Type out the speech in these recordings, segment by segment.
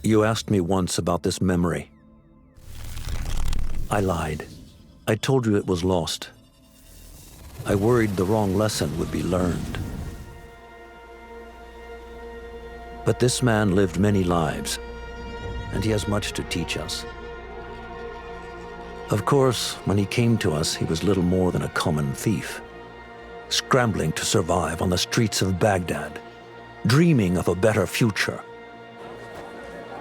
You asked me once about this memory. I lied. I told you it was lost. I worried the wrong lesson would be learned. But this man lived many lives, and he has much to teach us. Of course, when he came to us, he was little more than a common thief, scrambling to survive on the streets of Baghdad, dreaming of a better future.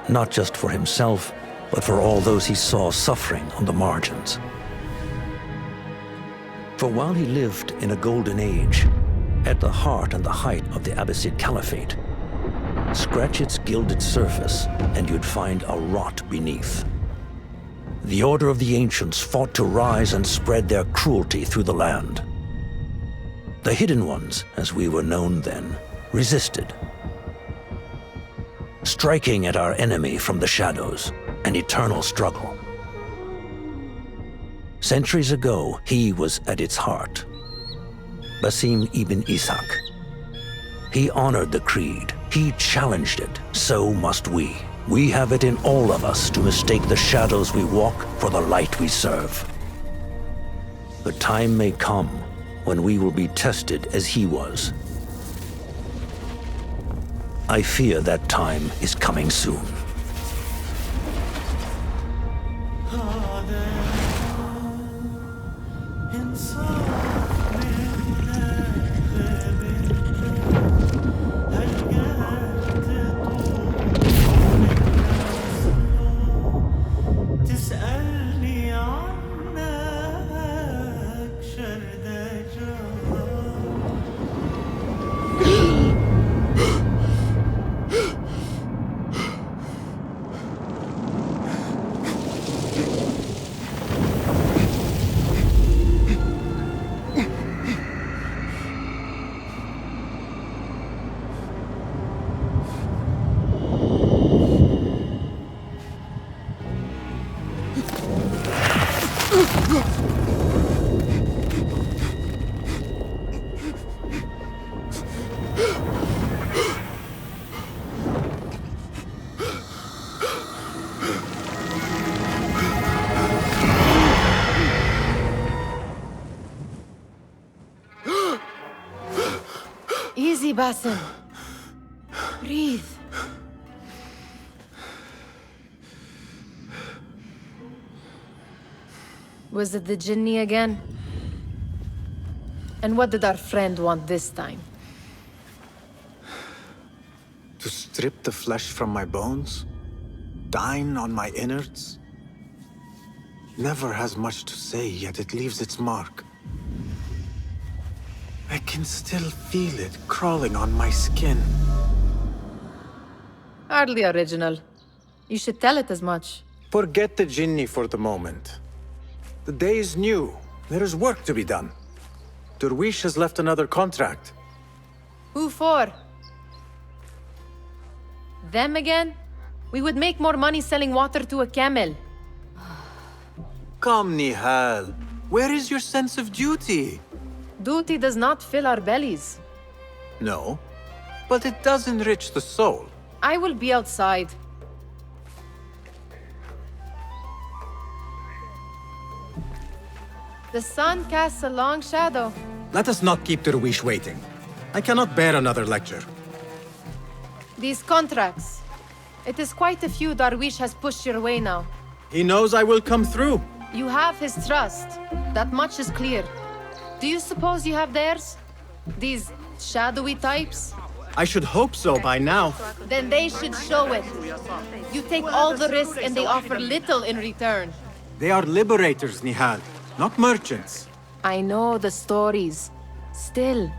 Not just for himself, but for all those he saw suffering on the margins. For while he lived in a golden age, at the heart and the height of the Abbasid Caliphate, scratch its gilded surface and you'd find a rot beneath. The Order of the Ancients fought to rise and spread their cruelty through the land. The Hidden Ones, as we were known then, resisted, striking at our enemy from the shadows, an eternal struggle. Centuries ago, he was at its heart. Basim ibn Ishaq. He honored the creed. He challenged it. So must we. We have it in all of us to mistake the shadows we walk for the light we serve. The time may come when we will be tested as he was. I fear that time is coming soon. Easy, Basim. Breathe. Was it the Jinni again? And what did our friend want this time? To strip the flesh from my bones? Dine on my innards? Never has much to say, yet it leaves its mark. I can still feel it crawling on my skin. Hardly original. You should tell it as much. Forget the Jinni for the moment. The day is new. There is work to be done. Derwish has left another contract. Who for? Them again? We would make more money selling water to a camel. Come, Nihal. Where is your sense of duty? Duty does not fill our bellies. No, but it does enrich the soul. I will be outside. The sun casts a long shadow. Let us not keep Derwish waiting. I cannot bear another lecture. These contracts. It is quite a few Darwish has pushed your way now. He knows I will come through. You have his trust. That much is clear. Do you suppose you have theirs? These shadowy types? I should hope so by now. Then they should show it. You take all the risk and they offer little in return. They are liberators, Nihal, not merchants. I know the stories. Still,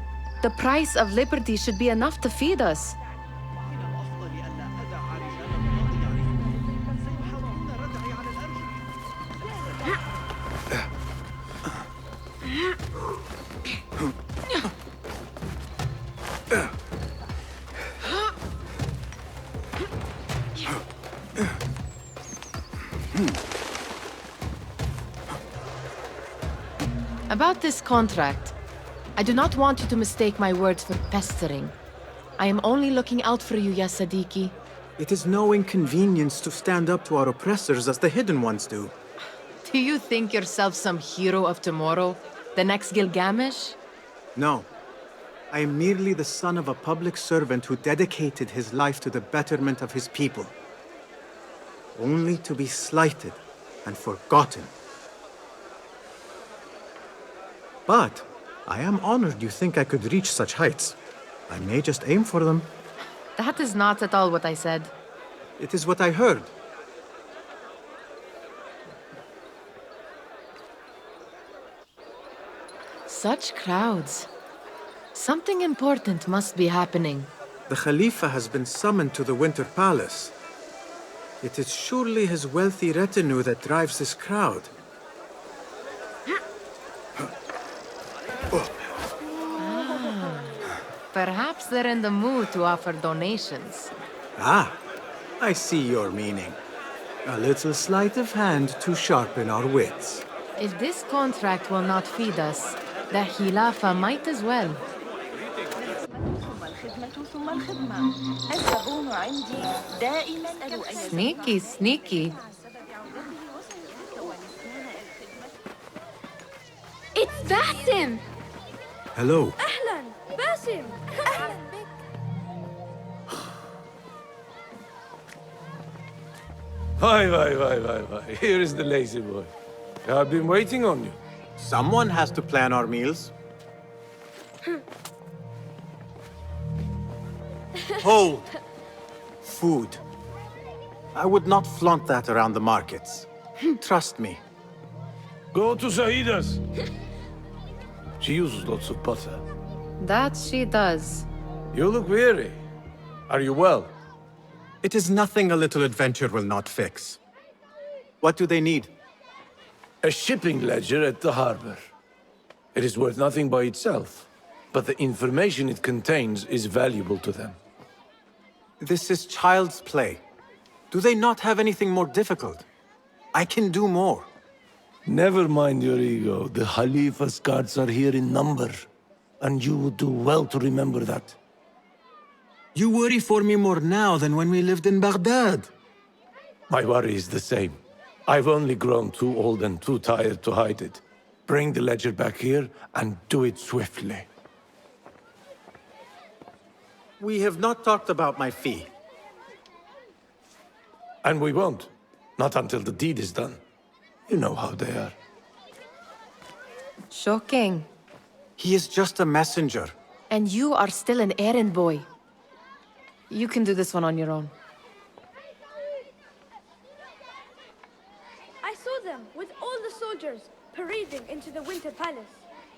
the price of liberty should be enough to feed us. About this contract, I do not want you to mistake my words for pestering. I am only looking out for you, ya Sadiki. It is no inconvenience to stand up to our oppressors as the hidden ones do. Do you think yourself some hero of tomorrow? The next Gilgamesh? No. I am merely the son of a public servant who dedicated his life to the betterment of his people. Only to be slighted and forgotten. But I am honored you think I could reach such heights. I may just aim for them. That is not at all what I said. It is what I heard. Such crowds. Something important must be happening. The Khalifa has been summoned to the Winter Palace. It is surely his wealthy retinue that drives this crowd. Perhaps they're in the mood to offer donations. Ah, I see your meaning. A little sleight of hand to sharpen our wits. If this contract will not feed us, the Khilafa might as well. Sneaky, sneaky. It's Basim! Hello. أهلاً باسم! أهلاً بك! Why. Here is the lazy boy. I've been waiting on you. Someone has to plan our meals. Hold. Food. I would not flaunt that around the markets. Trust me. Go to Saida's. She uses lots of butter. That she does. You look weary. Are you well? It is nothing a little adventure will not fix. What do they need? A shipping ledger at the harbor. It is worth nothing by itself, but the information it contains is valuable to them. This is child's play. Do they not have anything more difficult? I can do more. Never mind your ego. The Khalifa's guards are here in number, and you would do well to remember that. You worry for me more now than when we lived in Baghdad. My worry is the same. I've only grown too old and too tired to hide it. Bring the ledger back here, and do it swiftly. We have not talked about my fee. And we won't. Not until the deed is done. You know how they are. Shocking. He is just a messenger. And you are still an errand boy. You can do this one on your own. I saw them with all the soldiers parading into the Winter Palace.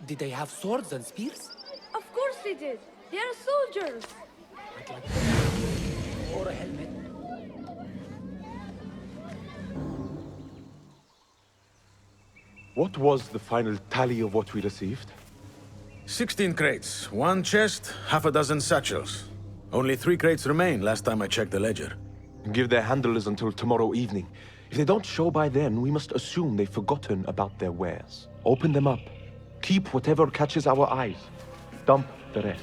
Did they have swords and spears? Of course they did. They are soldiers. Or a helmet? What was the final tally of what we received? 16 crates, 1 chest, half a dozen satchels. Only 3 crates remain last time I checked the ledger. Give their handlers until tomorrow evening. If they don't show by then, we must assume they've forgotten about their wares. Open them up. Keep whatever catches our eyes. Dump the rest.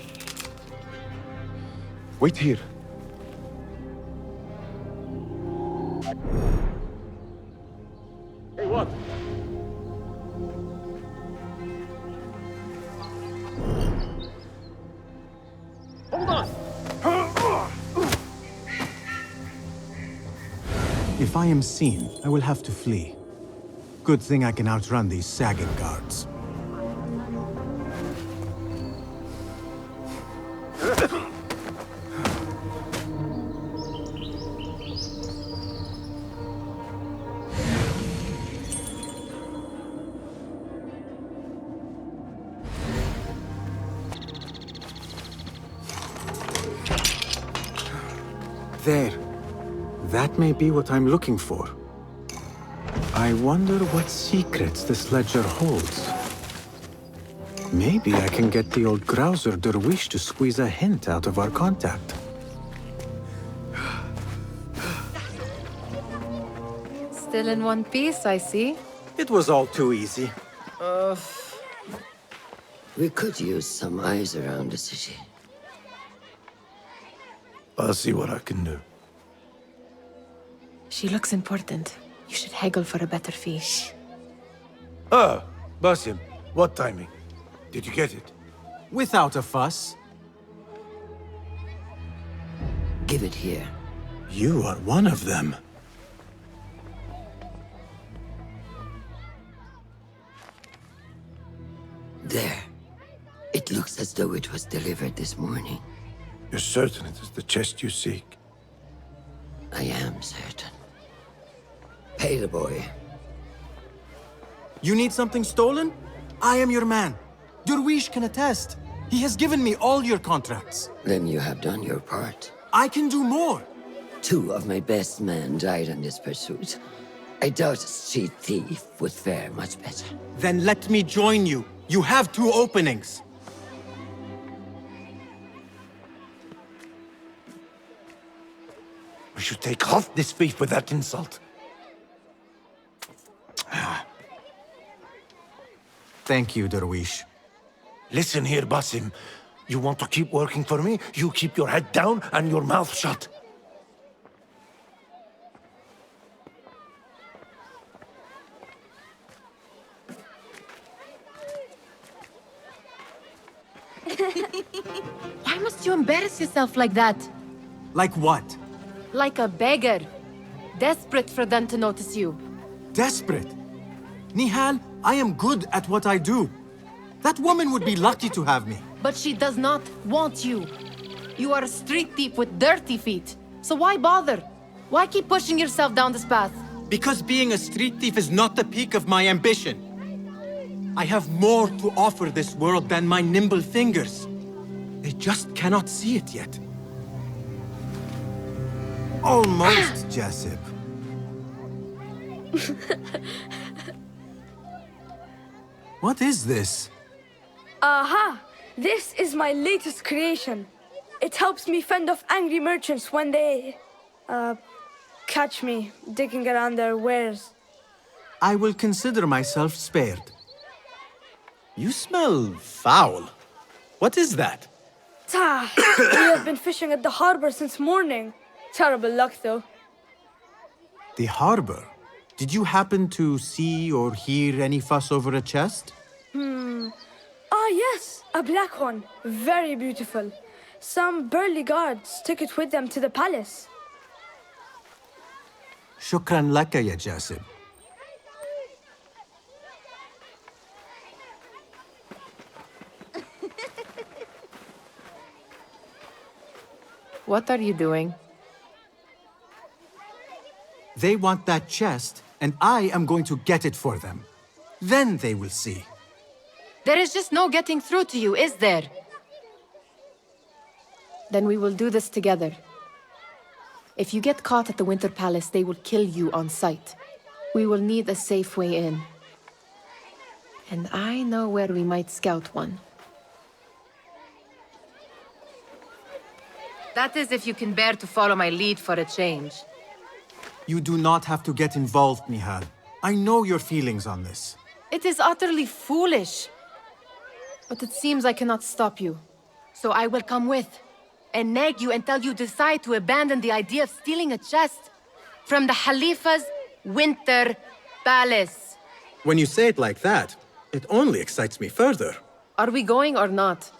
Wait here. Hey, what? Hold on! If I am seen, I will have to flee. Good thing I can outrun these sagging guards. There. That may be what I'm looking for. I wonder what secrets this ledger holds. Maybe I can get the old grouser Derwish to squeeze a hint out of our contact. Still in one piece, I see. It was all too easy. We could use some eyes around the city. I'll see what I can do. She looks important. You should haggle for a better fee. Ah, Basim, what timing? Did you get it? Without a fuss. Give it here. You are one of them. There. It looks as though it was delivered this morning. You're certain it is the chest you seek? I am certain. Pay the boy. You need something stolen? I am your man. Derwish can attest. He has given me all your contracts. Then you have done your part. I can do more. 2 of my best men died in this pursuit. I doubt a street thief would fare much better. Then let me join you. You have 2 openings. We should take off this thief with that insult. Thank you, Derwish. Listen here, Basim. You want to keep working for me? You keep your head down and your mouth shut. Why must you embarrass yourself like that? Like what? Like a beggar. Desperate for them to notice you. Desperate? Nihal, I am good at what I do. That woman would be lucky to have me. But she does not want you. You are a street thief with dirty feet. So why bother? Why keep pushing yourself down this path? Because being a street thief is not the peak of my ambition. I have more to offer this world than my nimble fingers. They just cannot see it yet. Almost, Jessup. What is this? Aha! This is my latest creation. It helps me fend off angry merchants when they... catch me digging around their wares. I will consider myself spared. You smell foul. What is that? We have been fishing at the harbor since morning. Terrible luck, though. The harbor? Did you happen to see or hear any fuss over a chest? Ah, yes, a black one. Very beautiful. Some burly guards took it with them to the palace. Shukran laka, ya Jasib. What are you doing? They want that chest, and I am going to get it for them. Then they will see. There is just no getting through to you, is there? Then we will do this together. If you get caught at the Winter Palace, they will kill you on sight. We will need a safe way in. And I know where we might scout one. That is if you can bear to follow my lead for a change. You do not have to get involved, Nihal. I know your feelings on this. It is utterly foolish. But it seems I cannot stop you. So I will come with, and nag you until you decide to abandon the idea of stealing a chest from the Khalifa's Winter Palace. When you say it like that, it only excites me further. Are we going or not?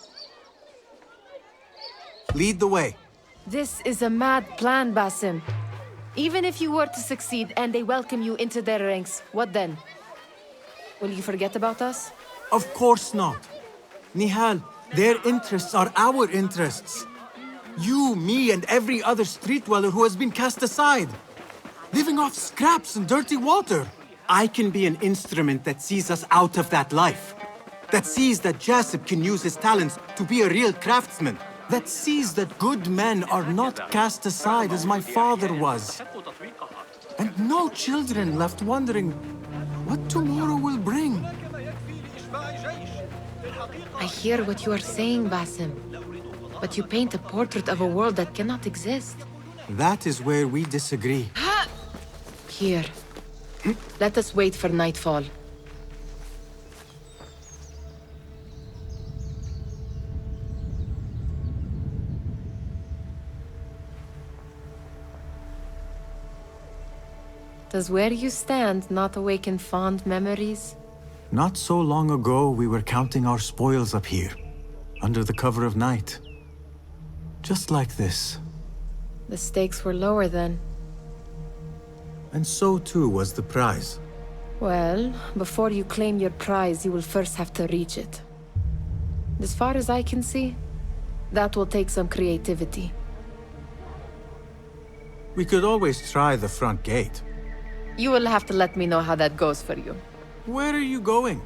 Lead the way. This is a mad plan, Basim. Even if you were to succeed and they welcome you into their ranks, what then? Will you forget about us? Of course not. Nihal, their interests are our interests. You, me, and every other street dweller who has been cast aside. Living off scraps and dirty water. I can be an instrument that sees us out of that life. That sees that Jasip can use his talents to be a real craftsman. That sees that good men are not cast aside as my father was. And no children left wondering what tomorrow will bring. I hear what you are saying, Basim. But you paint a portrait of a world that cannot exist. That is where we disagree. Here. Let us wait for nightfall. Does where you stand not awaken fond memories? Not so long ago, we were counting our spoils up here, under the cover of night. Just like this. The stakes were lower then. And so too was the prize. Well, before you claim your prize, you will first have to reach it. As far as I can see, that will take some creativity. We could always try the front gate. You will have to let me know how that goes for you. Where are you going?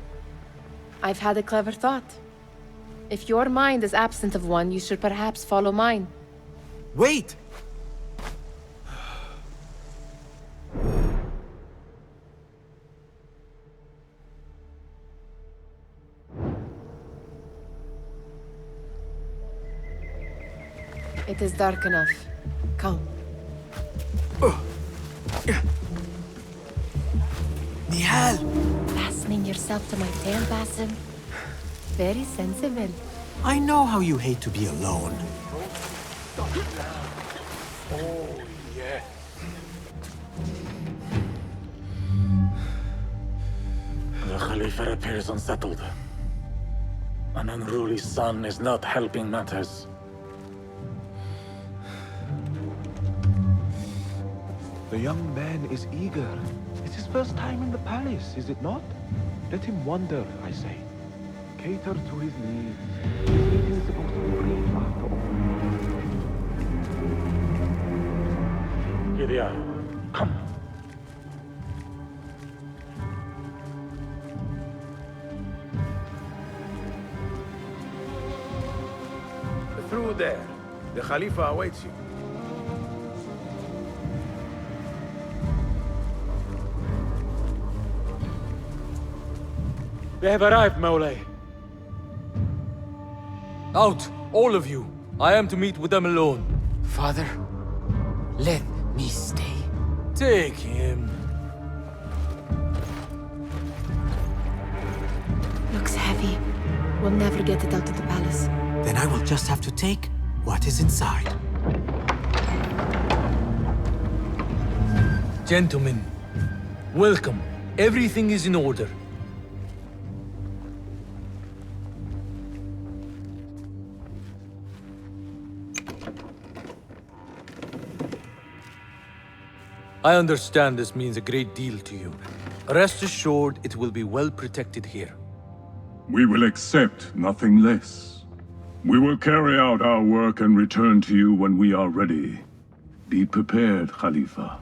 I've had a clever thought. If your mind is absent of one, you should perhaps follow mine. Wait! It is dark enough. Come. Nihal! Fastening yourself to my tail, Basim. Very sensible. I know how you hate to be alone. Oh, yeah. The Khalifa appears unsettled. An unruly son is not helping matters. The young man is eager. It's his first time in the palace, is it not? Let him wander, I say. Cater to his needs. He is supposed to be brief after all. Here they are. Come. Through there. The Khalifa awaits you. We have arrived, Mawlay. Out, all of you. I am to meet with them alone. Father, let me stay. Take him. Looks heavy. We'll never get it out of the palace. Then I will just have to take what is inside. Gentlemen, welcome. Everything is in order. I understand this means a great deal to you. Rest assured, it will be well protected here. We will accept nothing less. We will carry out our work and return to you when we are ready. Be prepared, Khalifa.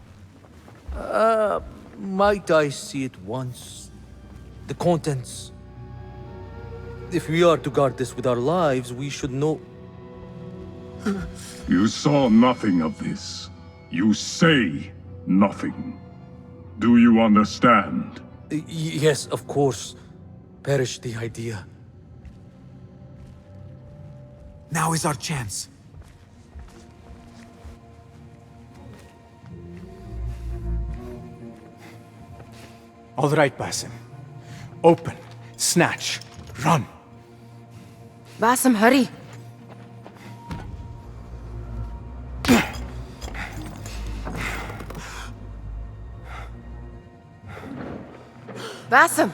Might I see it once? The contents. If we are to guard this with our lives, we should know... You saw nothing of this. You say nothing. Do you understand? Yes, of course. Perish the idea. Now is our chance. All right, Basim. Open, snatch, run. Basim, hurry. Basim!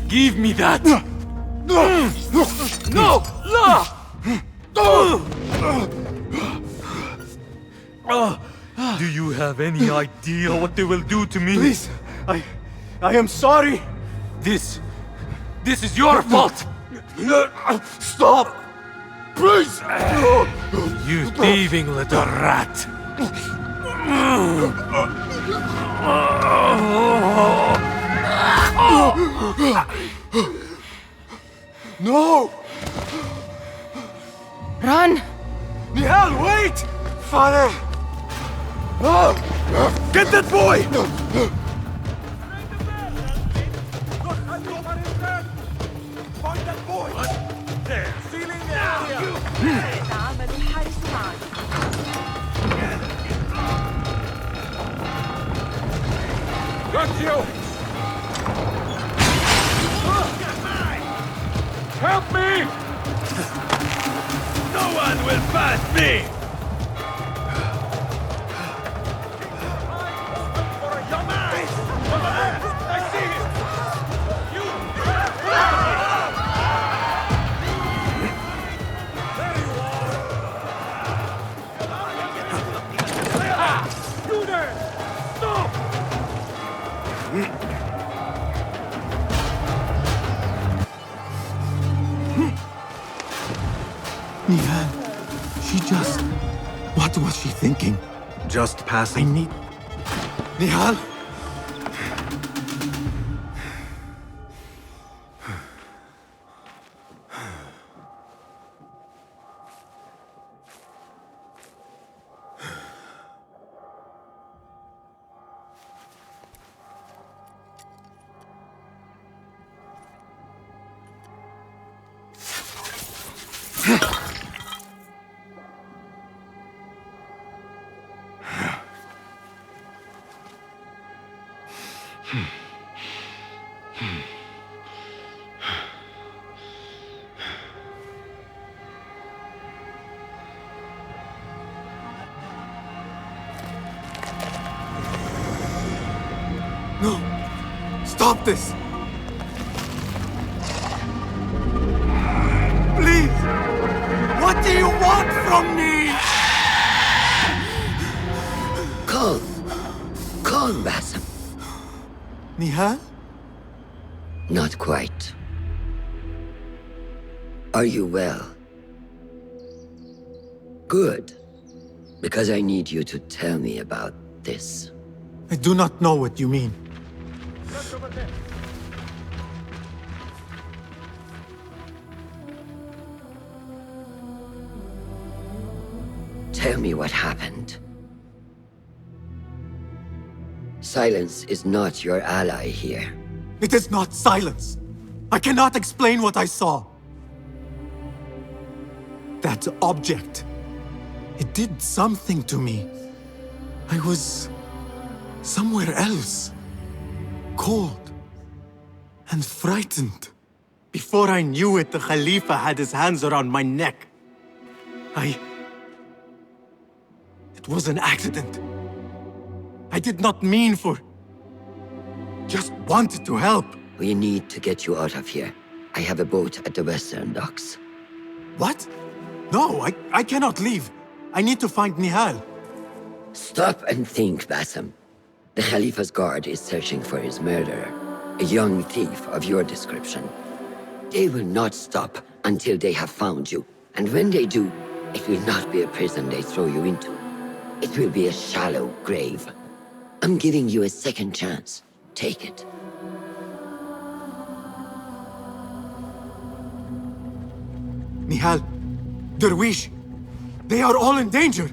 Give me that! No! Do you have any idea what they will do to me? Please, I am sorry. This is your fault! Stop! Please! You thieving little rat! No! Run! Nihal, wait! Father! Get that boy! Find that boy! There, ceiling Got you! Help me! No one will pass me! Nihal, she just... What was she thinking? Just passing. I need... Nihal? No! Stop this! Please! What do you want from me? Calm. Calm, Basim. Nihal? Not quite. Are you well? Good. Because I need you to tell me about this. I do not know what you mean. Tell me what happened. Silence is not your ally here. It is not silence. I cannot explain what I saw. That object. It did something to me. I was somewhere else. Cold and frightened. Before I knew it, the Khalifa had his hands around my neck. It was an accident. I did not mean for... Just wanted to help. We need to get you out of here. I have a boat at the western docks. What? No, I cannot leave. I need to find Nihal. Stop and think, Basim. The Khalifa's guard is searching for his murderer, a young thief of your description. They will not stop until they have found you. And when they do, it will not be a prison they throw you into. It will be a shallow grave. I'm giving you a second chance. Take it. Nihal, Derwish, they are all in danger.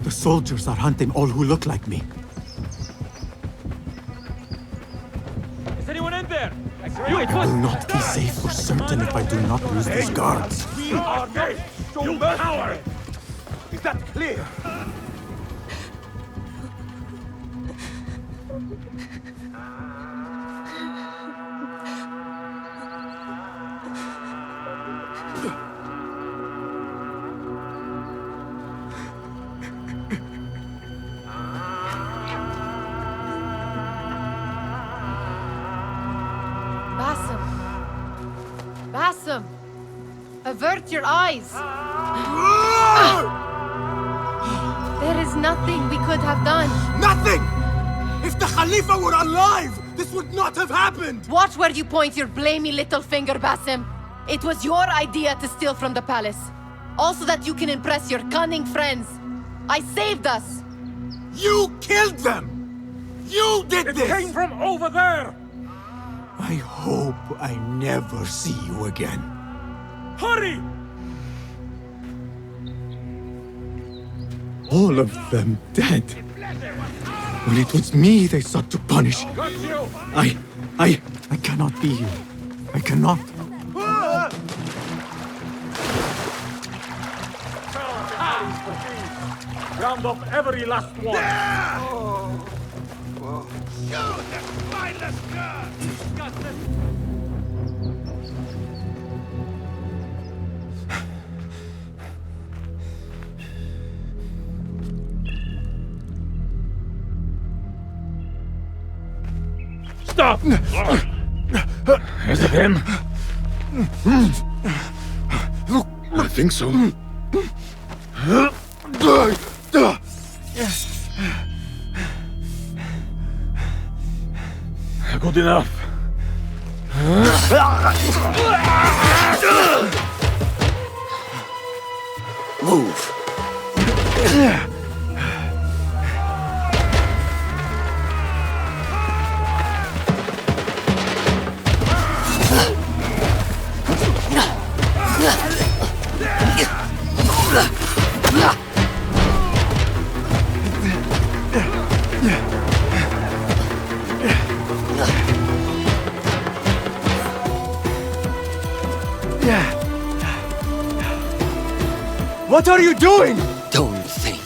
The soldiers are hunting all who look like me. Is anyone in there? I will not be safe for certain if I do not lose these guards. We are not so power. Is that clear? Basim! Avert your eyes! There is nothing we could have done. Nothing! If the Khalifa were alive, this would not have happened! Watch where you point your blamey little finger, Basim. It was your idea to steal from the palace. Also that you can impress your cunning friends. I saved us! You killed them! You did this! It came from over there! I hope I never see you again. Hurry! All of them dead. When it was me they sought to punish. Got you! I cannot be here. I cannot. Round up every last one. Shoot the spineless cur! Stop! Is it him? I think so. Good enough. Move. What are you doing? Don't think.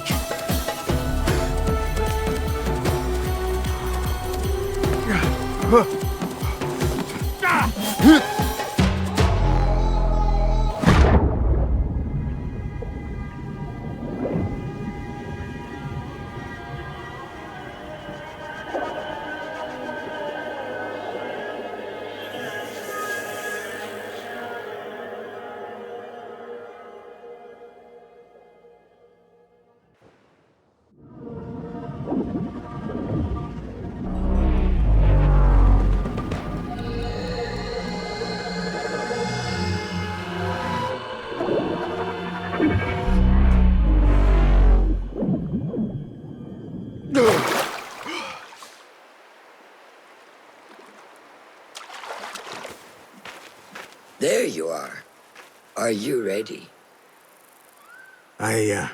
There you are. Are you ready? I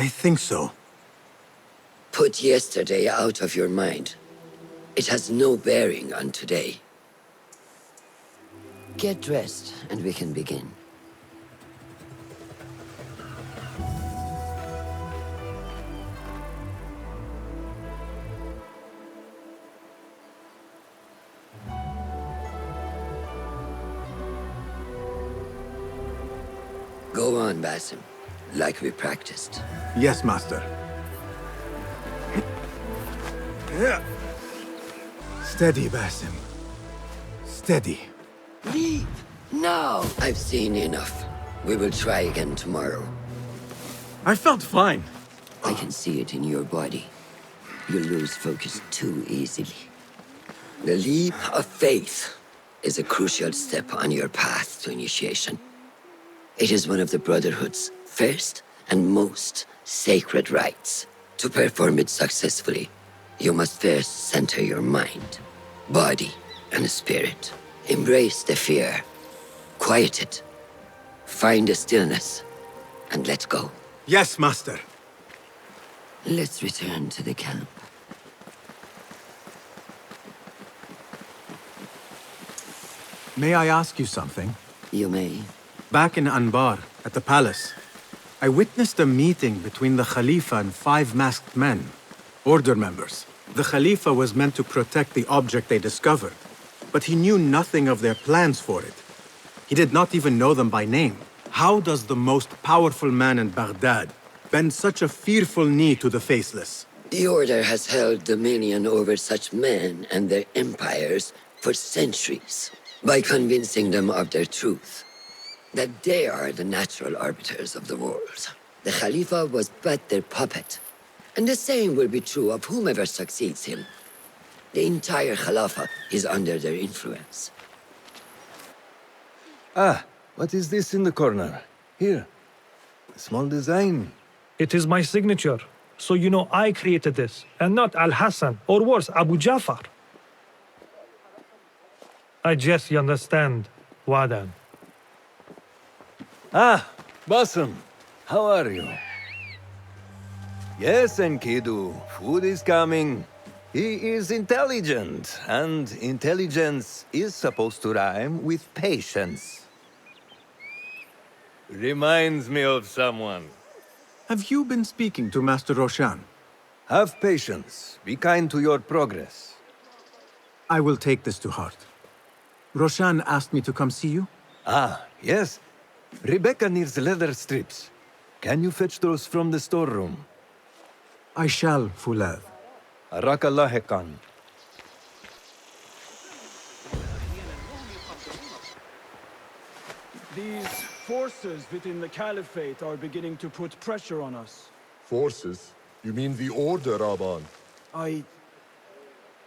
think so. Put yesterday out of your mind. It has no bearing on today. Get dressed, and we can begin. Go on, Basim, like we practiced. Yes, Master. Steady, Basim. Steady. Leave! No! I've seen enough. We will try again tomorrow. I felt fine. I can see it in your body. You lose focus too easily. The leap of faith is a crucial step on your path to initiation. It is one of the Brotherhood's first and most sacred rites. To perform it successfully, you must first center your mind, body, and spirit. Embrace the fear. Quiet it. Find the stillness. And let go. Yes, Master. Let's return to the camp. May I ask you something? You may. Back in Anbar, at the palace, I witnessed a meeting between the Khalifa and 5 masked men, Order members. The Khalifa was meant to protect the object they discovered, but he knew nothing of their plans for it. He did not even know them by name. How does the most powerful man in Baghdad bend such a fearful knee to the faceless? The Order has held dominion over such men and their empires for centuries, by convincing them of their truth, that they are the natural arbiters of the world. The Khalifa was but their puppet, and the same will be true of whomever succeeds him. The entire Khalifa is under their influence. Ah, what is this in the corner? Here. A small design. It is my signature, so you know I created this, and not Al-Hassan, or worse, Abu Jafar. I guess you understand, Wadan. Ah, Basim. How are you? Yes, Enkidu. Food is coming. He is intelligent, and intelligence is supposed to rhyme with patience. Reminds me of someone. Have you been speaking to Master Roshan? Have patience. Be kind to your progress. I will take this to heart. Roshan asked me to come see you? Ah, yes. Rebecca needs leather strips. Can you fetch those from the storeroom? I shall, Fulad. Arakallah Khan. These forces within the Caliphate are beginning to put pressure on us. Forces? You mean the Order, Aban? I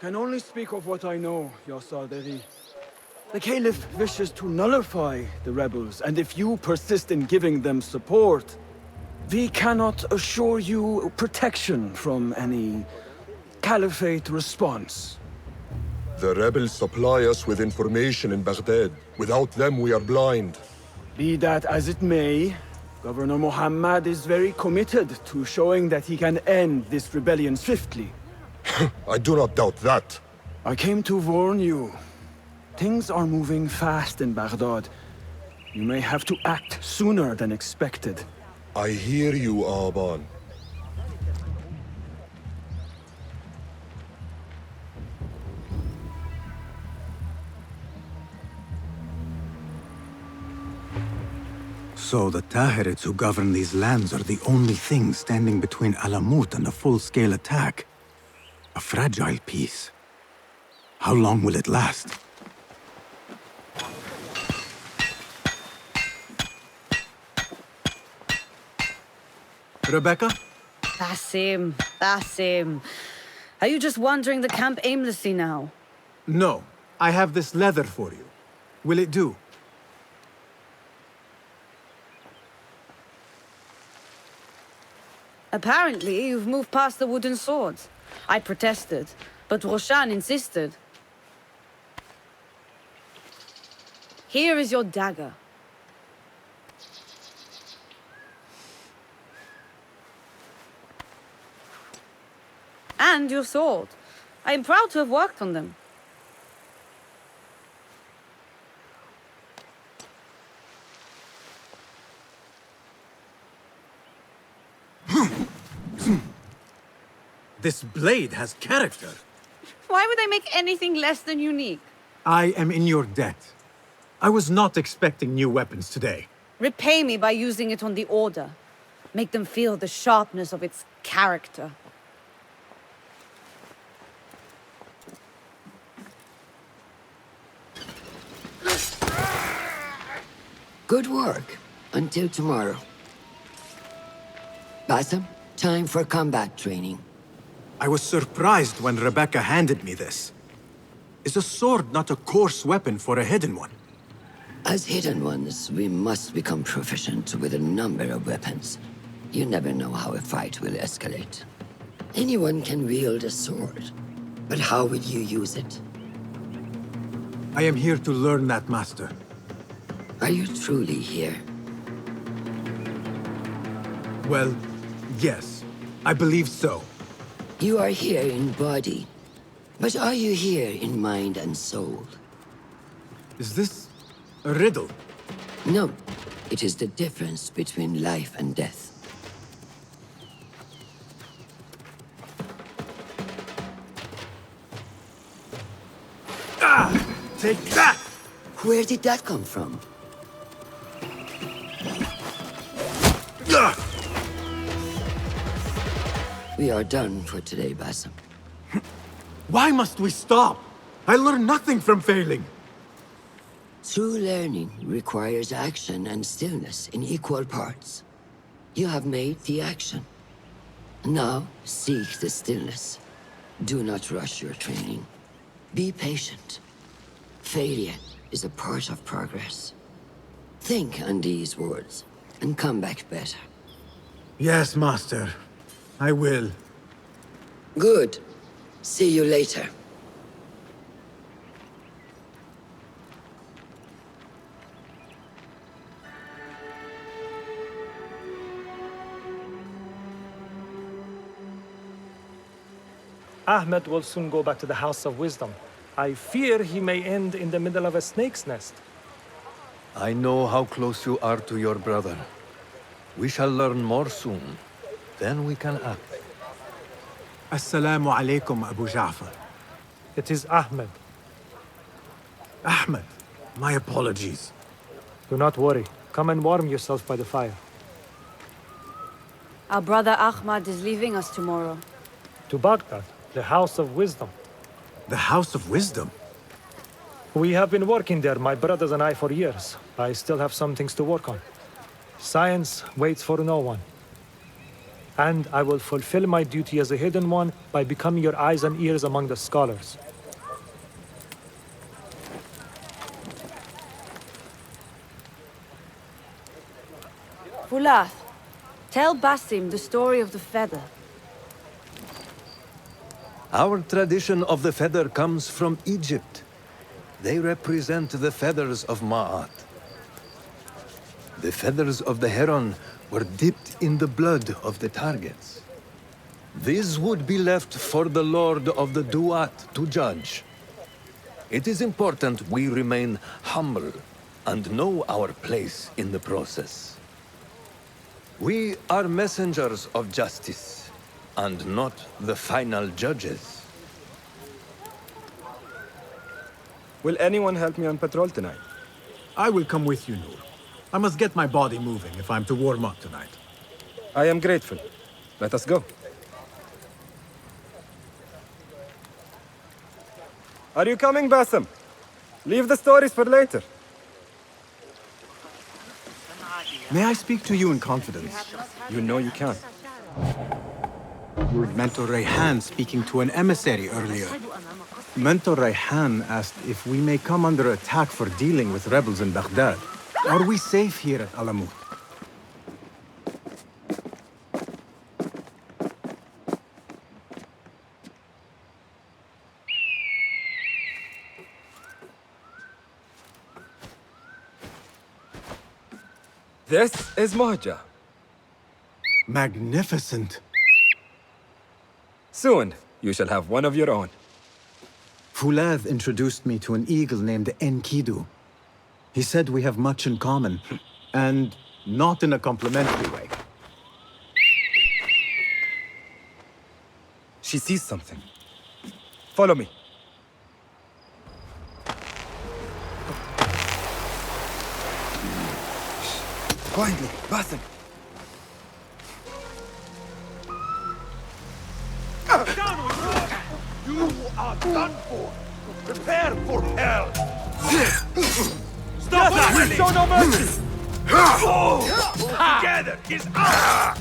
can only speak of what I know, Yasaderi. The Caliph wishes to nullify the rebels, and if you persist in giving them support, we cannot assure you protection from any Caliphate response. The rebels supply us with information in Baghdad. Without them, we are blind. Be that as it may, Governor Muhammad is very committed to showing that he can end this rebellion swiftly. I do not doubt that. I came to warn you. Things are moving fast in Baghdad. You may have to act sooner than expected. I hear you, Aban. So the Tahirids who govern these lands are the only thing standing between Alamut and a full-scale attack. A fragile peace. How long will it last? Rebecca? Basim, Basim. Are you just wandering the camp aimlessly now? No. I have this leather for you. Will it do? Apparently, you've moved past the wooden swords. I protested, but Roshan insisted. Here is your dagger. And your sword. I am proud to have worked on them. This blade has character. Why would I make anything less than unique? I am in your debt. I was not expecting new weapons today. Repay me by using it on the Order. Make them feel the sharpness of its character. Good work. Until tomorrow. Basim, time for combat training. I was surprised when Rebecca handed me this. Is a sword not a coarse weapon for a hidden one? As hidden ones, we must become proficient with a number of weapons. You never know how a fight will escalate. Anyone can wield a sword, but how will you use it? I am here to learn that, Master. Are you truly here? Well, yes. I believe so. You are here in body, but are you here in mind and soul? Is this a riddle? No. It is the difference between life and death. Ah! Take that! Where did that come from? Ah! We are done for today, Basim. Why must we stop? I learn nothing from failing. True learning requires action and stillness in equal parts. You have made the action. Now, seek the stillness. Do not rush your training. Be patient. Failure is a part of progress. Think on these words, and come back better. Yes, Master. I will. Good. See you later. Ahmed will soon go back to the House of Wisdom. I fear he may end in the middle of a snake's nest. I know how close you are to your brother. We shall learn more soon. then we can act. Assalamu alaikum, Abu Ja'far. It is Ahmed. Ahmed, my apologies. Do not worry. Come and warm yourself by the fire. Our brother Ahmad is leaving us tomorrow. To Baghdad, the House of Wisdom. The House of Wisdom? We have been working there, my brothers and I, for years. I still have some things to work on. Science waits for no one. And I will fulfill my duty as a hidden one by becoming your eyes and ears among the scholars. Fulath, tell Basim the story of the feather. Our tradition of the feather comes from Egypt. They represent the feathers of Ma'at. The feathers of the heron were dipped in the blood of the targets. These would be left for the Lord of the Duat to judge. It is important we remain humble and know our place in the process. We are messengers of justice, and not the final judges. Will anyone help me on patrol tonight? I will come with you, Noor. I must get my body moving if I'm to warm up tonight. I am grateful. Let us go. Are you coming, Basim? Leave the stories for later. May I speak to you in confidence? You know you can. You heard Mentor Rayhan speaking to an emissary earlier. Mentor Rayhan asked if we may come under attack for dealing with rebels in Baghdad. Are we safe here at Alamut? This is Moja. Magnificent. Soon, you shall have one of your own. Fulath introduced me to an eagle named Enkidu. He said we have much in common, and not in a complimentary way. She sees something. Follow me. Quietly, Basim. You are done for! Prepare for hell! Stop that! We show no mercy! Together is ours!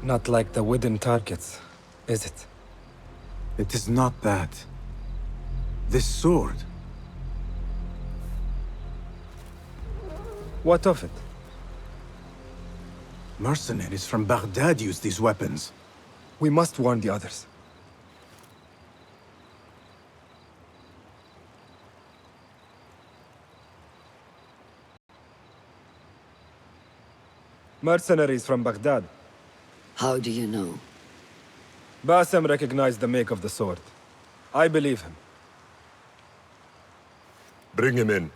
Not like the wooden targets, is it? It is not that. This sword. What of it? Mercenaries from Baghdad use these weapons. We must warn the others. Mercenaries from Baghdad. How do you know? Basim recognized the make of the sword. I believe him. Bring him in.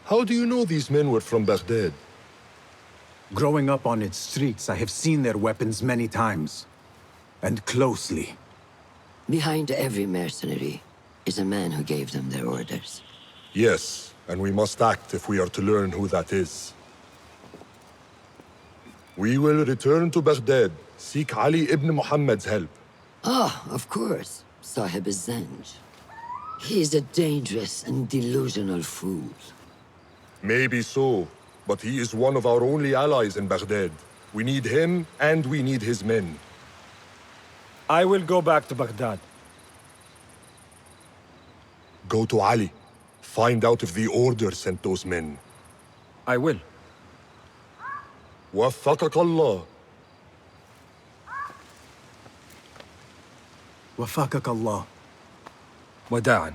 How do you know these men were from Baghdad? Growing up on its streets, I have seen their weapons many times. And closely. Behind every mercenary is a man who gave them their orders. Yes, and we must act if we are to learn who that is. We will return to Baghdad, seek Ali ibn Muhammad's help. Ah, of course, Sahib is Zanj. He is a dangerous and delusional fool. Maybe so, but he is one of our only allies in Baghdad. We need him, and we need his men. I will go back to Baghdad. Go to Ali. Find out if the Order sent those men. I will. وفقك الله. وفقك الله. وداعا.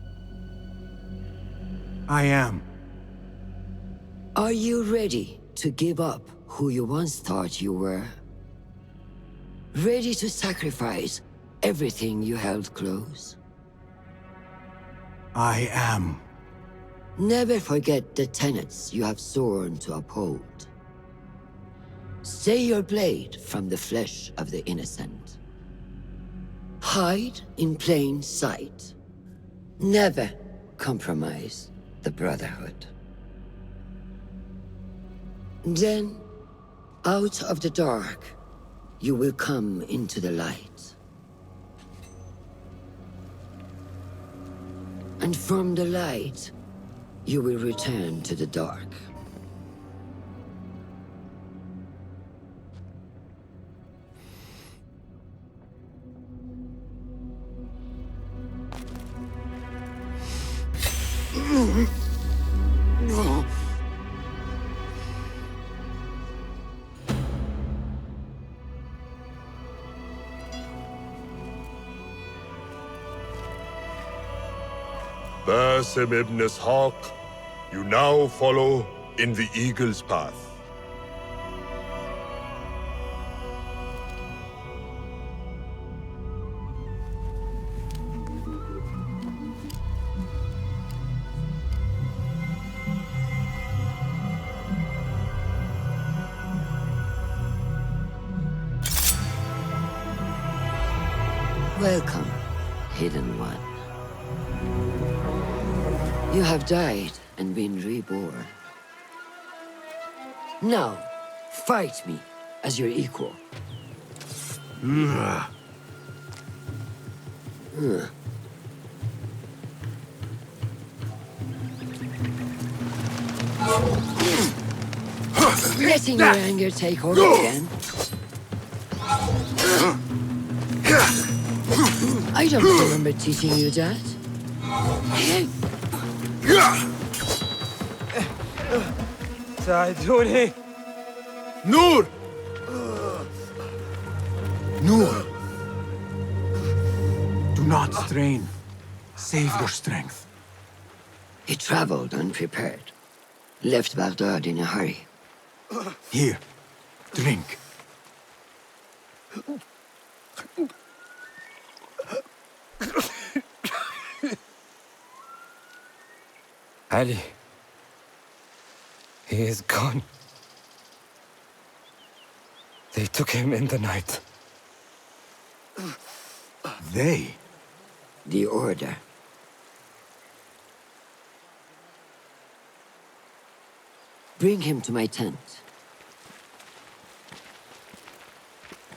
I am. Are you ready to give up who you once thought you were? Ready to sacrifice everything you held close? I am. Never forget the tenets you have sworn to uphold. Stay your blade from the flesh of the innocent. Hide in plain sight. Never compromise the Brotherhood. Then, out of the dark, you will come into the light. And from the light, you will return to the dark. Basim ibn Ishaq, you now follow in the Eagle's path. Welcome, Hidden One. You have died and been reborn. Now, fight me as your equal. Letting your anger take over again. I don't remember teaching you that. ساعدوني. Noor! Noor! Do not strain. Save your strength. He traveled unprepared. Left Baghdad in a hurry. Here, drink. Ali. He is gone. They took him in the night. They? The Order. Bring him to my tent.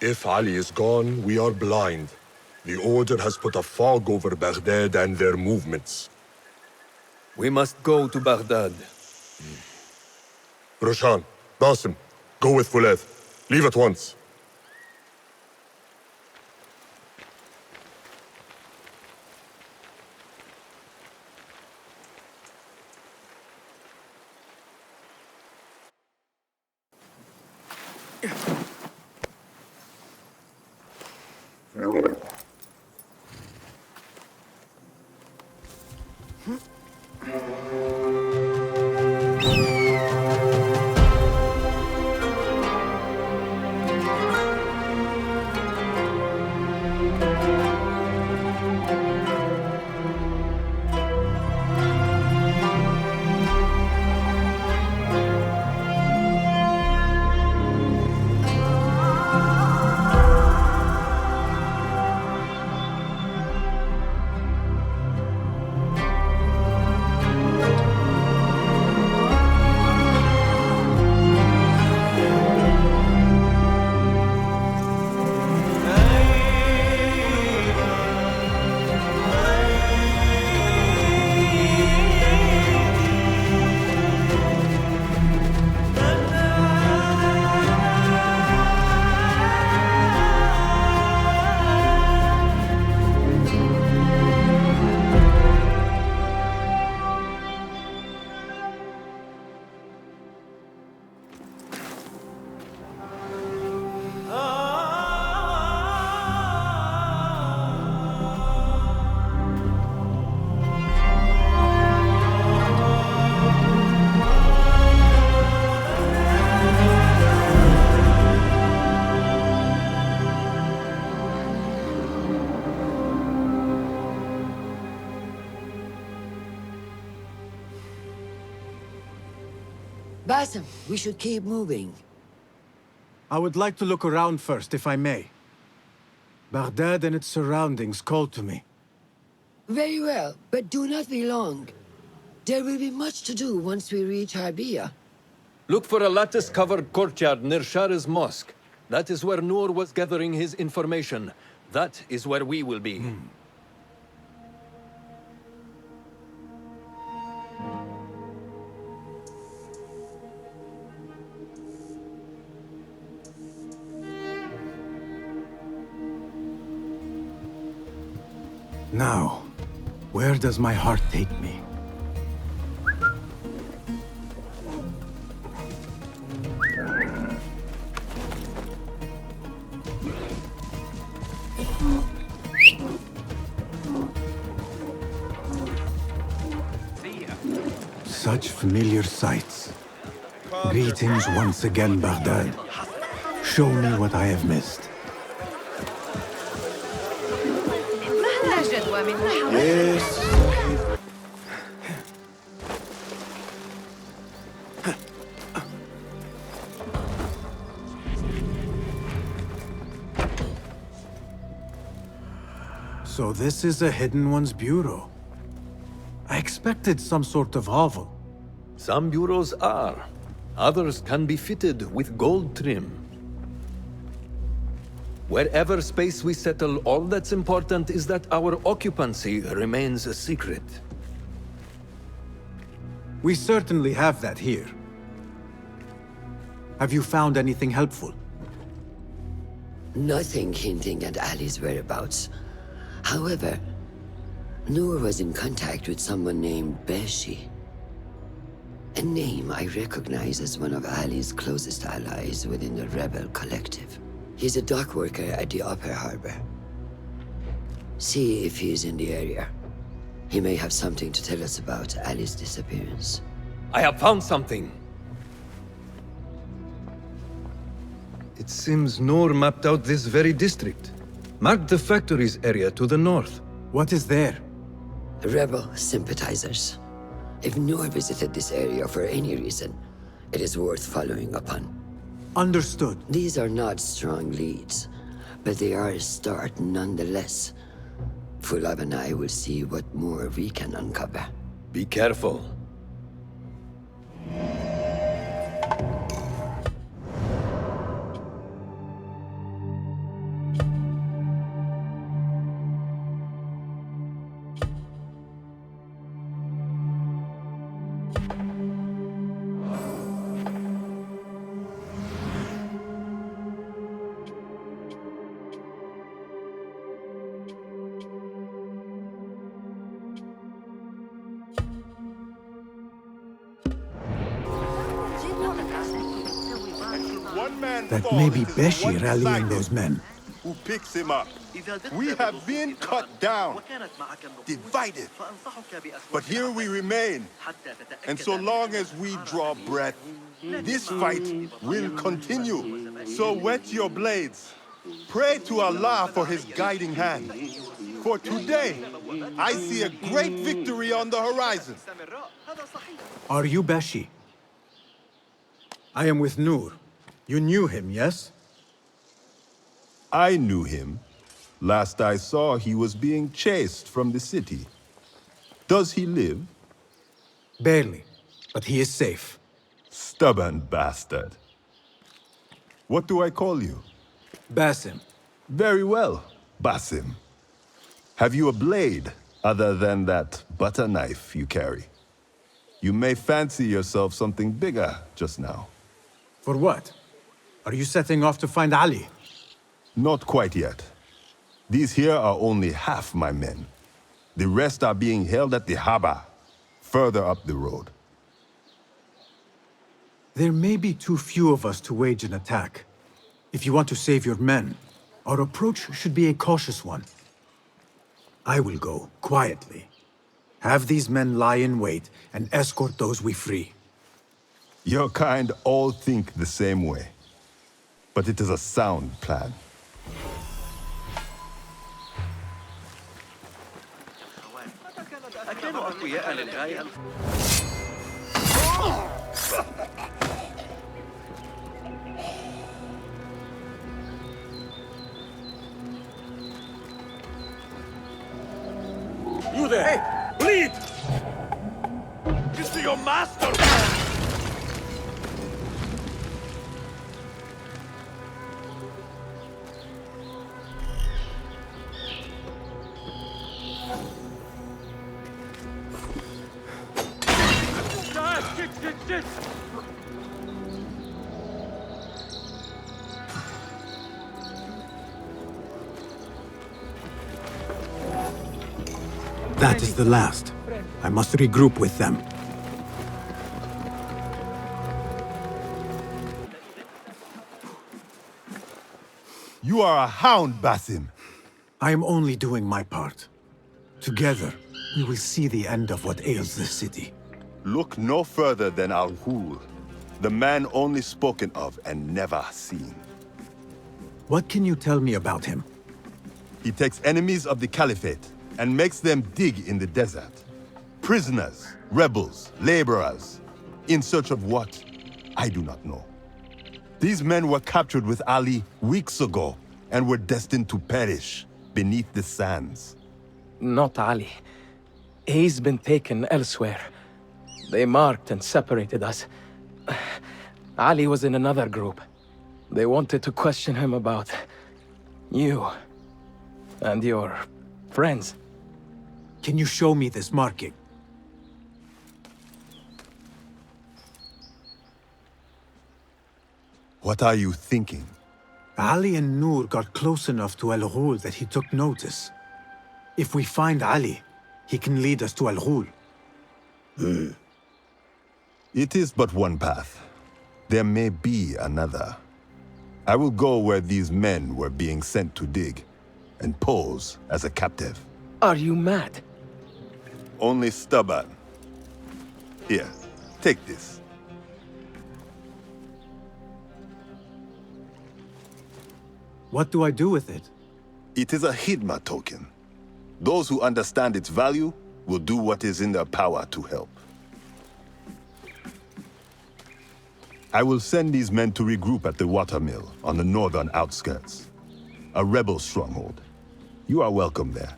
If Ali is gone, we are blind. The Order has put a fog over Baghdad and their movements. We must go to Baghdad. Roshan, Basim, go with Fulad. Leave at once. Basim, we should keep moving. I would like to look around first, if I may. Baghdad and its surroundings call to me. Very well, but do not be long. There will be much to do once we reach Harbia. Look for a lattice-covered courtyard near Shah's mosque. That is where Noor was gathering his information. That is where we will be. Now, where does my heart take me? Such familiar sights. Greetings once again, Baghdad. Show me what I have missed. Yes. So this is a Hidden One's bureau. I expected some sort of hovel. Some bureaus are. Others can be fitted with gold trim. Wherever space we settle, all that's important is that our occupancy remains a secret. We certainly have that here. Have you found anything helpful? Nothing hinting at Ali's whereabouts. However, Noor was in contact with someone named Beshi. A name I recognize as one of Ali's closest allies within the rebel collective. He's a dock worker at the Upper Harbor. See if he's in the area. He may have something to tell us about Ali's disappearance. I have found something. It seems Noor mapped out this very district. Marked the factories area to the north. What is there? Rebel sympathizers. If Noor visited this area for any reason, it is worth following up on. Understood. These are not strong leads, but they are a start nonetheless. Fulab and I will see what more we can uncover. Be careful. That may be Beshi rallying those men. Who picks him up? We have been cut down, divided. But here we remain. And so long as we draw breath, this fight will continue. So wet your blades. Pray to Allah for his guiding hand. For today, I see a great victory on the horizon. Are you Beshi? I am with Noor. You knew him, yes? I knew him. Last I saw, he was being chased from the city. Does he live? Barely, but he is safe. Stubborn bastard. What do I call you? Basim. Very well, Basim. Have you a blade other than that butter knife you carry? You may fancy yourself something bigger just now. For what? Are you setting off to find Ali? Not quite yet. These here are only half my men. The rest are being held at the harbor, further up the road. There may be too few of us to wage an attack. If you want to save your men, our approach should be a cautious one. I will go, quietly. Have these men lie in wait and escort those we free. Your kind all think the same way. But it is a sound plan. That is the last. I must regroup with them. You are a hound, Basim. I am only doing my part. Together, we will see the end of what ails this city. Look no further than Al-Hul, the man only spoken of and never seen. What can you tell me about him? He takes enemies of the Caliphate and makes them dig in the desert. Prisoners, rebels, laborers. In search of what? I do not know. These men were captured with Ali weeks ago and were destined to perish beneath the sands. Not Ali. He's been taken elsewhere. They marked and separated us. Ali was in another group. They wanted to question him about you and your friends. Can you show me this marking? What are you thinking? Ali and Noor got close enough to Al-Ghul that he took notice. If we find Ali, he can lead us to Al-Ghul. It is but one path. There may be another. I will go where these men were being sent to dig, and pose as a captive. Are you mad? Only stubborn. Here, take this. What do I do with it? It is a Hidma token. Those who understand its value will do what is in their power to help. I will send these men to regroup at the watermill on the northern outskirts. A rebel stronghold. You are welcome there.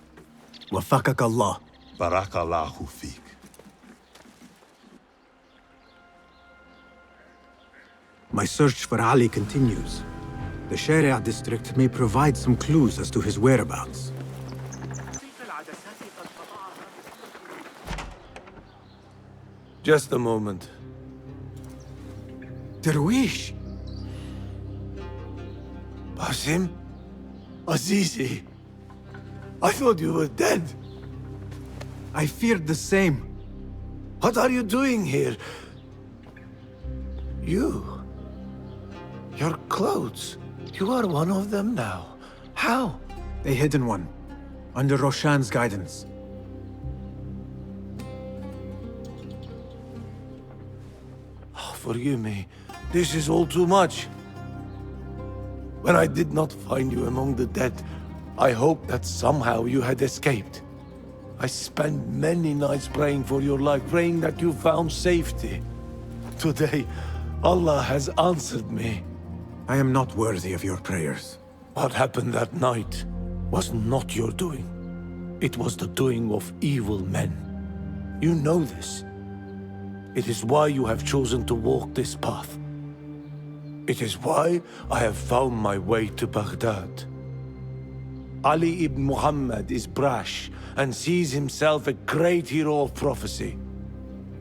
Wafakak Allah. Barakallahu feek. My search for Ali continues. The Sharia district may provide some clues as to his whereabouts. Just a moment. Darwish! Basim? Azizi? I thought you were dead. I feared the same. What are you doing here? You? Your clothes? You are one of them now. How? A hidden one. Under Roshan's guidance. Oh, forgive me. This is all too much. When I did not find you among the dead, I hoped that somehow you had escaped. I spent many nights praying for your life, praying that you found safety. Today, Allah has answered me. I am not worthy of your prayers. What happened that night was not your doing. It was the doing of evil men. You know this. It is why you have chosen to walk this path. It is why I have found my way to Baghdad. Ali ibn Muhammad is brash and sees himself a great hero of prophecy.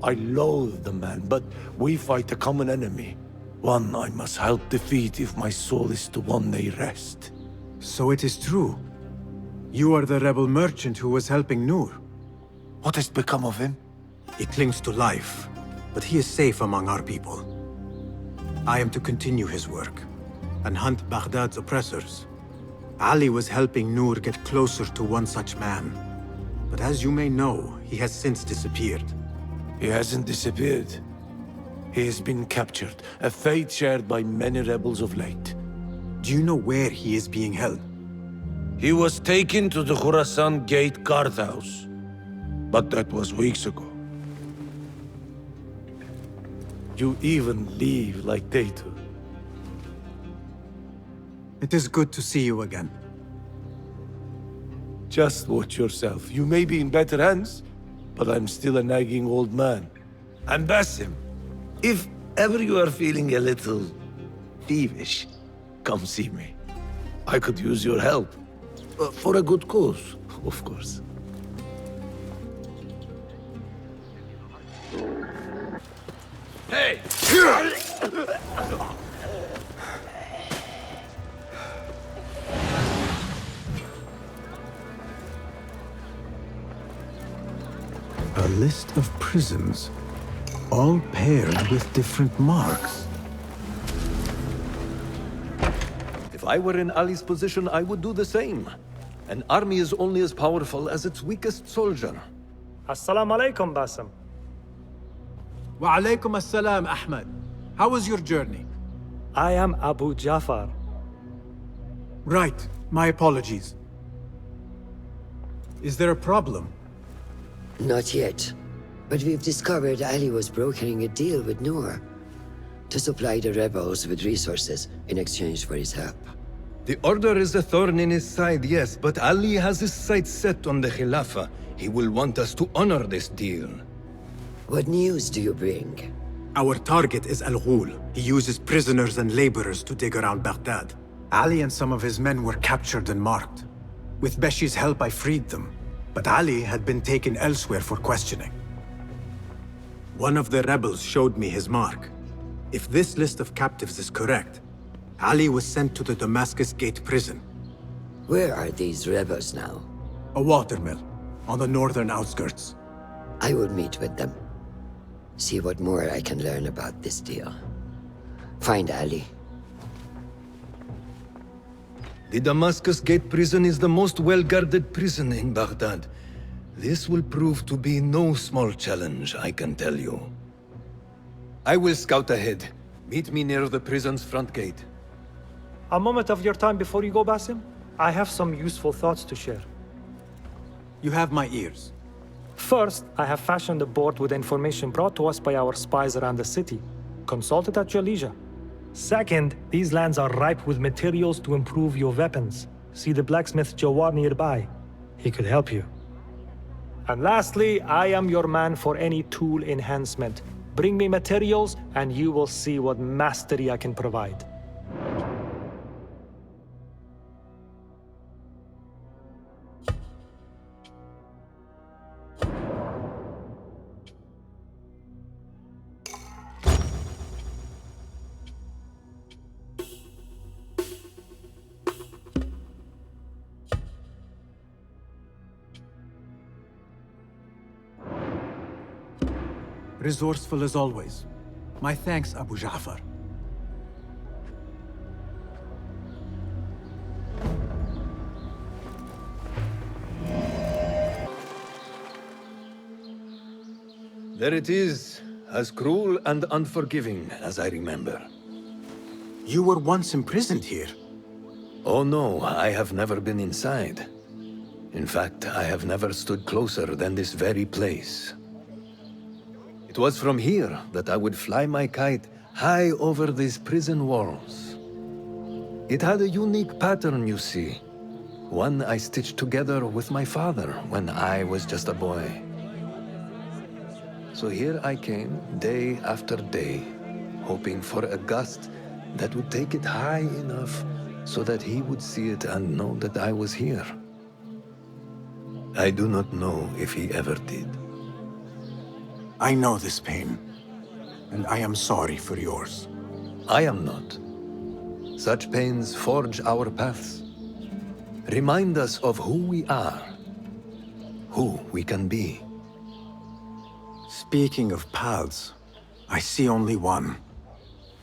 I loathe the man, but we fight a common enemy. One I must help defeat if my soul is to one day rest. So it is true. You are the rebel merchant who was helping Noor. What has become of him? He clings to life, but he is safe among our people. I am to continue his work and hunt Baghdad's oppressors. Ali was helping Noor get closer to one such man. But as you may know, he has since disappeared. He hasn't disappeared. He has been captured, a fate shared by many rebels of late. Do you know where he is being held? He was taken to the Khurasan Gate guardhouse. But that was weeks ago. You even leave like they do. It is good to see you again. Just watch yourself. You may be in better hands, but I'm still a nagging old man. And Basim, if ever you are feeling a little peevish, come see me. I could use your help. For a good cause, of course. Hey! list of prisons, all paired with different marks. If I were in Ali's position, I would do the same. An army is only as powerful as its weakest soldier. Assalamu alaikum, Basim. Wa alaikum assalam, Ahmed. How was your journey? I am Abu Jafar. Right. My apologies. Is there a problem? Not yet. But we've discovered Ali was brokering a deal with Noor to supply the rebels with resources in exchange for his help. The Order is a thorn in his side, yes, but Ali has his sights set on the Khilafah. He will want us to honor this deal. What news do you bring? Our target is Al-Ghul. He uses prisoners and laborers to dig around Baghdad. Ali and some of his men were captured and marked. With Beshi's help, I freed them. But Ali had been taken elsewhere for questioning. One of the rebels showed me his mark. If this list of captives is correct, Ali was sent to the Damascus Gate prison. Where are these rebels now? A watermill, on the northern outskirts. I will meet with them. See what more I can learn about this deal. Find Ali. The Damascus Gate prison is the most well-guarded prison in Baghdad. This will prove to be no small challenge, I can tell you. I will scout ahead. Meet me near the prison's front gate. A moment of your time before you go, Basim. I have some useful thoughts to share. You have my ears. First, I have fashioned a board with information brought to us by our spies around the city. Consult it at your leisure. Second, these lands are ripe with materials to improve your weapons. See the blacksmith Jawar nearby. He could help you. And lastly, I am your man for any tool enhancement. Bring me materials, and you will see what mastery I can provide. Resourceful as always. My thanks, Abu Ja'far. There it is, as cruel and unforgiving as I remember. You were once imprisoned here. Oh no, I have never been inside. In fact, I have never stood closer than this very place. It was from here that I would fly my kite high over these prison walls. It had a unique pattern, you see. One I stitched together with my father when I was just a boy. So here I came, day after day, hoping for a gust that would take it high enough so that he would see it and know that I was here. I do not know if he ever did. I know this pain, and I am sorry for yours. I am not. Such pains forge our paths. Remind us of who we are, who we can be. Speaking of paths, I see only one,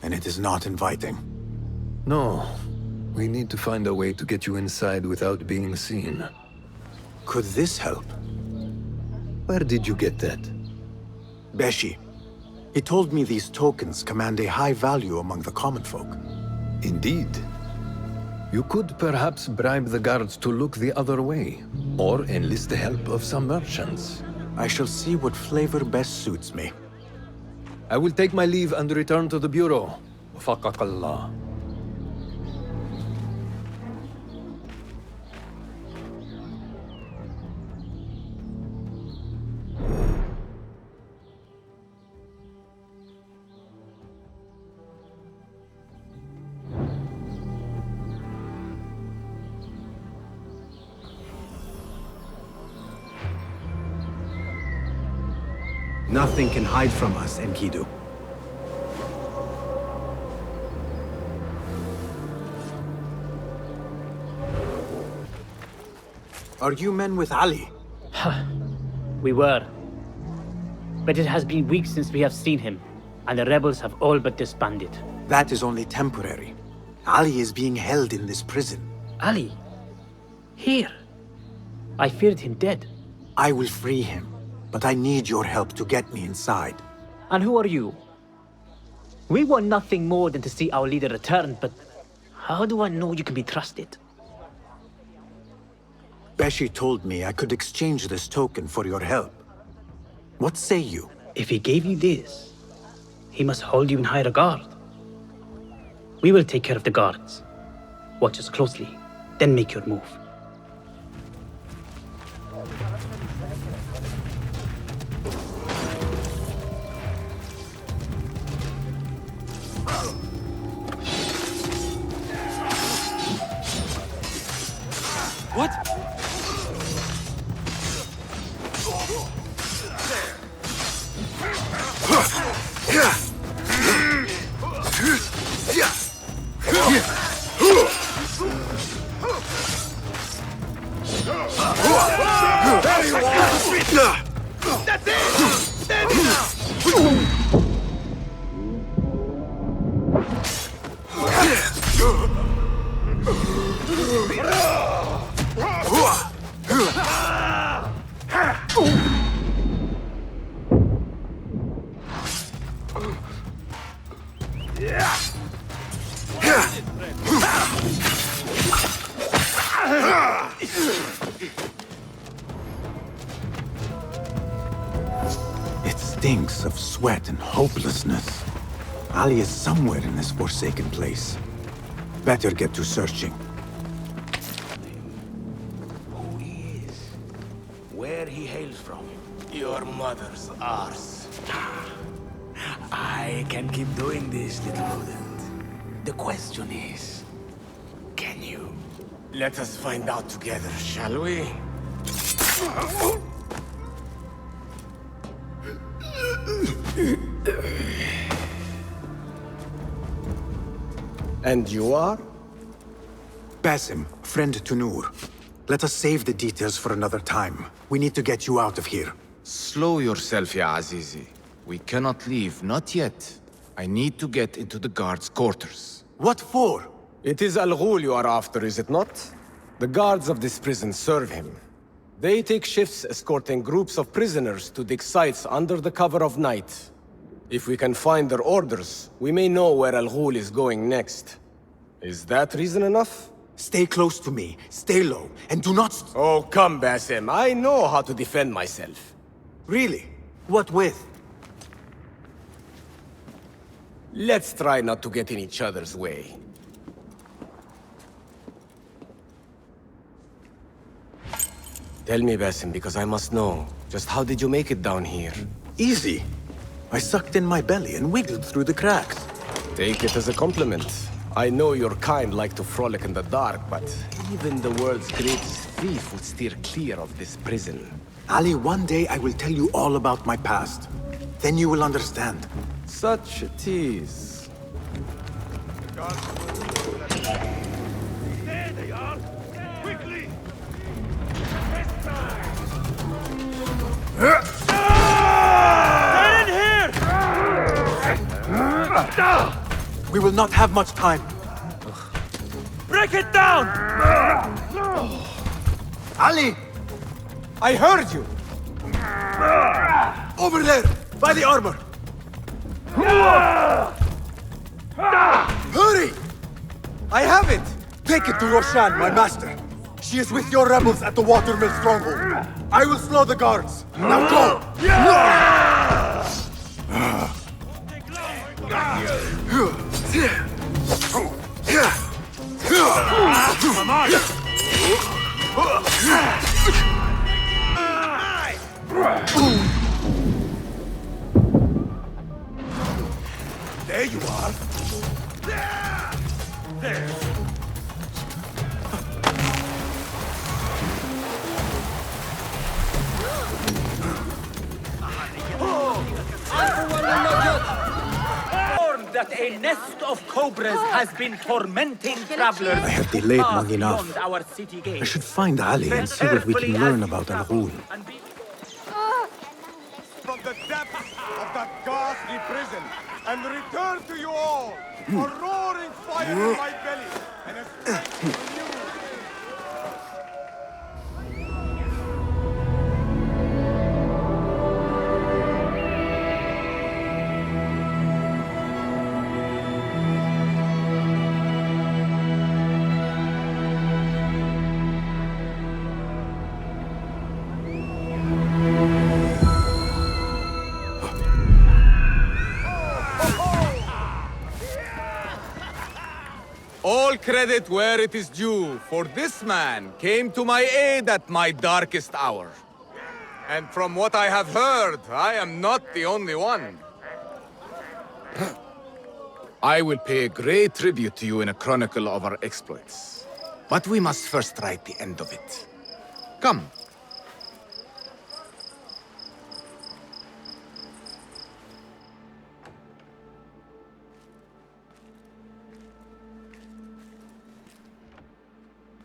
and it is not inviting. No, we need to find a way to get you inside without being seen. Could this help? Where did you get that? Beshi. He told me these tokens command a high value among the common folk. Indeed. You could perhaps bribe the guards to look the other way, or enlist the help of some merchants. I shall see what flavor best suits me. I will take my leave and return to the bureau. Faqakallah. Nothing can hide from us, Enkidu. Are you men with Ali? We were. but it has been weeks since we have seen him, and the rebels have all but disbanded. That is only temporary. Ali is being held in this prison. Ali? Here? I feared him dead. I will free him, but I need your help to get me inside. And who are you? We want nothing more than to see our leader return, but how do I know you can be trusted? Beshi told me I could exchange this token for your help. What say you? If he gave you this, he must hold you in high regard. We will take care of the guards. Watch us closely, then make your move. What? That's it! Stand now! It stinks of sweat and hopelessness. Ali is somewhere in this forsaken place. Better get to searching. Who he is? Where he hails from? Your mother's arse. I can keep doing this, little rodent. The question is, can you? Let us find out together, shall we? And you are? Basim, friend to Noor. Let us save the details for another time. We need to get you out of here. Slow yourself, ya Azizi. We cannot leave, not yet. I need to get into the guards' quarters. What for? It is Al Ghul you are after, is it not? The guards of this prison serve him. They take shifts escorting groups of prisoners to dig sites under the cover of night. If we can find their orders, we may know where Al Ghul is going next. Is that reason enough? Stay close to me, stay low, and do not... Oh, come, Basim. I know how to defend myself. Really? What with? Let's try not to get in each other's way. Tell me, Basim, because I must know. Just how did you make it down here? Easy. I sucked in my belly and wiggled through the cracks. Take it as a compliment. I know your kind like to frolic in the dark, but even the world's greatest thief would steer clear of this prison. Ali, one day I will tell you all about my past. Then you will understand. Such a tease. There they are! Quickly! Get in here! We will not have much time. Break it down! Ali! I heard you! Over there, by the armor! Hurry! I have it! Take it to Roshan, my master. She is with your rebels at the watermill stronghold. I will slow the guards. Now go! Come on! There you are. There. That a nest of cobras has been tormenting travelers. I have delayed long enough. Beyond our city I gates. should find Ali and see what we can learn about Al Ghul. the depths of that ghastly prison and return to you all a roaring fire in my belly and a strength renewed. All credit where it is due, for this man came to my aid at my darkest hour. And from what I have heard, I am not the only one. I will pay a great tribute to you in a chronicle of our exploits. But we must first write the end of it. Come.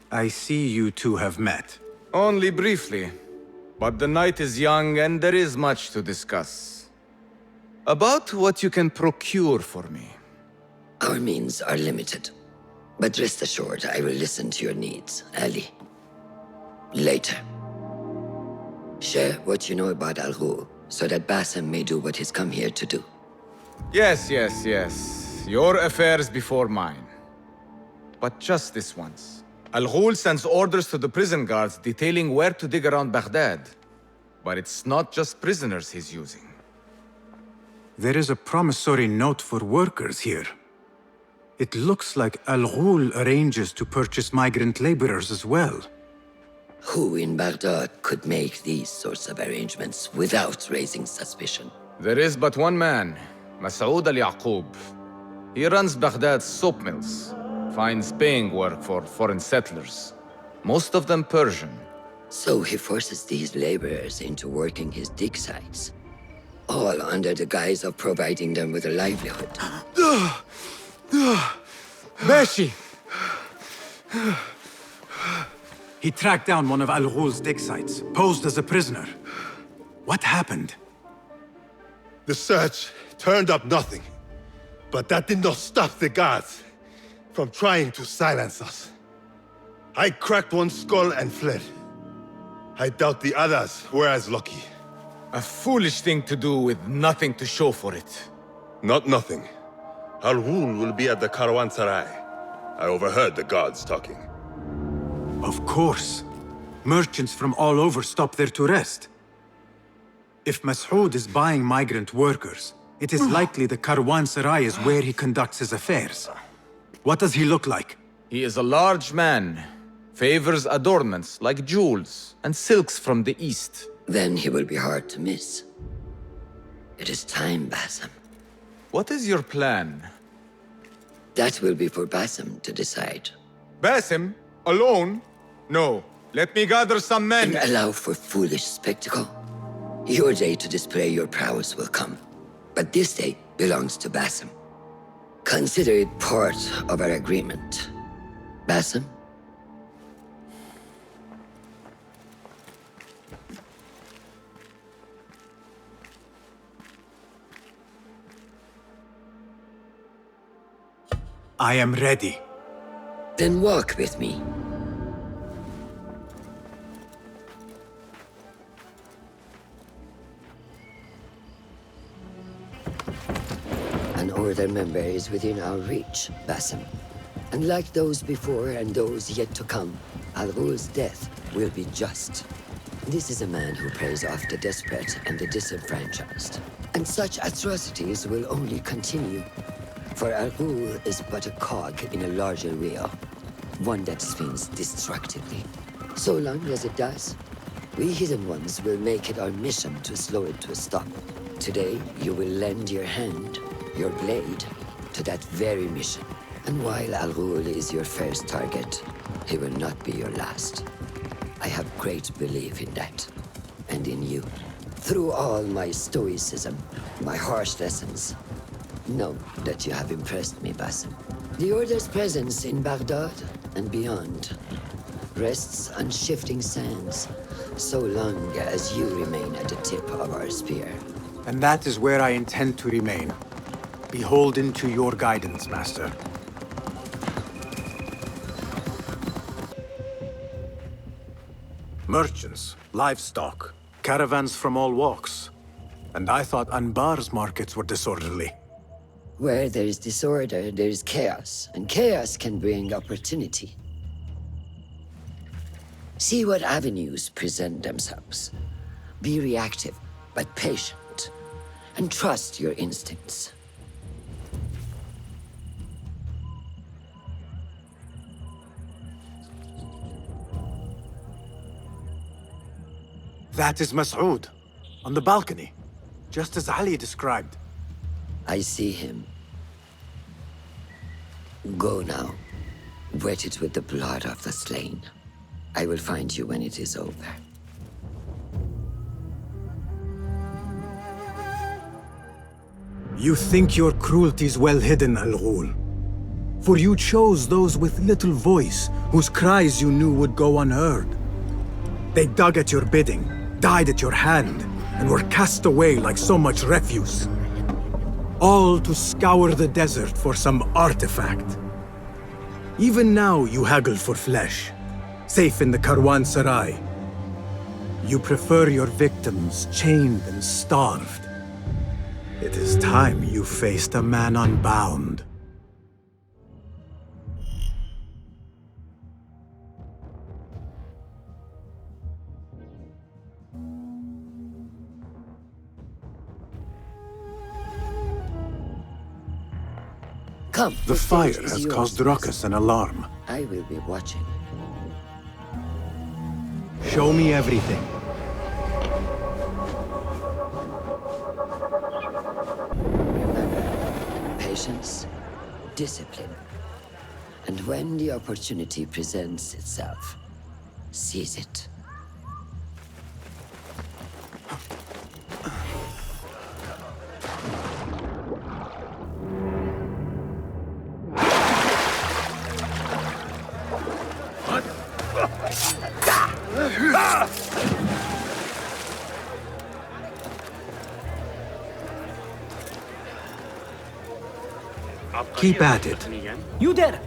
I see you two have met. Only briefly. But the night is young and there is much to discuss. About what you can procure for me. Our means are limited. But rest assured, I will listen to your needs, Ali. Later. Share what you know about Al Ghul, so that Bassem may do what he's come here to do. Yes. Your affairs before mine. But just this once. Al Ghul sends orders to the prison guards detailing where to dig around Baghdad. But it's not just prisoners he's using. There is a promissory note for workers here. It looks like Al Ghul arranges to purchase migrant laborers as well. Who in Baghdad could make these sorts of arrangements without raising suspicion? There is but one man, Masoud al-Yaqub. He runs Baghdad's soap mills, finds paying work for foreign settlers, most of them Persian. So he forces these laborers into working his dig sites, all under the guise of providing them with a livelihood. Beshi! He tracked down one of Al Ghul's dig sites, posed as a prisoner. What happened? The search turned up nothing. But that did not stop the guards from trying to silence us. I cracked one skull and fled. I doubt the others were as lucky. A foolish thing to do with nothing to show for it. Not nothing. Al Ghul will be at the Caravanserai. I overheard the guards talking. Of course. Merchants from all over stop there to rest. If Masoud is buying migrant workers, it is likely the Caravanserai is where he conducts his affairs. What does he look like? He is a large man. Favors adornments like jewels and silks from the east. Then he will be hard to miss. It is time, Bassem. What is your plan? That will be for Bassem to decide. Bassem? Alone? No. Let me gather some men. And allow for foolish spectacle. Your day to display your prowess will come. But this day belongs to Bassem. Consider it part of our agreement. Bassem? I am ready. Then walk with me. An Order member is within our reach, Bassem. And like those before and those yet to come, Al Ghul's death will be just. This is a man who preys off the desperate and the disenfranchised. And such atrocities will only continue. For Al Ghul is but a cog in a larger wheel, one that spins destructively. So long as it does, we Hidden Ones will make it our mission to slow it to a stop. Today, you will lend your hand, your blade, to that very mission. And while Al Ghul is your first target, he will not be your last. I have great belief in that, and in you. Through all my stoicism, my harsh lessons, know that you have impressed me, Bassem. The Order's presence in Baghdad and beyond rests on shifting sands, so long as you remain at the tip of our spear. And that is where I intend to remain. Beholden to your guidance, Master. Merchants, livestock, caravans from all walks. And I thought Anbar's markets were disorderly. Where there is disorder, there is chaos, and chaos can bring opportunity. See what avenues present themselves. Be reactive, but patient, and trust your instincts. That is Mas'ud, on the balcony, just as Ali described. I see him. Go now. Wet it with the blood of the slain. I will find you when it is over. You think your cruelties well hidden, Al-Ghul. For you chose those with little voice, whose cries you knew would go unheard. They dug at your bidding, died at your hand, and were cast away like so much refuse. All to scour the desert for some artifact. Even now you haggle for flesh, safe in the Karwansarai. You prefer your victims chained and starved. It is time you faced a man unbound. Come. The fire has caused ruckus and alarm. I will be watching. Show me everything. Patience, discipline. And when the opportunity presents itself, seize it. Keep at it. You there?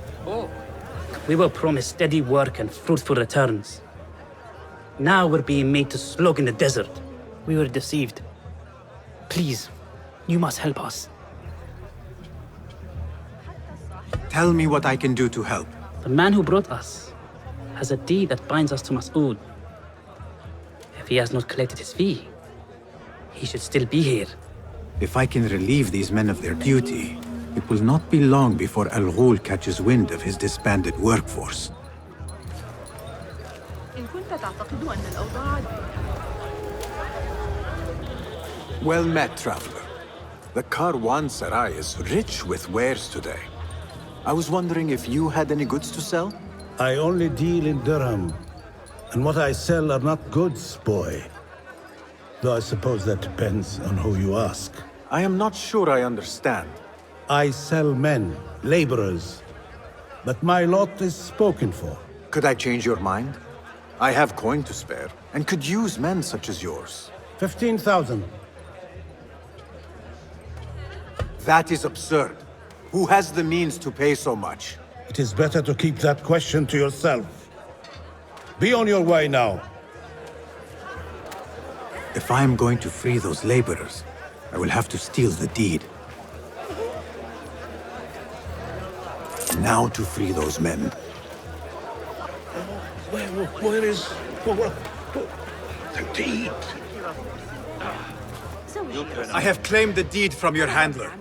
We were promised steady work and fruitful returns. Now we're being made to slog in the desert. We were deceived. Please, you must help us. Tell me what I can do to help. The man who brought us has a deed that binds us to Mas'ud. If he has not collected his fee, he should still be here. If I can relieve these men of their duty, it will not be long before Al-Ghul catches wind of his disbanded workforce. Well met, traveler. The Karwansarai is rich with wares today. I was wondering if you had any goods to sell? I only deal in dirham, and what I sell are not goods, boy. Though I suppose that depends on who you ask. I am not sure I understand. I sell men, laborers, but my lot is spoken for. Could I change your mind? I have coin to spare, and could use men such as yours. 15,000. That is absurd. Who has the means to pay so much? It is better to keep that question to yourself. Be on your way now. If I am going to free those laborers, I will have to steal the deed. Now to free those men. Where is the deed? I have claimed the deed from your handler.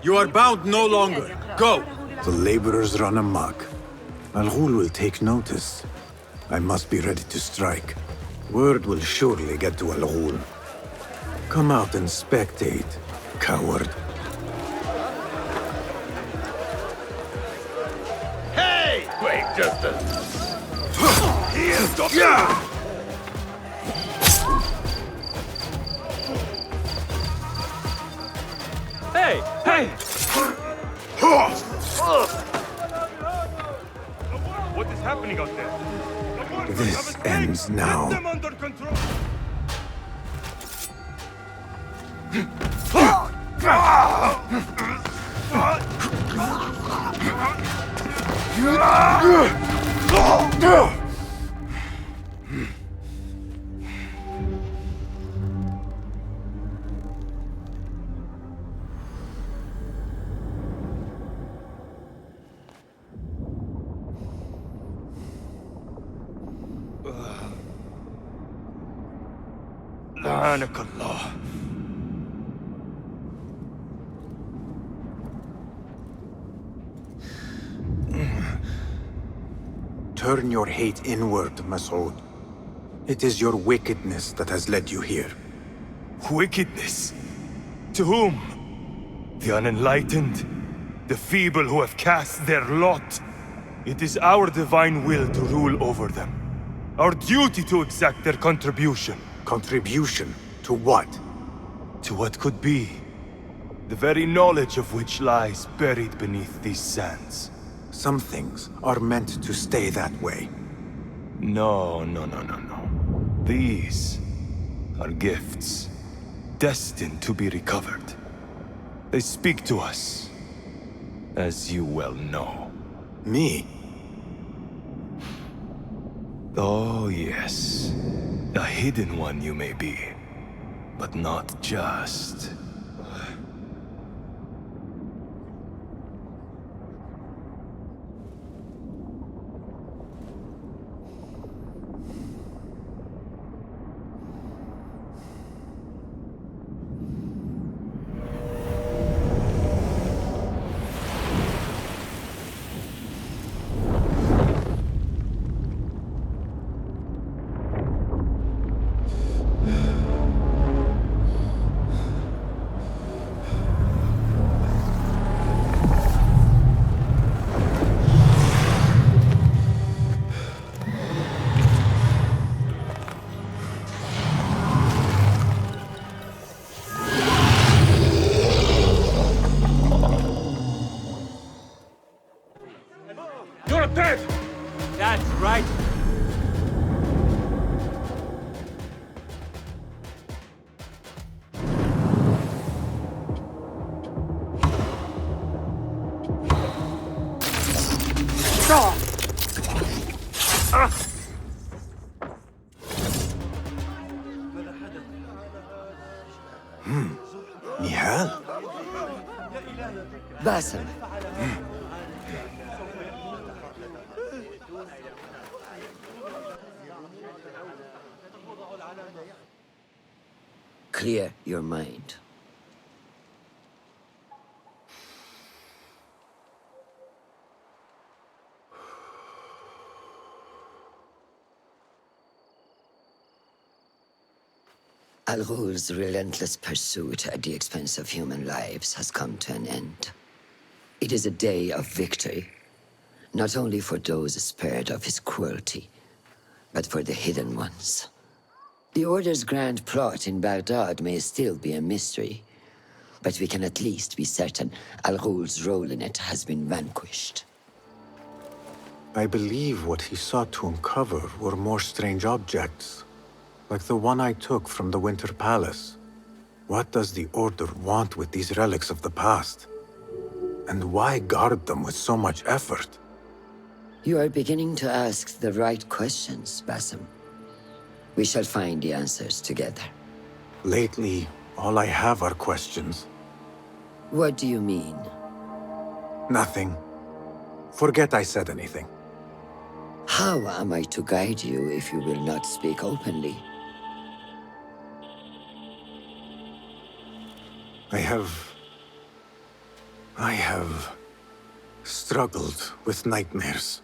You are bound no longer. Go! The laborers run amok. Al-Ghul will take notice. I must be ready to strike. Word will surely get to Al-Ghul. Come out and spectate, coward. Hey! Wait just a... Here's the... Hey! Hey! What is happening out there? This ends now. Get them under control! لعنك الله. Turn your hate inward, Masood. It is your wickedness that has led you here. Wickedness? To whom? The unenlightened? The feeble who have cast their lot? It is our divine will to rule over them. Our duty to exact their contribution. Contribution? To what? To what could be. The very knowledge of which lies buried beneath these sands. Some things are meant to stay that way. No. These are gifts, destined to be recovered. They speak to us, as you well know. Me? Oh, yes. A hidden one you may be, but not just. You're dead! That's right. Nihal? Basim. Clear your mind. Al Ghul's relentless pursuit at the expense of human lives has come to an end. It is a day of victory, not only for those spared of his cruelty, but for the hidden ones. The Order's grand plot in Baghdad may still be a mystery, but we can at least be certain Al Ghul's role in it has been vanquished. I believe what he sought to uncover were more strange objects, like the one I took from the Winter Palace. What does the Order want with these relics of the past? And why guard them with so much effort? You are beginning to ask the right questions, Basim. We shall find the answers together. Lately, all I have are questions. What do you mean? Nothing. Forget I said anything. How am I to guide you if you will not speak openly? I have struggled with nightmares.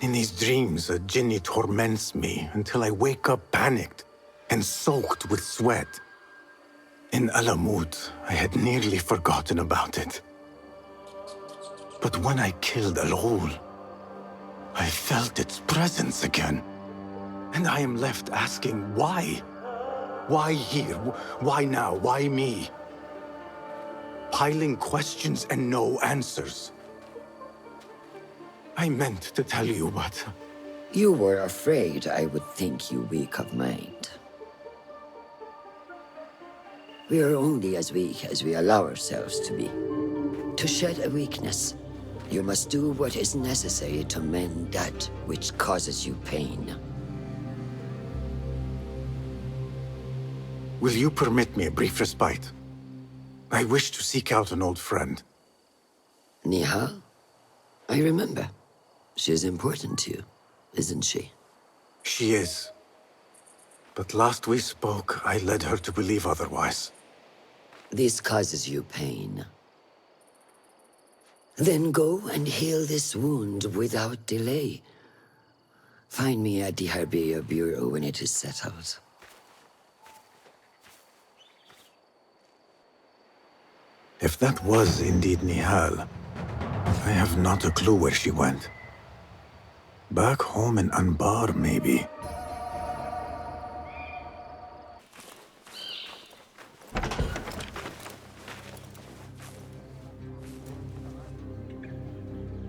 In these dreams, a jinni torments me until I wake up panicked and soaked with sweat. In Alamut, I had nearly forgotten about it. But when I killed Al Ghul, I felt its presence again. And I am left asking why? Why here? Why now? Why me? Piling questions and no answers. I meant to tell you, but... You were afraid I would think you weak of mind. We are only as weak as we allow ourselves to be. To shed a weakness, you must do what is necessary to mend that which causes you pain. Will you permit me a brief respite? I wish to seek out an old friend. Nihal? I remember. She is important to you, isn't she? She is. But last we spoke, I led her to believe otherwise. This causes you pain. Then go and heal this wound without delay. Find me at the Herbier Bureau when it is settled. If that was indeed Nihal, I have not a clue where she went. Back home in Anbar, maybe.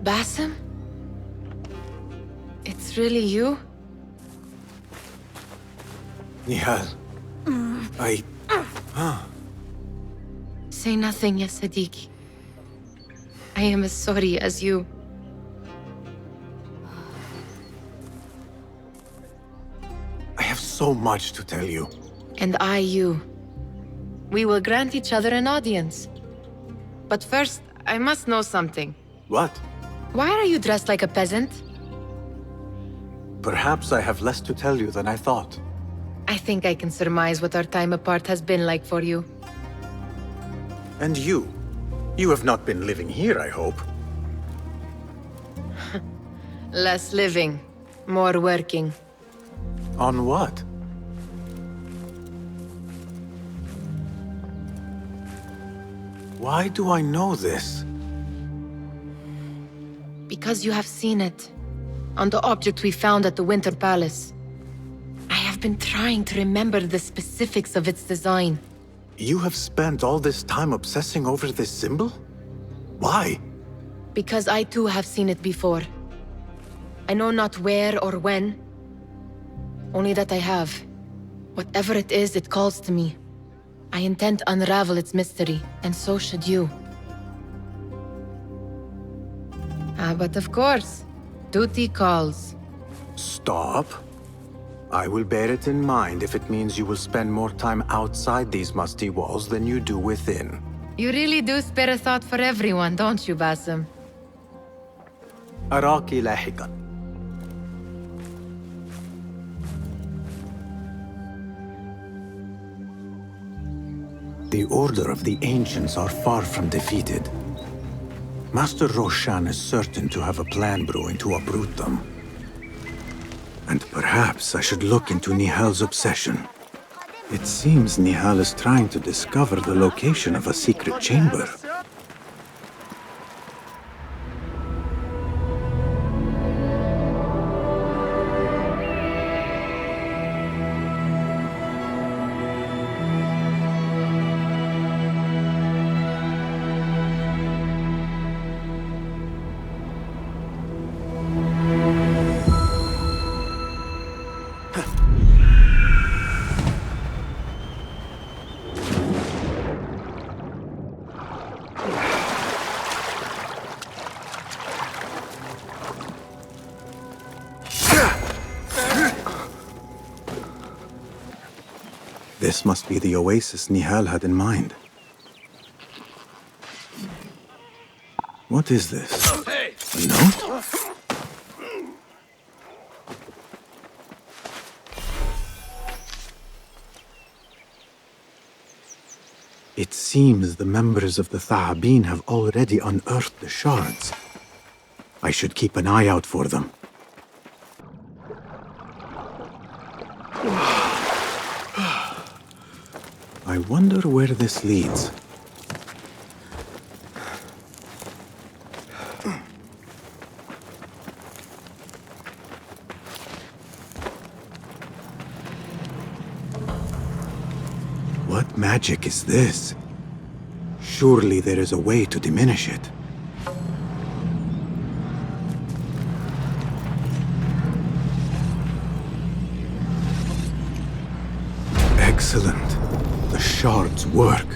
Basim? It's really you? Nihal. Say nothing, ya Sadiq. I am as sorry as you. I have so much to tell you. And I you. We will grant each other an audience. But first, I must know something. What? Why are you dressed like a peasant? Perhaps I have less to tell you than I thought. I think I can surmise what our time apart has been like for you. And you? You have not been living here, I hope. Less living, more working. On what? Why do I know this? Because you have seen it. On the object we found at the Winter Palace. I have been trying to remember the specifics of its design. You have spent all this time obsessing over this symbol? Why? Because I too have seen it before. I know not where or when. Only that I have. Whatever it is, it calls to me. I intend to unravel its mystery, and so should you. But of course, duty calls. Stop. I will bear it in mind if it means you will spend more time outside these musty walls than you do within. You really do spare a thought for everyone, don't you, Basim? أراك لاحقا. The Order of the Ancients are far from defeated. Master Roshan is certain to have a plan brewing to uproot them. And perhaps I should look into Nihal's obsession. It seems Nihal is trying to discover the location of a secret chamber. This must be the oasis Nihal had in mind. What is this? A note? It seems the members of the Thahabin have already unearthed the shards. I should keep an eye out for them. I wonder where this leads. What magic is this? Surely there is a way to diminish it. Excellent. the shards work.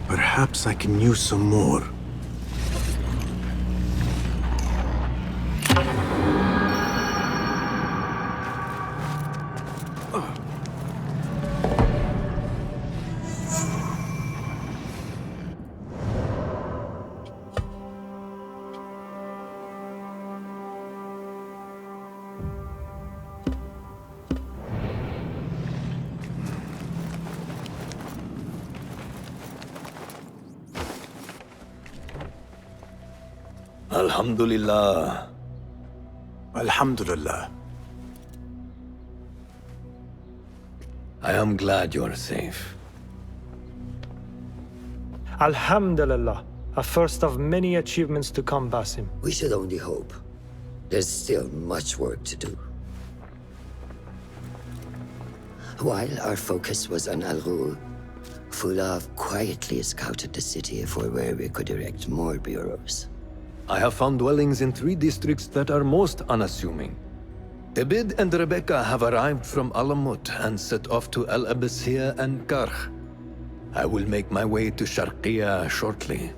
Perhaps I can use some more. Alhamdulillah. Alhamdulillah. I am glad you are safe. Alhamdulillah. A first of many achievements to come, Basim. We should only hope. There's still much work to do. While our focus was on Al Ghul, Fulov quietly scouted the city for where we could erect more bureaus. I have found dwellings in 3 districts that are most unassuming. Abid and Rebecca have arrived from Alamut and set off to Al Abyssiya and Karh. I will make my way to Sharqiya shortly.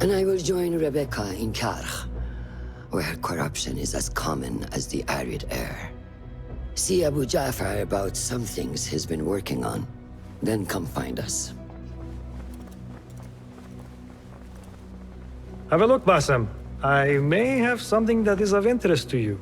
And I will join Rebecca in Karh, where corruption is as common as the arid air. See Abu Ja'far about some things he's been working on, then come find us. Have a look, Basim. I may have something that is of interest to you.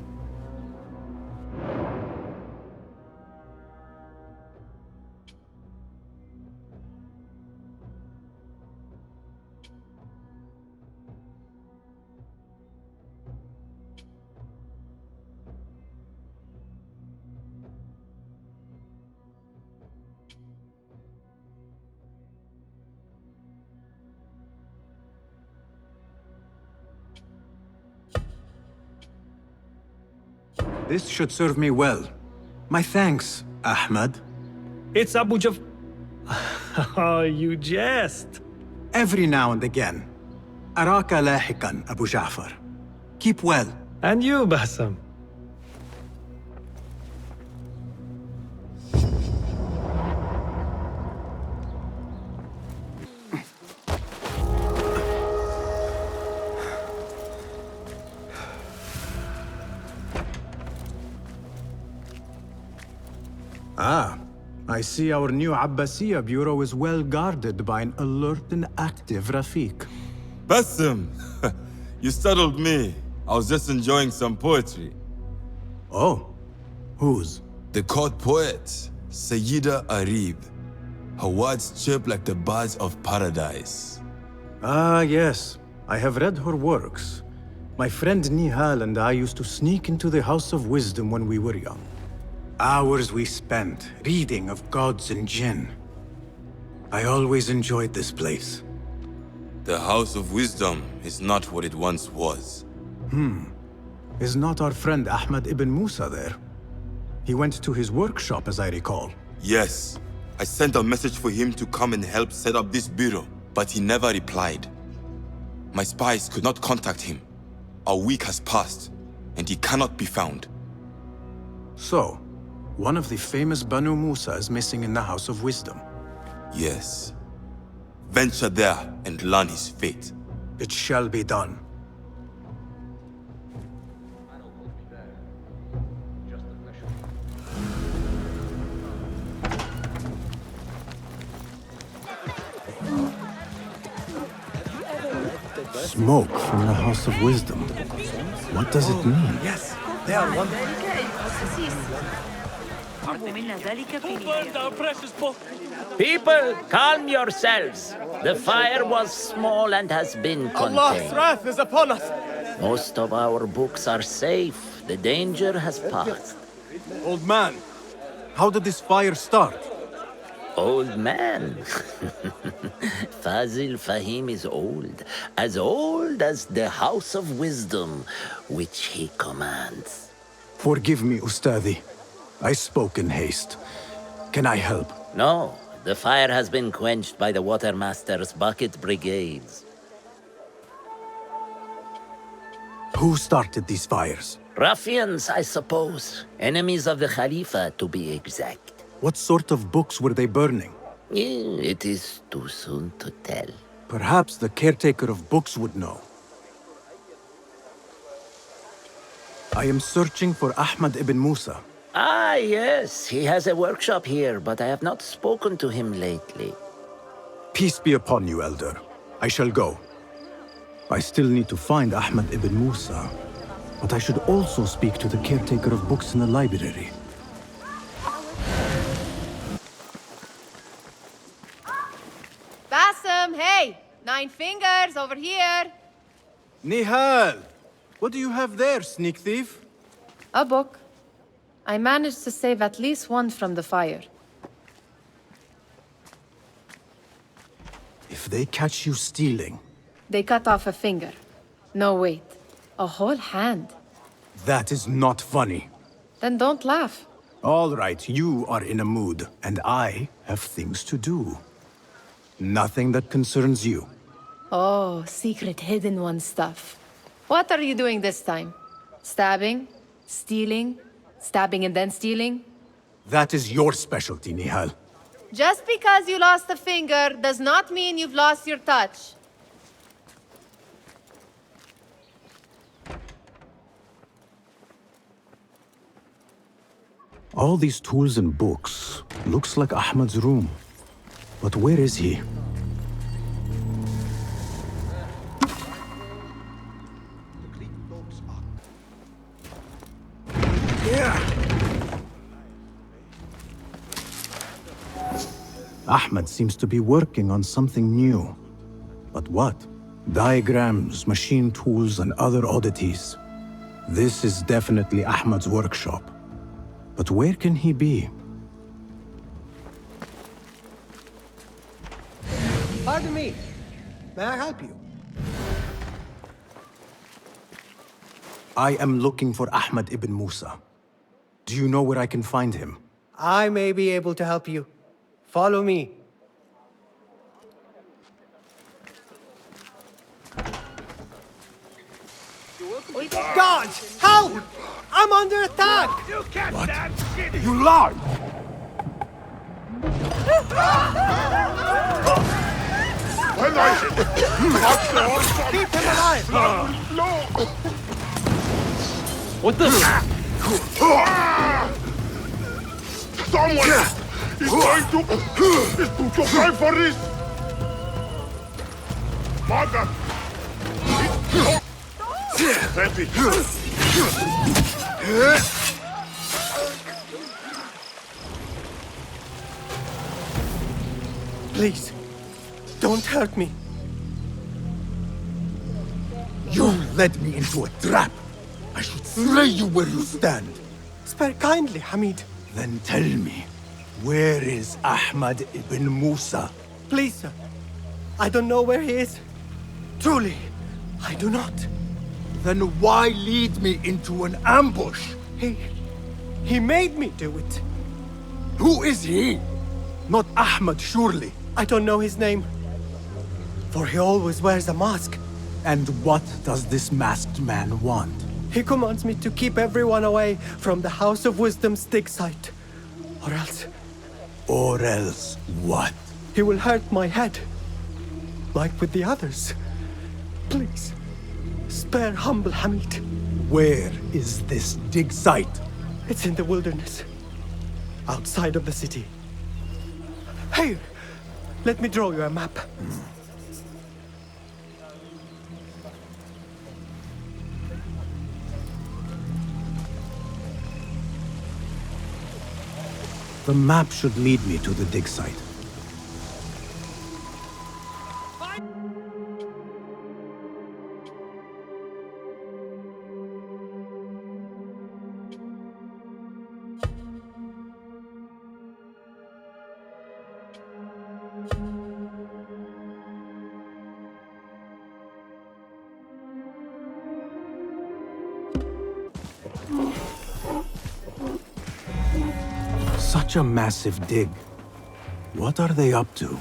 This should serve me well. My thanks, Ahmad. It's Abu Jaf... Oh, you jest. Every now and again. Araka lahikan, Abu Ja'far. Keep well. And you, Basim. Ah, I see our new Abbasiya bureau is well guarded by an alert and active Rafiq. Basim! You startled me. I was just enjoying some poetry. Oh? Whose? The court poet, Sayyida Arib. Her words chirp like the birds of paradise. Ah, yes. I have read her works. My friend Nihal and I used to sneak into the House of Wisdom when we were young. Hours we spent reading of gods and jinn. I always enjoyed this place. The House of Wisdom is not what it once was. Is not our friend Ahmad ibn Musa there? He went to his workshop, as I recall. Yes. I sent a message for him to come and help set up this bureau, but he never replied. My spies could not contact him. A week has passed, and he cannot be found. So, one of the famous Banu Musa is missing in the House of Wisdom. Yes. Venture there and learn his fate. It shall be done. Smoke from the House of Wisdom. What does it mean? Yes, they are one. Who burned our precious book? People, calm yourselves. The fire was small and has been contained. Allah's wrath is upon us. Most of our books are safe. The danger has passed. Old man, how did this fire start? Old man? Fazil Fahim is old as the House of Wisdom, which he commands. Forgive me, Ustadi. I spoke in haste. Can I help? No, the fire has been quenched by the Watermaster's bucket brigades. Who started these fires? Ruffians, I suppose. Enemies of the Khalifa, to be exact. What sort of books were they burning? It is too soon to tell. Perhaps the caretaker of books would know. I am searching for Ahmad ibn Musa. Ah, yes, he has a workshop here, but I have not spoken to him lately. Peace be upon you, Elder. I shall go. I still need to find Ahmad ibn Musa, but I should also speak to the caretaker of books in the library. Bassem, hey! 9 fingers, over here! Nihal! What do you have there, sneak thief? A book. I managed to save at least one from the fire. If they catch you stealing... They cut off a finger. No, wait. A whole hand. That is not funny. Then don't laugh. All right, you are in a mood, and I have things to do. Nothing that concerns you. Oh, secret hidden one stuff. What are you doing this time? Stabbing? Stealing? Stabbing and then stealing? That is your specialty, Nihal. Just because you lost a finger does not mean you've lost your touch. All these tools and books looks like Ahmad's room. But where is he? Ahmad seems to be working on something new. But what? Diagrams, machine tools, and other oddities. This is definitely Ahmad's workshop. But where can he be? Pardon me. May I help you? I am looking for Ahmad ibn Musa. Do you know where I can find him? I may be able to help you. Follow me. God! Help! I'm under attack! You can't stand shit! You lie! When I keep him alive! No! What the? Someone is going to pay for this! Mother! Ready! Please, don't hurt me. You led me into a trap. I should slay you where you stand. Spare kindly, Hamid. Then tell me, where is Ahmad ibn Musa? Please, sir. I don't know where he is. Truly, I do not. Then why lead me into an ambush? He made me do it. Who is he? Not Ahmad, surely. I don't know his name. For he always wears a mask. And what does this masked man want? He commands me to keep everyone away from the House of Wisdom's dig site. Or else... Or else what? He will hurt my head. Like with the others. Please, spare humble Hamid. Where is this dig site? It's in the wilderness. Outside of the city. Here, let me draw you a map. The map should lead me to the dig site. Such a massive dig. What are they up to?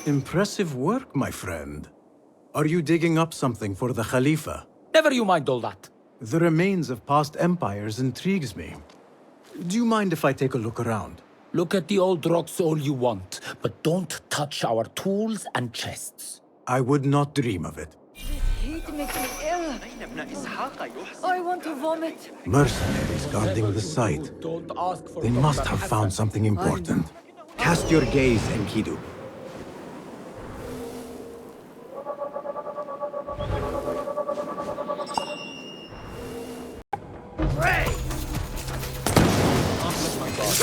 Impressive work, my friend. Are you digging up something for the Khalifa? Never you mind all that. The remains of past empires intrigues me. Do you mind if I take a look around? Look at the old rocks all you want, but don't touch our tools and chests. I would not dream of it. Heat makes me ill. I want to vomit. Mercenaries guarding the site. They must have found something important. Cast your gaze, Enkidu.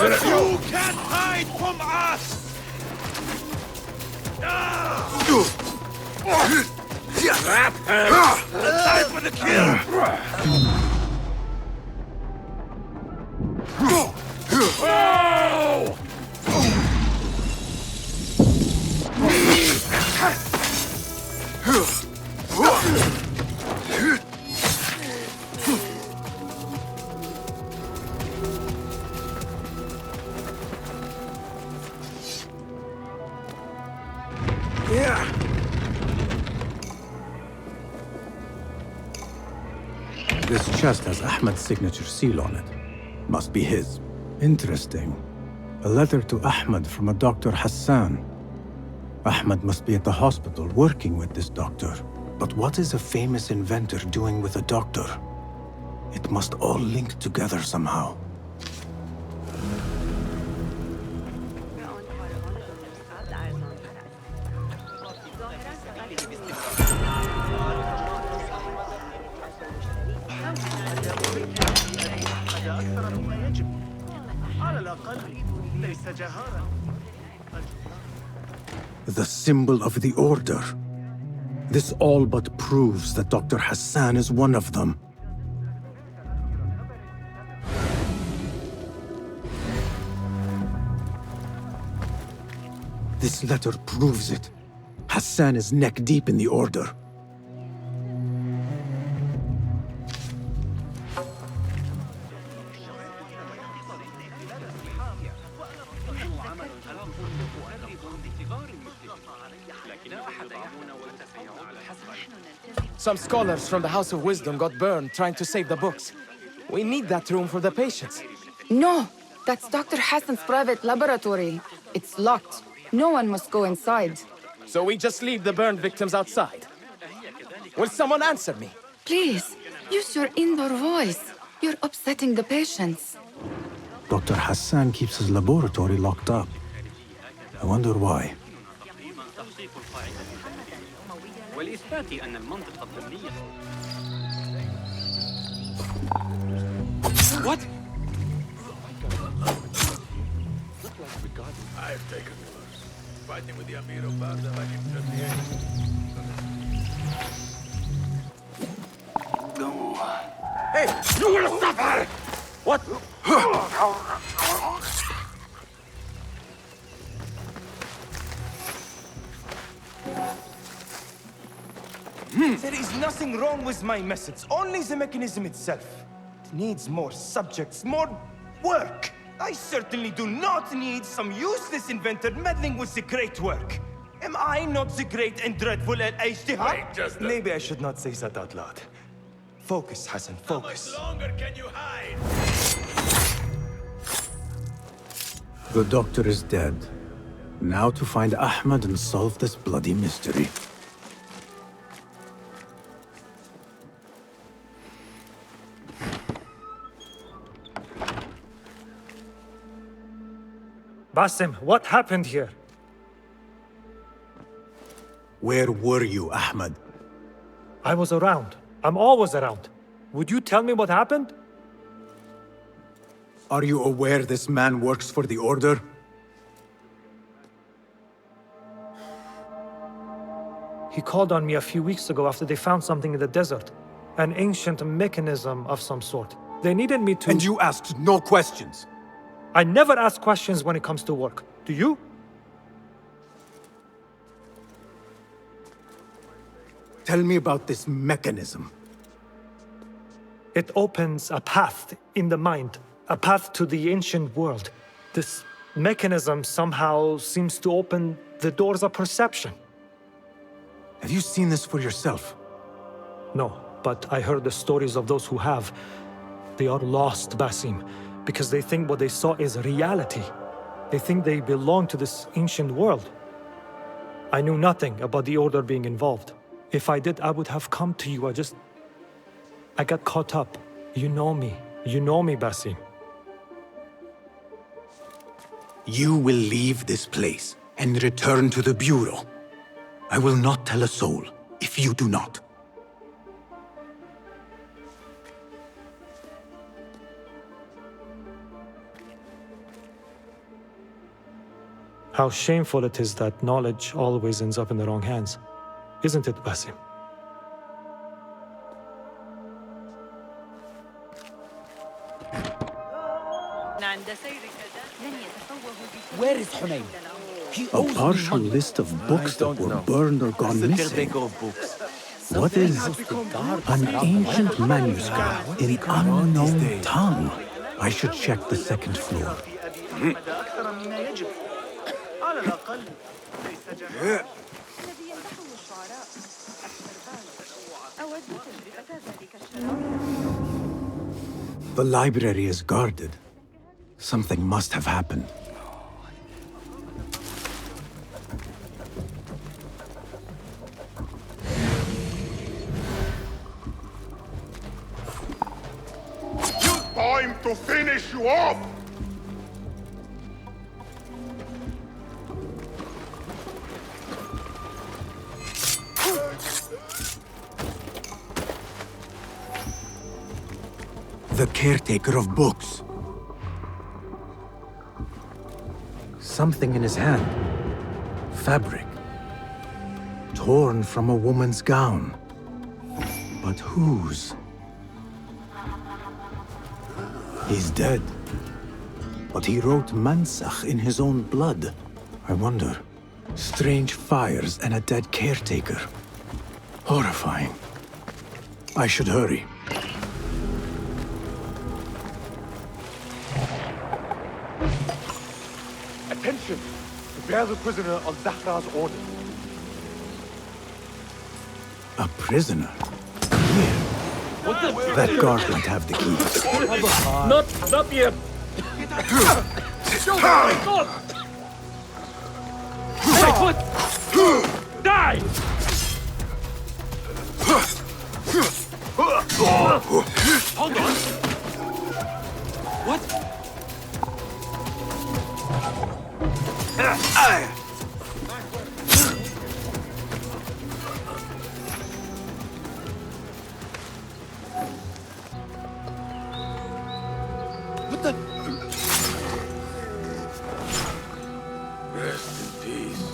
You can't hide from us! Time for the kill! This chest has Ahmed's signature seal on it. Must be his. Interesting. A letter to Ahmed from a Dr. Hassan. Ahmed must be at the hospital working with this doctor. But what is a famous inventor doing with a doctor? It must all link together somehow. The symbol of the Order. This all but proves that Dr. Hassan is one of them. This letter proves it. Hassan is neck deep in the Order. Some scholars from the House of Wisdom got burned trying to save the books. We need that room for the patients. No, that's Dr. Hassan's private laboratory. It's locked. No one must go inside. So we just leave the burned victims outside. Will someone answer me? Please, use your indoor voice. You're upsetting the patients. Dr. Hassan keeps his laboratory locked up. I wonder why. What? I've taken worse. Fighting with the Amir of Barda back in 38. No. Hey, you will suffer! What? There is nothing wrong with my methods, only the mechanism itself. It needs more subjects, more work. I certainly do not need some useless inventor meddling with the great work. Am I not the great and dreadful al-Ijtihad? Maybe I should not say that out loud. Focus, Hassan, focus. How much longer can you hide? The doctor is dead. Now to find Ahmed and solve this bloody mystery. Basim, what happened here? Where were you, Ahmed? I was around. I'm always around. Would you tell me what happened? Are you aware this man works for the Order? He called on me a few weeks ago after they found something in the desert. An ancient mechanism of some sort. They needed me to... And you asked no questions? I never ask questions when it comes to work. Do you? Tell me about this mechanism. It opens a path in the mind, a path to the ancient world. This mechanism somehow seems to open the doors of perception. Have you seen this for yourself? No, but I heard the stories of those who have. They are lost, Basim, because they think what they saw is reality. They think they belong to this ancient world. I knew nothing about the Order being involved. If I did, I would have come to you. I got caught up. You know me, Basim. You will leave this place and return to the Bureau. I will not tell a soul if you do not. How shameful it is that knowledge always ends up in the wrong hands. Isn't it, Basim? Where is Hunayn? A partial list of books that were burned or gone missing. What is an ancient manuscript in unknown tongue? I should check the second floor. The library is guarded. Something must have happened. Time to finish you off! The caretaker of books. Something in his hand. Fabric. Torn from a woman's gown. But whose? He's dead. But he wrote Mansach in his own blood. I wonder. Strange fires and a dead caretaker. Horrifying. I should hurry. Attention! Prepare the prisoner on Zahra's order. A prisoner? Here. That guard might have the keys. Not yet. Stop! My foot! Die! Hold on! What? What the? Rest in peace.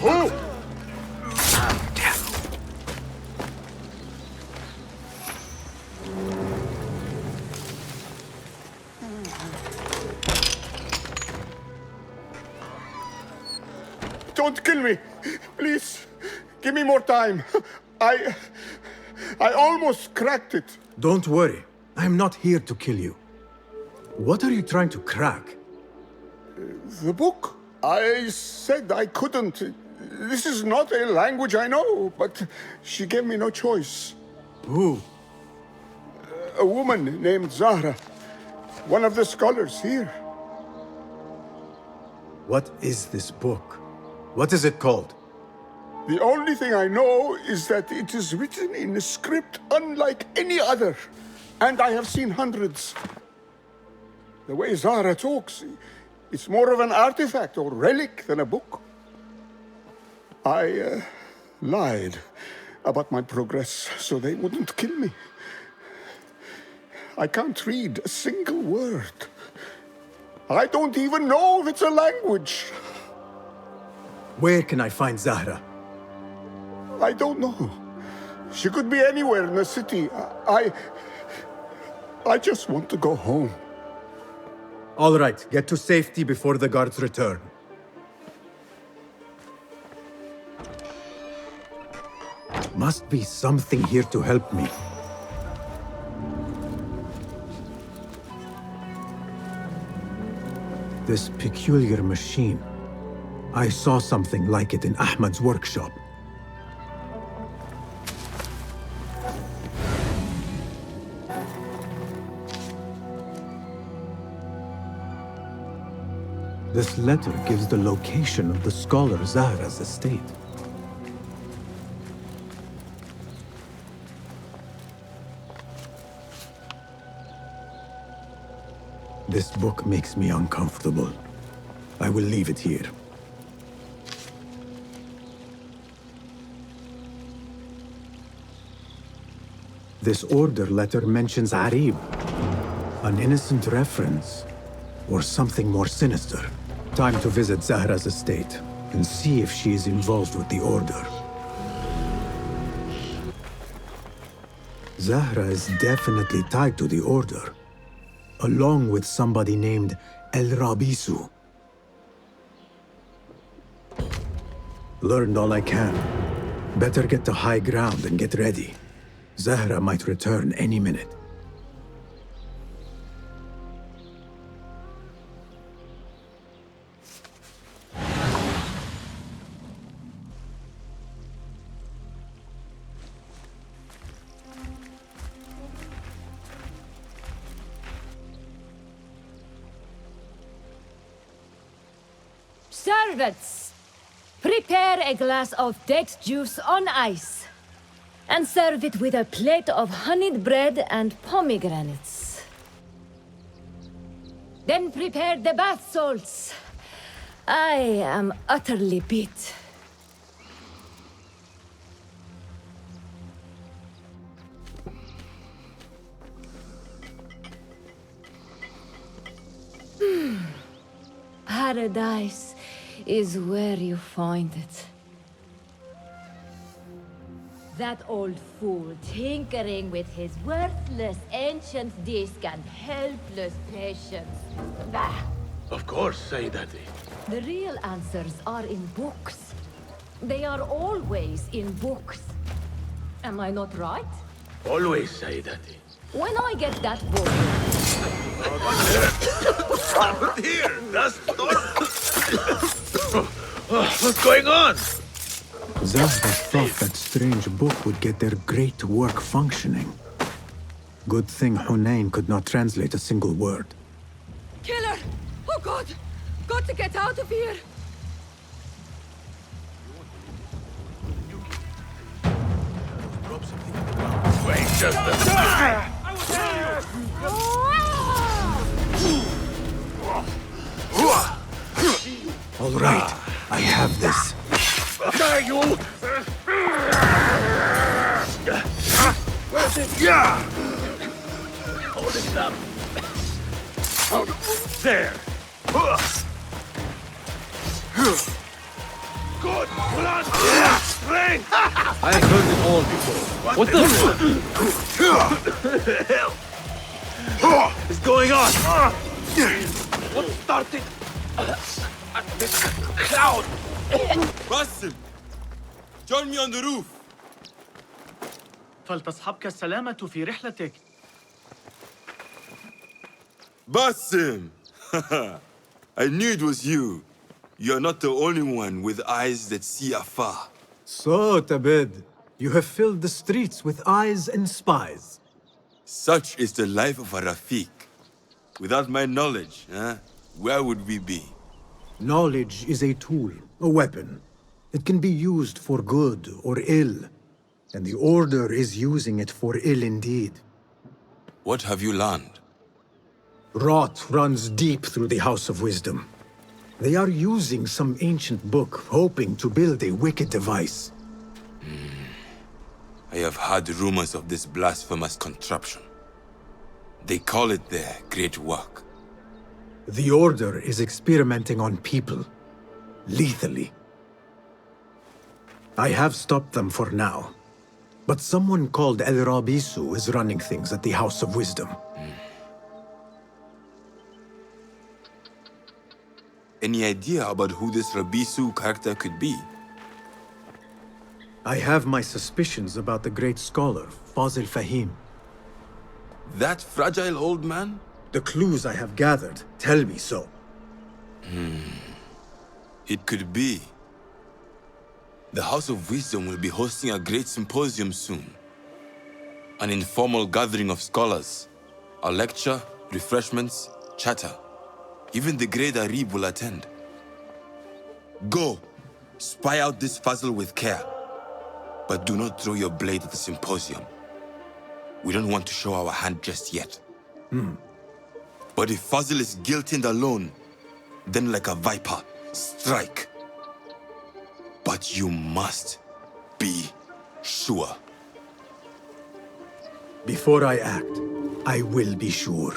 Oh! Don't kill me! Please, give me more time. I almost cracked it. Don't worry. I'm not here to kill you. What are you trying to crack? The book. I said I couldn't. This is not a language I know, but she gave me no choice. Who? A woman named Zahra. One of the scholars here. What is this book? What is it called? The only thing I know is that it is written in a script unlike any other. And I have seen hundreds. The way Zahra talks, it's more of an artifact or relic than a book. I lied about my progress so they wouldn't kill me. I can't read a single word. I don't even know if it's a language. Where can I find Zahra? I don't know. She could be anywhere in the city. I just want to go home. All right, get to safety before the guards return. Must be something here to help me. This peculiar machine. I saw something like it in Ahmad's workshop. This letter gives the location of the scholar Zahra's estate. This book makes me uncomfortable. I will leave it here. This order letter mentions Arib. An innocent reference, or something more sinister. Time to visit Zahra's estate and see if she is involved with the order. Zahra is definitely tied to the order, along with somebody named El Rabisu. Learned all I can. Better get to high ground and get ready. Zahra might return any minute. Servants, prepare a glass of date juice on ice, and serve it with a plate of honeyed bread and pomegranates. Then prepare the bath salts. I am utterly beat. Paradise is where you find it. That old fool tinkering with his worthless ancient disc and helpless patience. Bah! Of course, Sayyidati. The real answers are in books. They are always in books. Am I not right? Always, Sayyidati. When I get that book... Here, that's what's going on? Zahra thought that strange book would get their great work functioning. Good thing Hunain could not translate a single word. Killer! Oh God! Got to get out of here! Wait just a second! All right, I have this. You! Where's it? Yeah! Hold it up. There! Good blood! Strength! I've heard it all before. What the hell is going on? What started this cloud? Basim! Join me on the roof! فلتصحبك السلامة في رحلتك. Basim! I knew it was you. You're not the only one with eyes that see afar. So, Tabid, you have filled the streets with eyes and spies. Such is the life of a Rafiq. Without my knowledge, where would we be? Knowledge is a tool, a weapon. It can be used for good or ill. And the Order is using it for ill indeed. What have you learned? Rot runs deep through the House of Wisdom. They are using some ancient book, hoping to build a wicked device. I have heard rumors of this blasphemous contraption. They call it their great work. The Order is experimenting on people, lethally. I have stopped them for now, but someone called El Rabisu is running things at the House of Wisdom. Any idea about who this Rabisu character could be? I have my suspicions about the great scholar, Fazil Fahim. That fragile old man? The clues I have gathered tell me so. It could be. The House of Wisdom will be hosting a great symposium soon. An informal gathering of scholars. A lecture, refreshments, chatter. Even the great Arib will attend. Go, spy out this puzzle with care. But do not throw your blade at the symposium. We don't want to show our hand just yet. But if Fazil is guilty and alone, then like a viper, strike. But you must be sure. Before I act, I will be sure.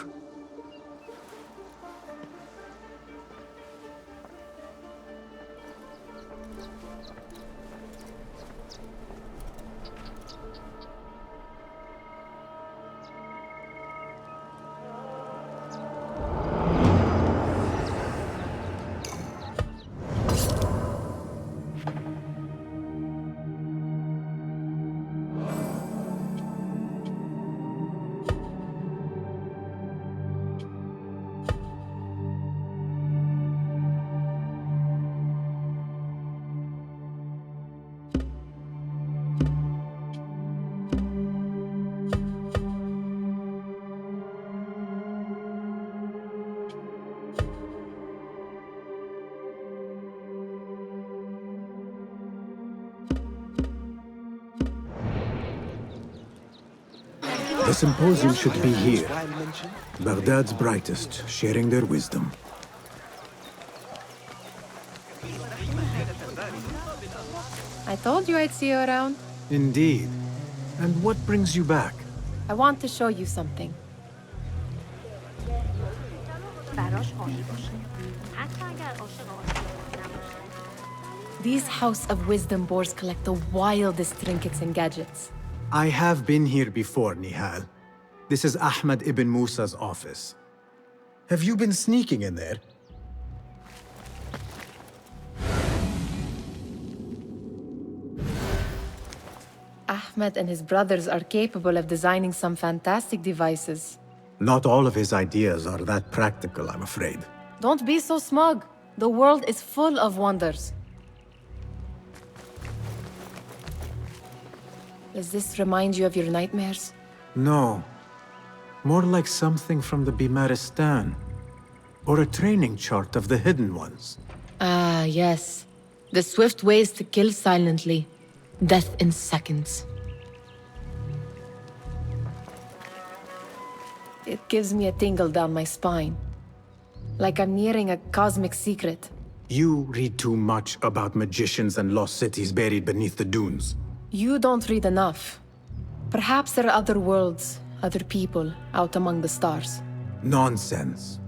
The symposium should be here. Baghdad's brightest, sharing their wisdom. I told you I'd see you around. Indeed. And what brings you back? I want to show you something. These House of Wisdom boars collect the wildest trinkets and gadgets. I have been here before, Nihal. This is Ahmed ibn Musa's office. Have you been sneaking in there? Ahmed and his brothers are capable of designing some fantastic devices. Not all of his ideas are that practical, I'm afraid. Don't be so smug. The world is full of wonders. Does this remind you of your nightmares? No. More like something from the Bimaristan. Or a training chart of the Hidden Ones. Ah, yes. The swift ways to kill silently. Death in seconds. It gives me a tingle down my spine. Like I'm nearing a cosmic secret. You read too much about magicians and lost cities buried beneath the dunes. You don't read enough. Perhaps there are other worlds, other people, out among the stars. Nonsense.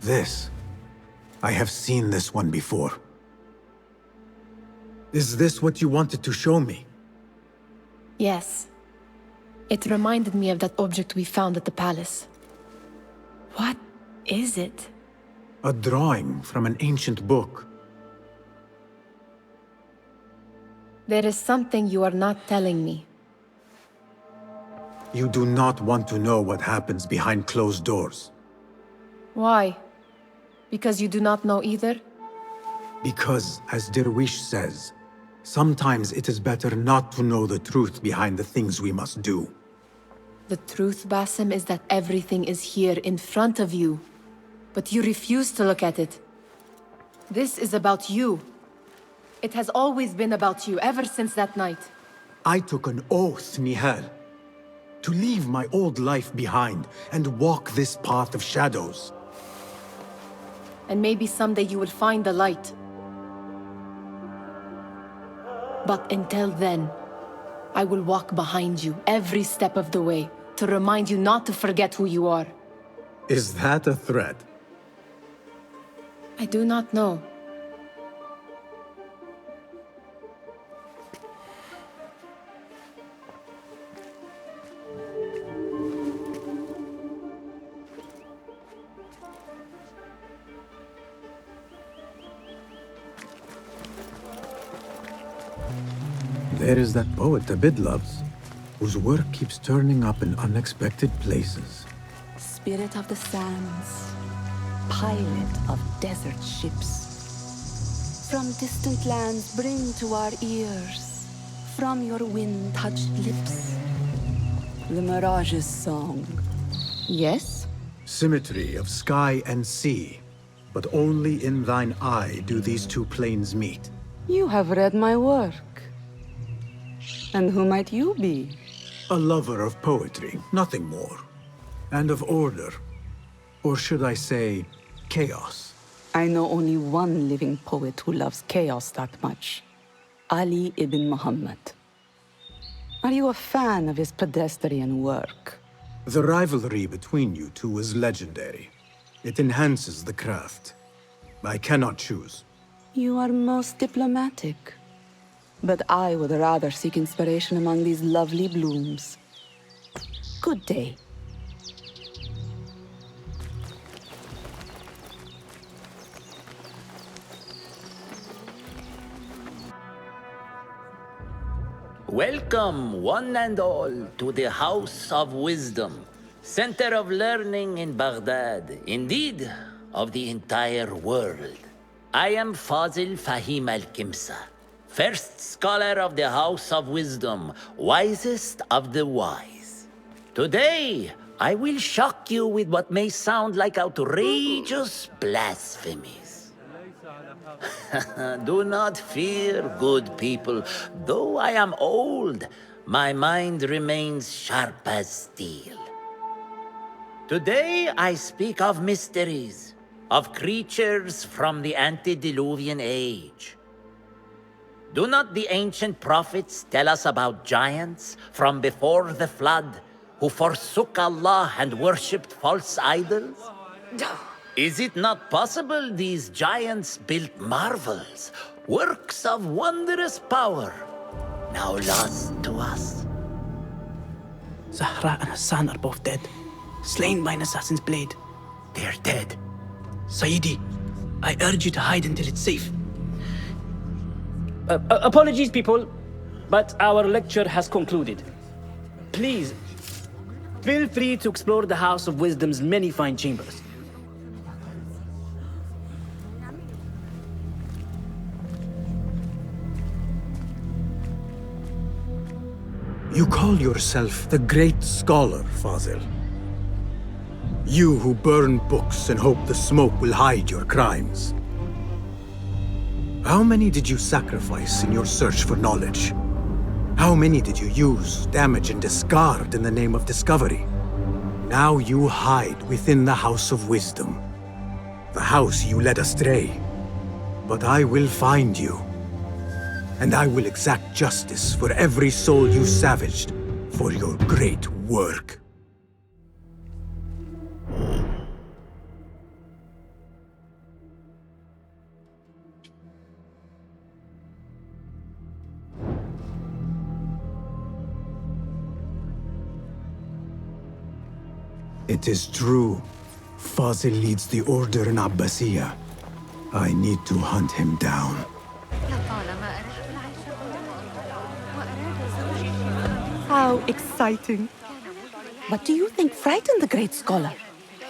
This. I have seen this one before. Is this what you wanted to show me? Yes. It reminded me of that object we found at the palace. What is it? A drawing from an ancient book. There is something you are not telling me. You do not want to know what happens behind closed doors. Why? Because you do not know either? Because, as Derwish says, sometimes it is better not to know the truth behind the things we must do. The truth, Basim, is that everything is here in front of you. But you refuse to look at it. This is about you. It has always been about you, ever since that night. I took an oath, Nihal, to leave my old life behind and walk this path of shadows. And maybe someday you will find the light. But until then, I will walk behind you every step of the way to remind you not to forget who you are. Is that a threat? I do not know. there is that poet Abid loves, whose work keeps turning up in unexpected places. Spirit of the sands, pilot of desert ships. From distant lands bring to our ears, from your wind-touched lips, the Mirage's song. Yes? Symmetry of sky and sea, but only in thine eye do these two planes meet. You have read my work. And who might you be? A lover of poetry, nothing more. And of order. Or should I say, chaos. I know only one living poet who loves chaos that much. Ali ibn Muhammad. Are you a fan of his pedestrian work? The rivalry between you two is legendary. It enhances the craft. I cannot choose. You are most diplomatic. But I would rather seek inspiration among these lovely blooms. Good day. Welcome, one and all, to the House of Wisdom, center of learning in Baghdad, indeed, of the entire world. I am Fazil Fahim al-Kimsa, first scholar of the House of Wisdom, wisest of the wise. Today, I will shock you with what may sound like outrageous blasphemies. Do not fear, good people. Though I am old, my mind remains sharp as steel. Today I speak of mysteries, of creatures from the antediluvian age. Do not the ancient prophets tell us about giants from before the flood who forsook Allah and worshipped false idols? Is it not possible these giants built marvels, works of wondrous power, now lost to us? Zahra and Hassan are both dead, slain by an assassin's blade. They're dead. Sayyidi, I urge you to hide until it's safe. Apologies, people, but our lecture has concluded. Please, feel free to explore the House of Wisdom's many fine chambers. You call yourself the great scholar, Fazil. You who burn books and hope the smoke will hide your crimes. How many did you sacrifice in your search for knowledge? How many did you use, damage, and discard in the name of discovery? Now you hide within the House of Wisdom, the house you led astray. But I will find you. And I will exact justice for every soul you savaged for your great work. It is true. Fazil leads the order in Abbasiyah. I need to hunt him down. How exciting. What do you think frightened the great scholar?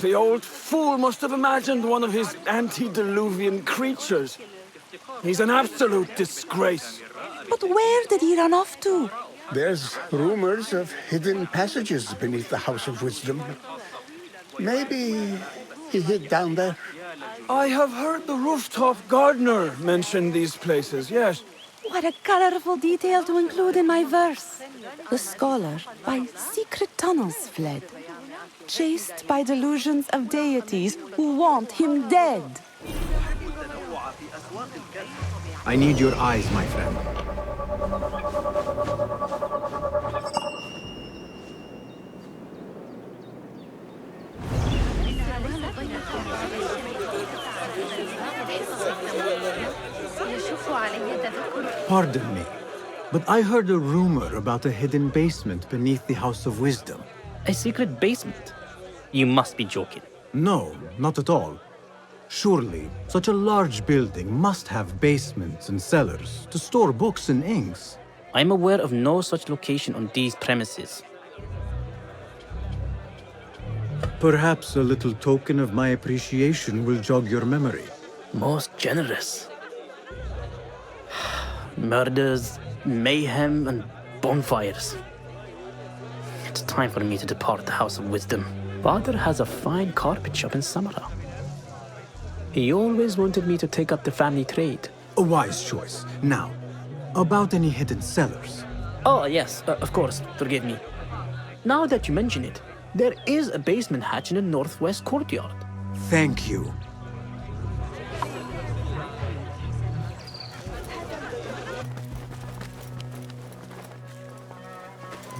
The old fool must have imagined one of his antediluvian creatures. He's an absolute disgrace. But where did he run off to? There's rumors of hidden passages beneath the House of Wisdom. Maybe he hid down there. I have heard the rooftop gardener mention these places, yes. What a colorful detail to include in my verse. The scholar by secret tunnels fled, chased by delusions of deities who want him dead. I need your eyes, my friend. Pardon me, but I heard a rumor about a hidden basement beneath the House of Wisdom. A secret basement? You must be joking. No, not at all. Surely, such a large building must have basements and cellars to store books and inks. I'm aware of no such location on these premises. Perhaps a little token of my appreciation will jog your memory. Most generous. Murders, mayhem, and bonfires. It's time for me to depart the House of Wisdom. Father has a fine carpet shop in Samara. He always wanted me to take up the family trade. A wise choice. Now, about any hidden cellars? Oh, yes, of course, forgive me. Now that you mention it, there is a basement hatch in the northwest courtyard. Thank you.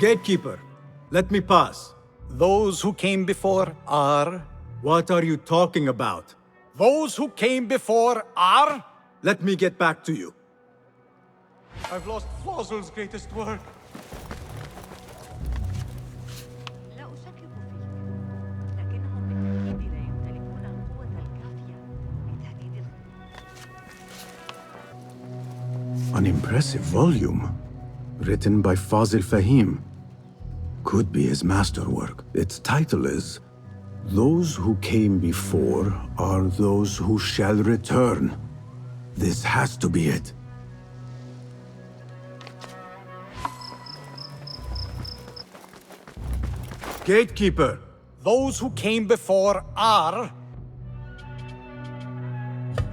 Gatekeeper, let me pass. Those who came before are... What are you talking about? Those who came before are... Let me get back to you. I've lost Fossil's greatest work. An impressive volume, written by Fazil Fahim. Could be his masterwork. Its title is, Those Who Came Before Are Those Who Shall Return. This has to be it. Gatekeeper! Those who came before are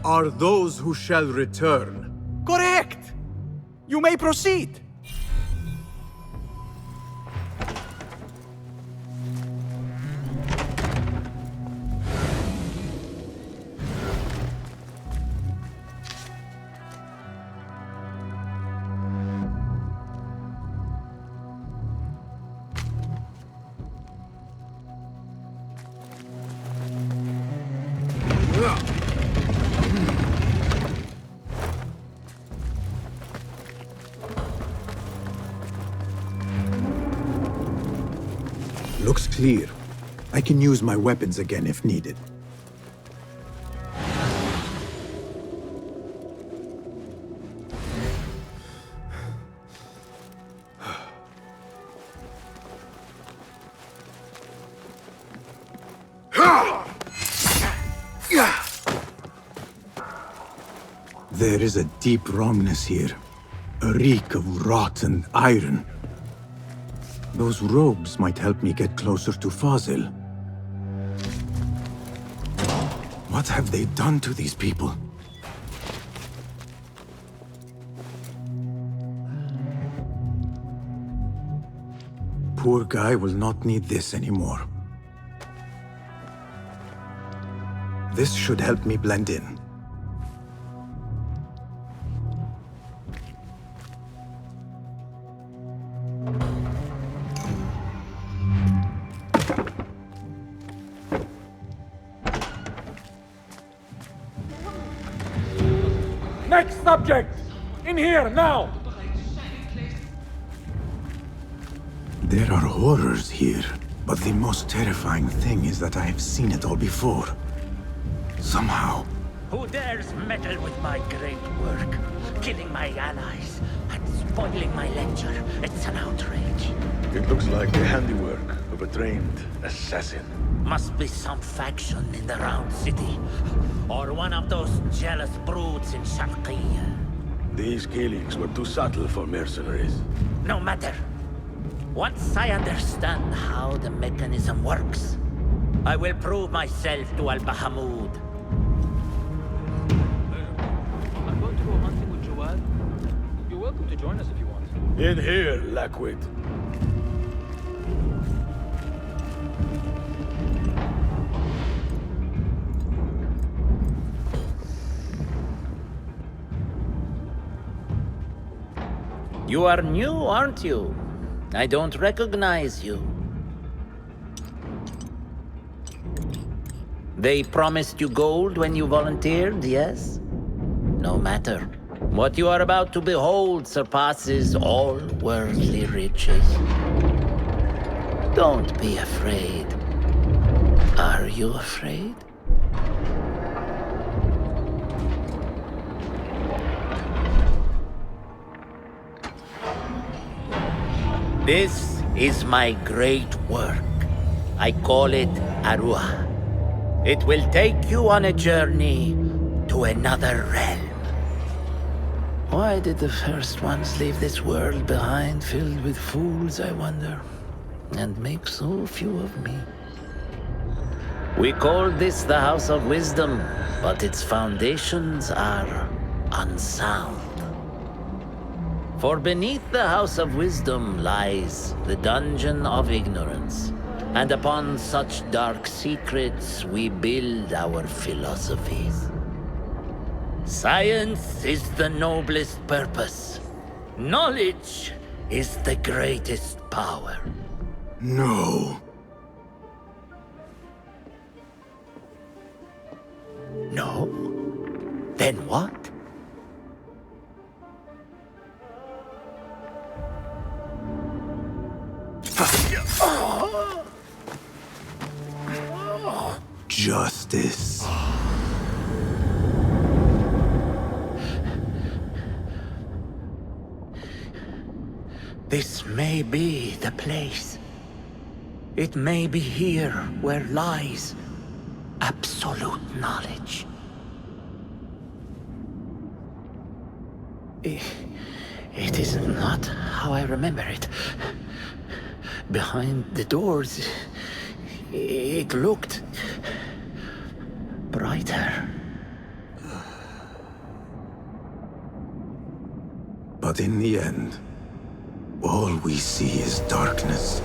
those who shall return. correct! You may proceed. Looks clear. I can use my weapons again if needed. There is a deep wrongness here. A reek of rotten iron. Those robes might help me get closer to Fazil. What have they done to these people? Poor guy will not need this anymore. This should help me blend in. Next subject! In here, now! There are horrors here, but the most terrifying thing is that I have seen it all before. Somehow. Who dares meddle with my great work? Killing my allies and spoiling my lecture. It's an outrage. It looks like the handiwork of a trained assassin. Must be some faction in the Round City. Or one of those jealous broods in Sharqiyya. These killings were too subtle for mercenaries. No matter. Once I understand how the mechanism works, I will prove myself to Al-Bahamud. I'm going to go hunting with Jawad. You're welcome to join us if you want. In here, Lackwit. You are new, aren't you? I don't recognize you. They promised you gold when you volunteered, yes? No matter. What you are about to behold surpasses all worldly riches. Don't be afraid. Are you afraid? This is my great work. I call it Arua. It will take you on a journey to another realm. Why did the first ones leave this world behind filled with fools, I wonder, and make so few of me? We call this the House of Wisdom, but its foundations are unsound. For beneath the House of Wisdom lies the Dungeon of Ignorance, and upon such dark secrets we build our philosophies. Science is the noblest purpose. Knowledge is the greatest power. No. No? Then what? Justice. This may be the place. It may be here where lies absolute knowledge. It is not how I remember it. Behind the doors, it looked brighter. But in the end, all we see is darkness.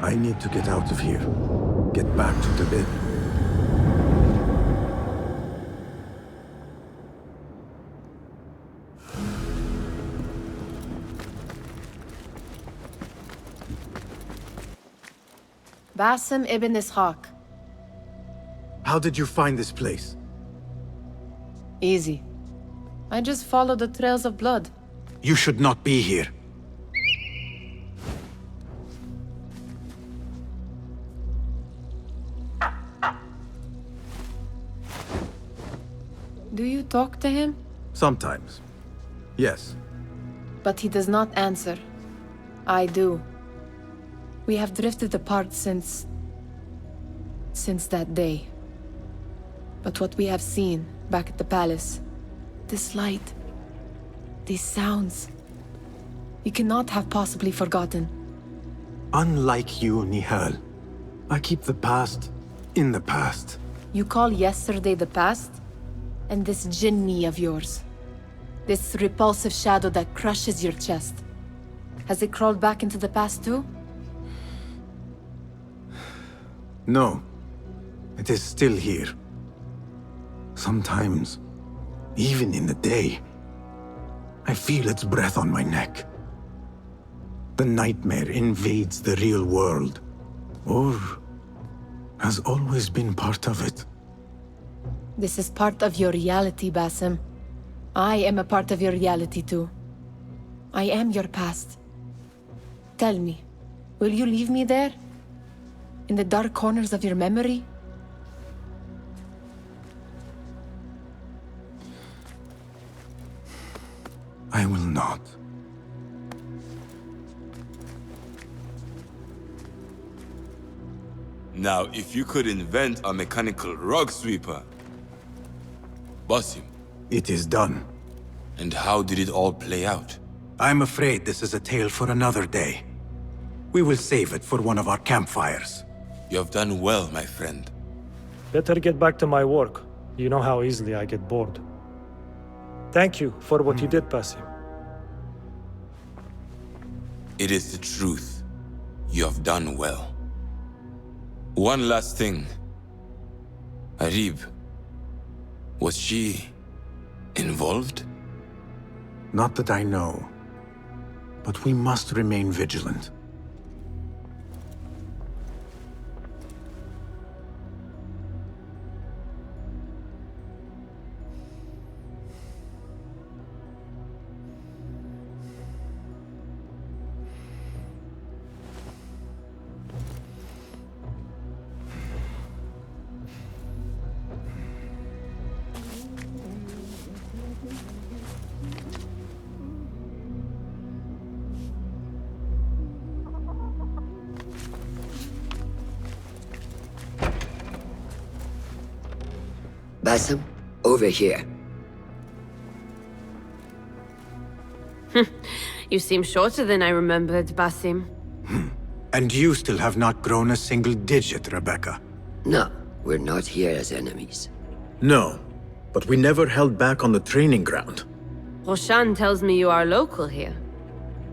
I need to get out of here. Get back to the bed. Basim ibn Ishaq. How did you find this place? Easy. I just followed the trails of blood. You should not be here. Do you talk to him? Sometimes. Yes. But he does not answer. I do. We have drifted apart since that day. But what we have seen back at the palace, this light, these sounds, you cannot have possibly forgotten. Unlike you, Nihal, I keep the past in the past. You call yesterday the past? And this jinni of yours, this repulsive shadow that crushes your chest, has it crawled back into the past too? No. It is still here. Sometimes, even in the day, I feel its breath on my neck. The nightmare invades the real world, or has always been part of it. This is part of your reality, Basim. I am a part of your reality too. I am your past. Tell me, will you leave me there? In the dark corners of your memory? I will not. Now, if you could invent a mechanical rug sweeper. Basim. It is done. And how did it all play out? I'm afraid this is a tale for another day. We will save it for one of our campfires. You have done well, my friend. Better get back to my work. You know how easily I get bored. Thank you for what you did, Basim. It is the truth. You have done well. One last thing. Arib, was she involved? Not that I know. But we must remain vigilant. Basim, over here. You seem shorter than I remembered, Basim. And you still have not grown a single digit, Rebecca. No, we're not here as enemies. No, but we never held back on the training ground. Roshan tells me you are local here.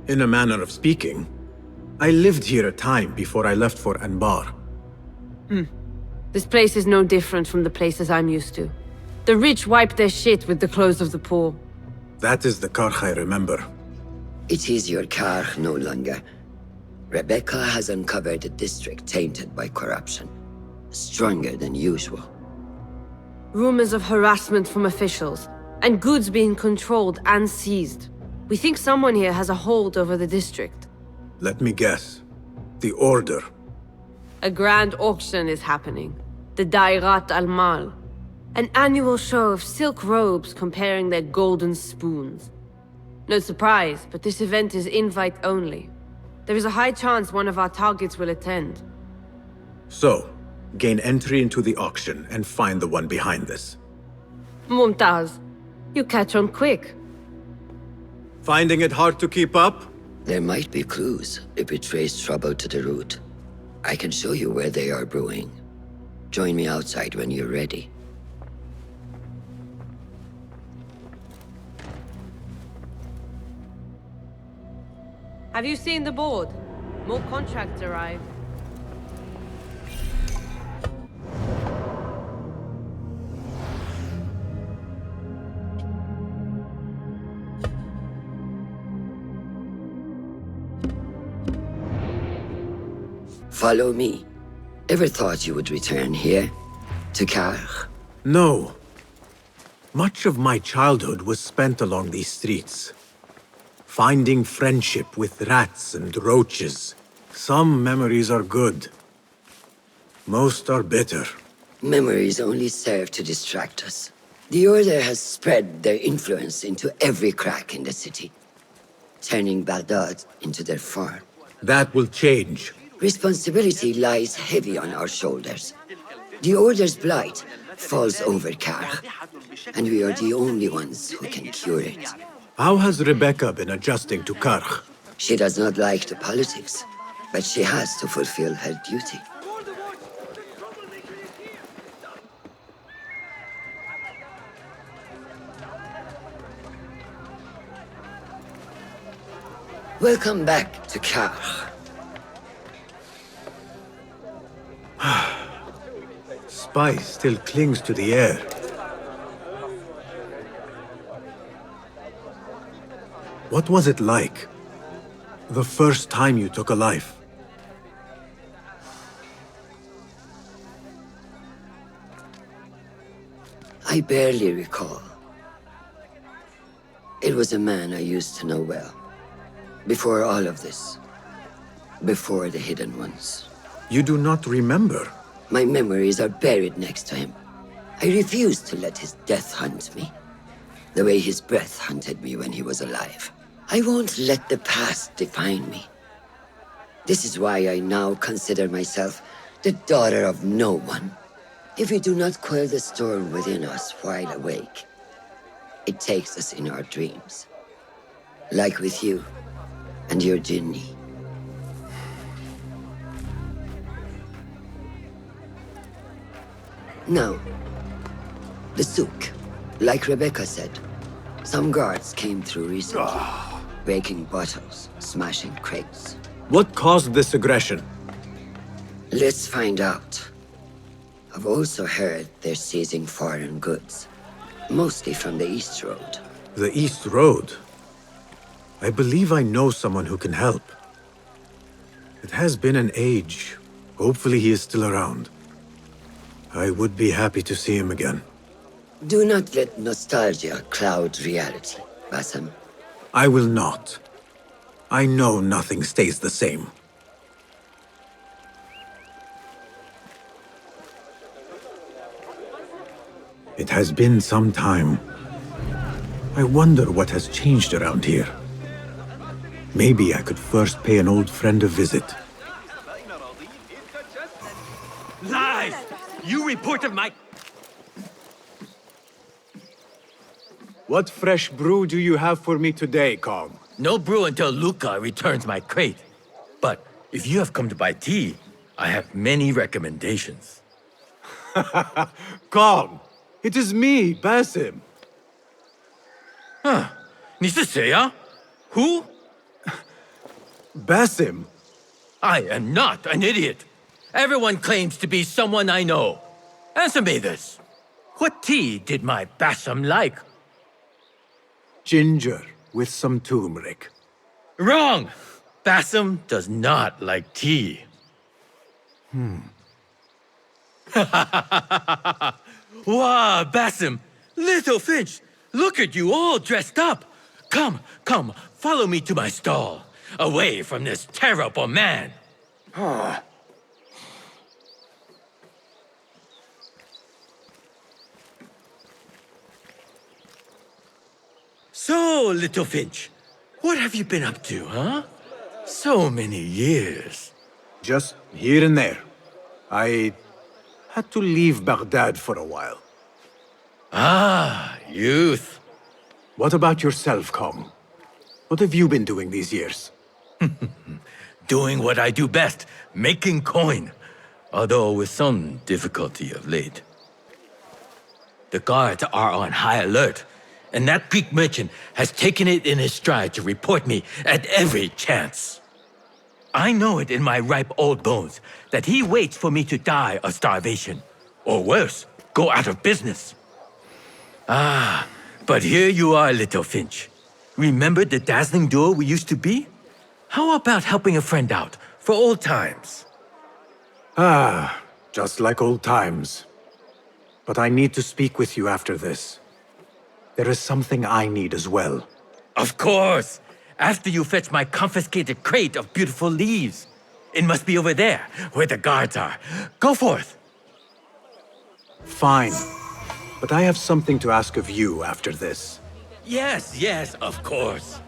In a manner of speaking. I lived here a time before I left for Anbar. This place is no different from the places I'm used to. The rich wipe their shit with the clothes of the poor. That is the Karch I remember. It is your Karch no longer. Rebecca has uncovered a district tainted by corruption. Stronger than usual. Rumors of harassment from officials, and goods being controlled and seized. We think someone here has a hold over the district. Let me guess. The Order. A grand auction is happening. The Dairat al-Mal. An annual show of silk robes comparing their golden spoons. No surprise, but this event is invite only. There is a high chance one of our targets will attend. So, gain entry into the auction and find the one behind this. Mumtaz, you catch on quick. Finding it hard to keep up? There might be clues if we trace trouble to the root. I can show you where they are brewing. Join me outside when you're ready. Have you seen the board? More contracts arrived. Follow me. Ever thought you would return here? To Karch? No. Much of my childhood was spent along these streets. Finding friendship with rats and roaches. Some memories are good. Most are bitter. Memories only serve to distract us. The Order has spread their influence into every crack in the city, turning Baghdad into their farm. That will change. Responsibility lies heavy on our shoulders. The Order's blight falls over Karch, and we are the only ones who can cure it. How has Rebecca been adjusting to Karch? She does not like the politics, but she has to fulfill her duty. Welcome back to Karch. Spice still clings to the air. What was it like? The first time you took a life? I barely recall. It was a man I used to know well. Before all of this. Before the Hidden Ones. You do not remember? My memories are buried next to him. I refuse to let his death hunt me. The way his breath hunted me when he was alive. I won't let the past define me. This is why I now consider myself the daughter of no one. If we do not quell the storm within us while awake, it takes us in our dreams. Like with you and your Jinni. Now, the souk, like Rebecca said, some guards came through recently, breaking bottles, smashing crates. What caused this aggression? Let's find out. I've also heard they're seizing foreign goods, mostly from the East Road. The East Road? I believe I know someone who can help. It has been an age. Hopefully he is still around. I would be happy to see him again. Do not let nostalgia cloud reality, Basim. I will not. I know nothing stays the same. It has been some time. I wonder what has changed around here. Maybe I could first pay an old friend a visit. Lies! You reported my... What fresh brew do you have for me today, Kong? No brew until Luca returns my crate. But if you have come to buy tea, I have many recommendations. Kong! It is me, Basim. Huh. 你是谁啊? Who? Basim. I am not an idiot. Everyone claims to be someone I know. Answer me this. What tea did my Basim like? Ginger with some turmeric. Wrong! Basim does not like tea. Wow, Basim! Little Finch! Look at you all dressed up! Come, follow me to my stall. Away from this terrible man. So, Little Finch, what have you been up to, huh? So many years. Just here and there. I had to leave Baghdad for a while. Ah, youth. What about yourself, Kong? What have you been doing these years? Doing what I do best, making coin. Although with some difficulty of late. The guards are on high alert, and that Greek merchant has taken it in his stride to report me at every chance. I know it in my ripe old bones that he waits for me to die of starvation, or worse, go out of business. Ah, but here you are, Little Finch. Remember the dazzling duo we used to be? How about helping a friend out, for old times? Ah, just like old times. But I need to speak with you after this. There is something I need as well. Of course! After you fetch my confiscated crate of beautiful leaves. It must be over there, where the guards are. Go forth! Fine. But I have something to ask of you after this. Yes, of course.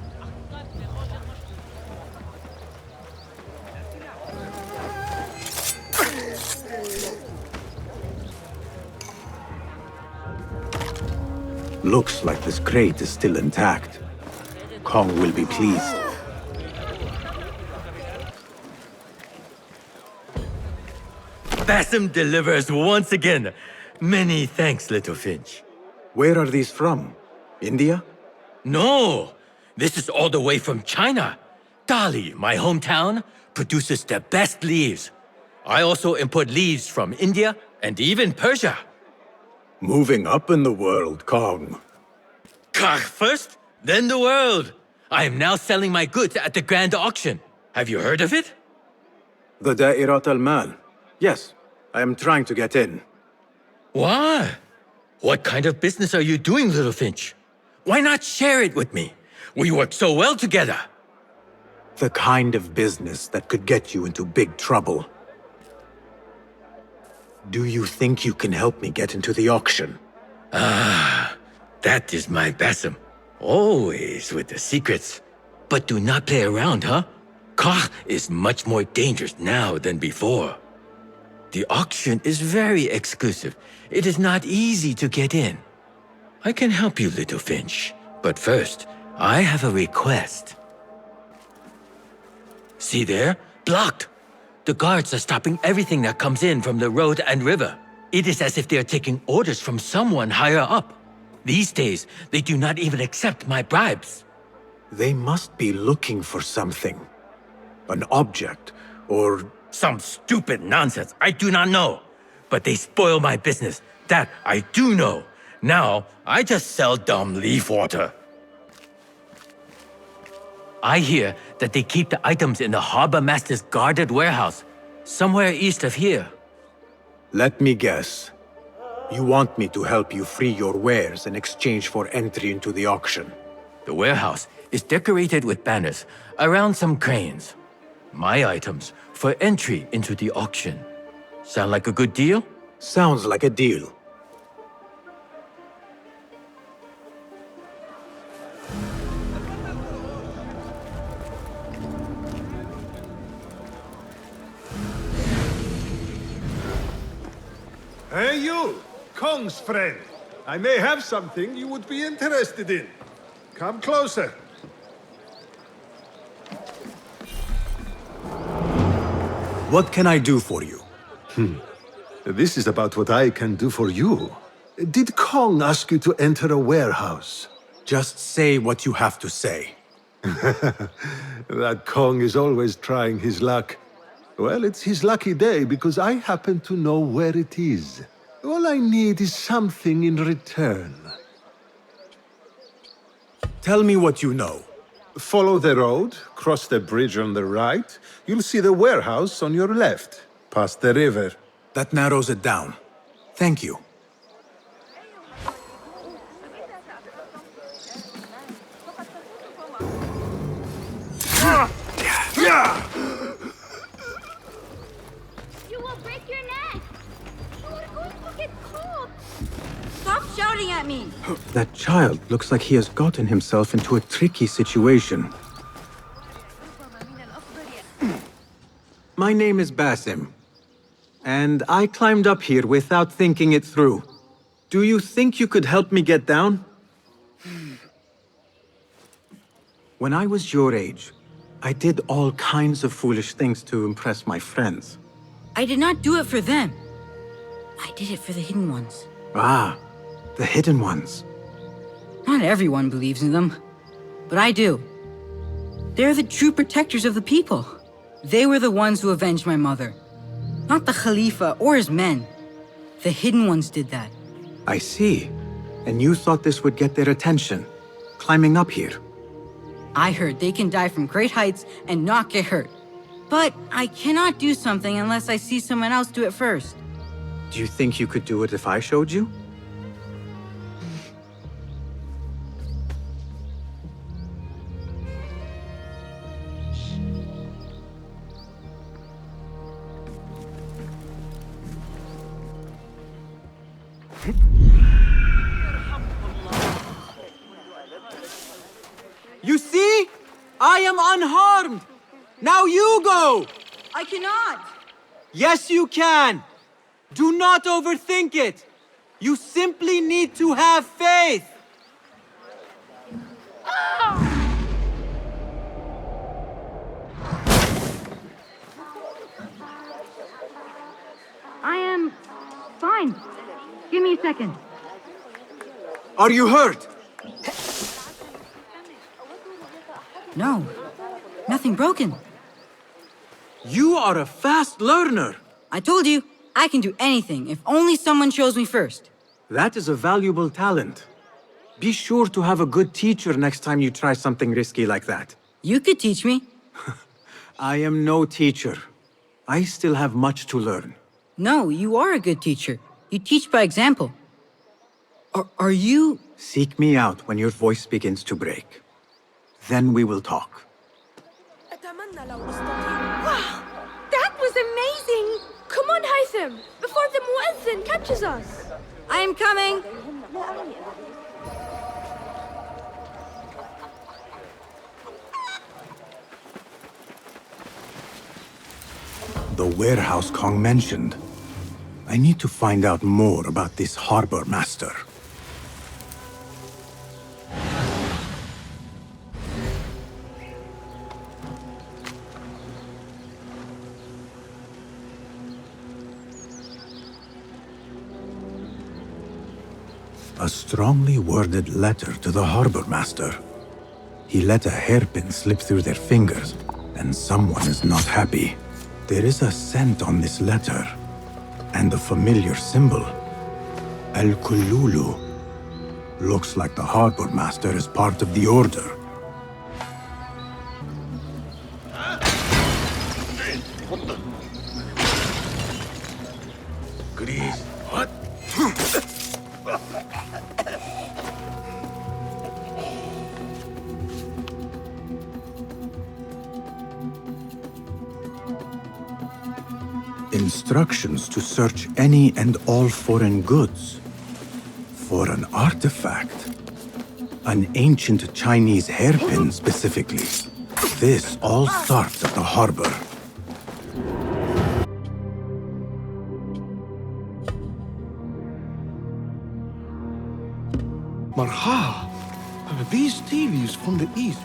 Looks like this crate is still intact. Kong will be pleased. Basim delivers once again. Many thanks, Little Finch. Where are these from? India? No! This is all the way from China. Dali, my hometown, produces the best leaves. I also import leaves from India and even Persia. Moving up in the world, Kong. First, then the world. I am now selling my goods at the grand auction. Have you heard of it? The Da'irat al-Mal. Yes, I am trying to get in. Why? What kind of business are you doing, Little Finch? Why not share it with me? We work so well together. The kind of business that could get you into big trouble. Do you think you can help me get into the auction? Ah, that is my Basim. Always with the secrets. But do not play around, huh? Kah is much more dangerous now than before. The auction is very exclusive. It is not easy to get in. I can help you, Little Finch. But first, I have a request. See there? Blocked. The guards are stopping everything that comes in from the road and river. It is as if they are taking orders from someone higher up. These days, they do not even accept my bribes. They must be looking for something. An object, or Some stupid nonsense I do not know. But they spoil my business. That I do know. Now, I just sell dumb leaf water. I hear that they keep the items in the harbor master's guarded warehouse, somewhere east of here. Let me guess. You want me to help you free your wares in exchange for entry into the auction. The warehouse is decorated with banners around some cranes. My items for entry into the auction. Sound like a good deal? Sounds like a deal. Hey you, Kong's friend. I may have something you would be interested in. Come closer. What can I do for you? This is about what I can do for you. Did Kong ask you to enter a warehouse? Just say what you have to say. That Kong is always trying his luck. Well, it's his lucky day because I happen to know where it is. All I need is something in return. Tell me what you know. Follow the road, cross the bridge on the right. You'll see the warehouse on your left, past the river. That narrows it down. Thank you. You will break your neck! You are going to get caught! Stop shouting at me! That child looks like he has gotten himself into a tricky situation. My name is Basim, and I climbed up here without thinking it through. Do you think you could help me get down? When I was your age, I did all kinds of foolish things to impress my friends. I did not do it for them. I did it for the hidden ones. Ah, the hidden ones. Not everyone believes in them, but I do. They're the true protectors of the people. They were the ones who avenged my mother. Not the Khalifa or his men. The hidden ones did that. I see. And you thought this would get their attention, climbing up here. I heard they can die from great heights and not get hurt. But I cannot do something unless I see someone else do it first. Do you think you could do it if I showed you? You see? I am unharmed! Now you go! I cannot! Yes, you can! Do not overthink it! You simply need to have faith! I am fine. Give me a second. Are you hurt? No, nothing broken. You are a fast learner. I told you, I can do anything if only someone shows me first. That is a valuable talent. Be sure to have a good teacher next time you try something risky like that. You could teach me. I am no teacher. I still have much to learn. No, you are a good teacher. You teach by example. Are you... Seek me out when your voice begins to break. Then we will talk. Wow! That was amazing! Come on, Hytham, before the Muezzin catches us! I am coming! The warehouse Kong mentioned. I need to find out more about this harbor master. A strongly worded letter to the harbor master. He let a hairpin slip through their fingers, and someone is not happy. There is a scent on this letter, and a familiar symbol. El-Kululu. Looks like the harbor master is part of the order. Grease. What? Instructions to search any and all foreign goods. For an artifact. An ancient Chinese hairpin, specifically. This all starts at the harbor. Marha! These tea leaves from the east.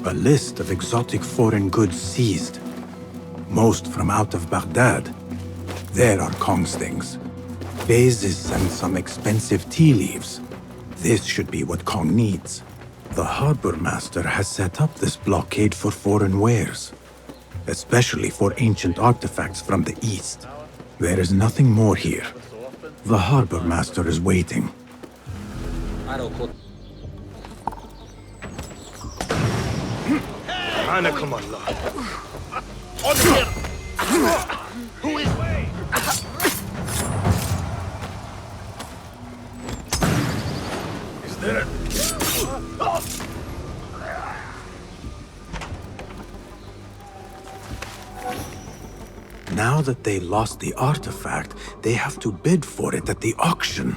A list of exotic foreign goods seized. Most from out of Baghdad. There are Kong's things. Vases and some expensive tea leaves. This should be what Kong needs. The harbor master has set up this blockade for foreign wares. Especially for ancient artifacts from the east. There is nothing more here. The harbor master is waiting. Anakum Allah. Who is way? Is there a... Now that they lost the artifact, they have to bid for it at the auction.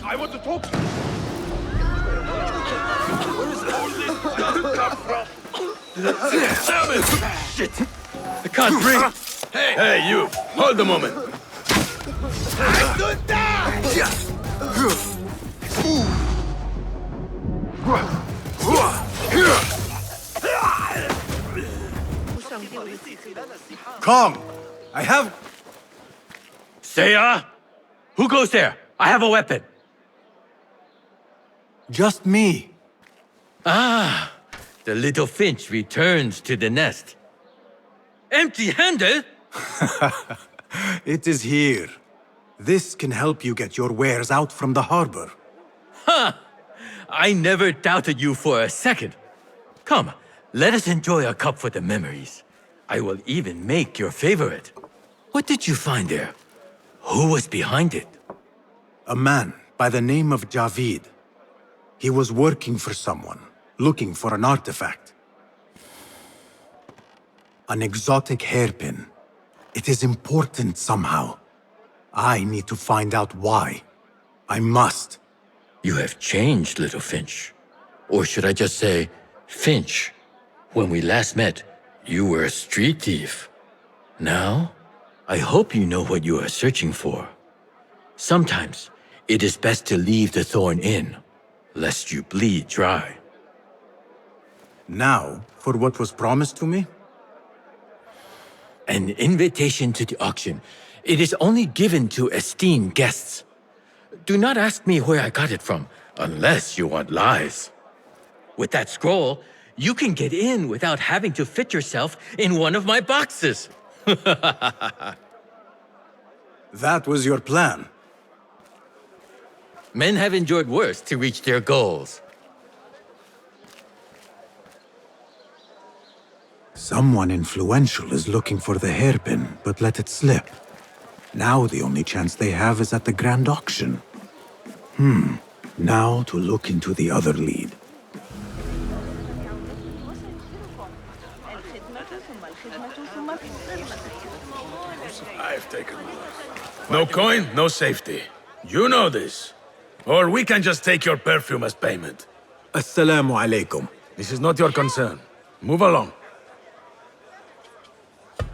I want to talk to you. Where is all this come from? Damn it! Shit! I can't breathe! Hey, you! Hold a moment! Kong! I have... Seiya? Who goes there? I have a weapon. Just me. Ah, the little finch returns to the nest. Empty-handed? It is here. This can help you get your wares out from the harbor. Ha! I never doubted you for a second. Come, let us enjoy a cup for the memories. I will even make your favorite. What did you find there? Who was behind it? A man by the name of Javid. He was working for someone, looking for an artifact. An exotic hairpin. It is important somehow. I need to find out why. I must. You have changed, little Finch. Or should I just say, Finch? When we last met, you were a street thief. Now, I hope you know what you are searching for. Sometimes, it is best to leave the thorn in, lest you bleed dry. Now, for what was promised to me? An invitation to the auction. It is only given to esteemed guests. Do not ask me where I got it from, unless you want lies. With that scroll, you can get in without having to fit yourself in one of my boxes. That was your plan. Men have endured worse to reach their goals. Someone influential is looking for the hairpin, but let it slip. Now the only chance they have is at the grand auction. Now to look into the other lead. I've taken a look. No coin, no safety. You know this. Or we can just take your perfume as payment. Assalamu alaikum. This is not your concern. Move along.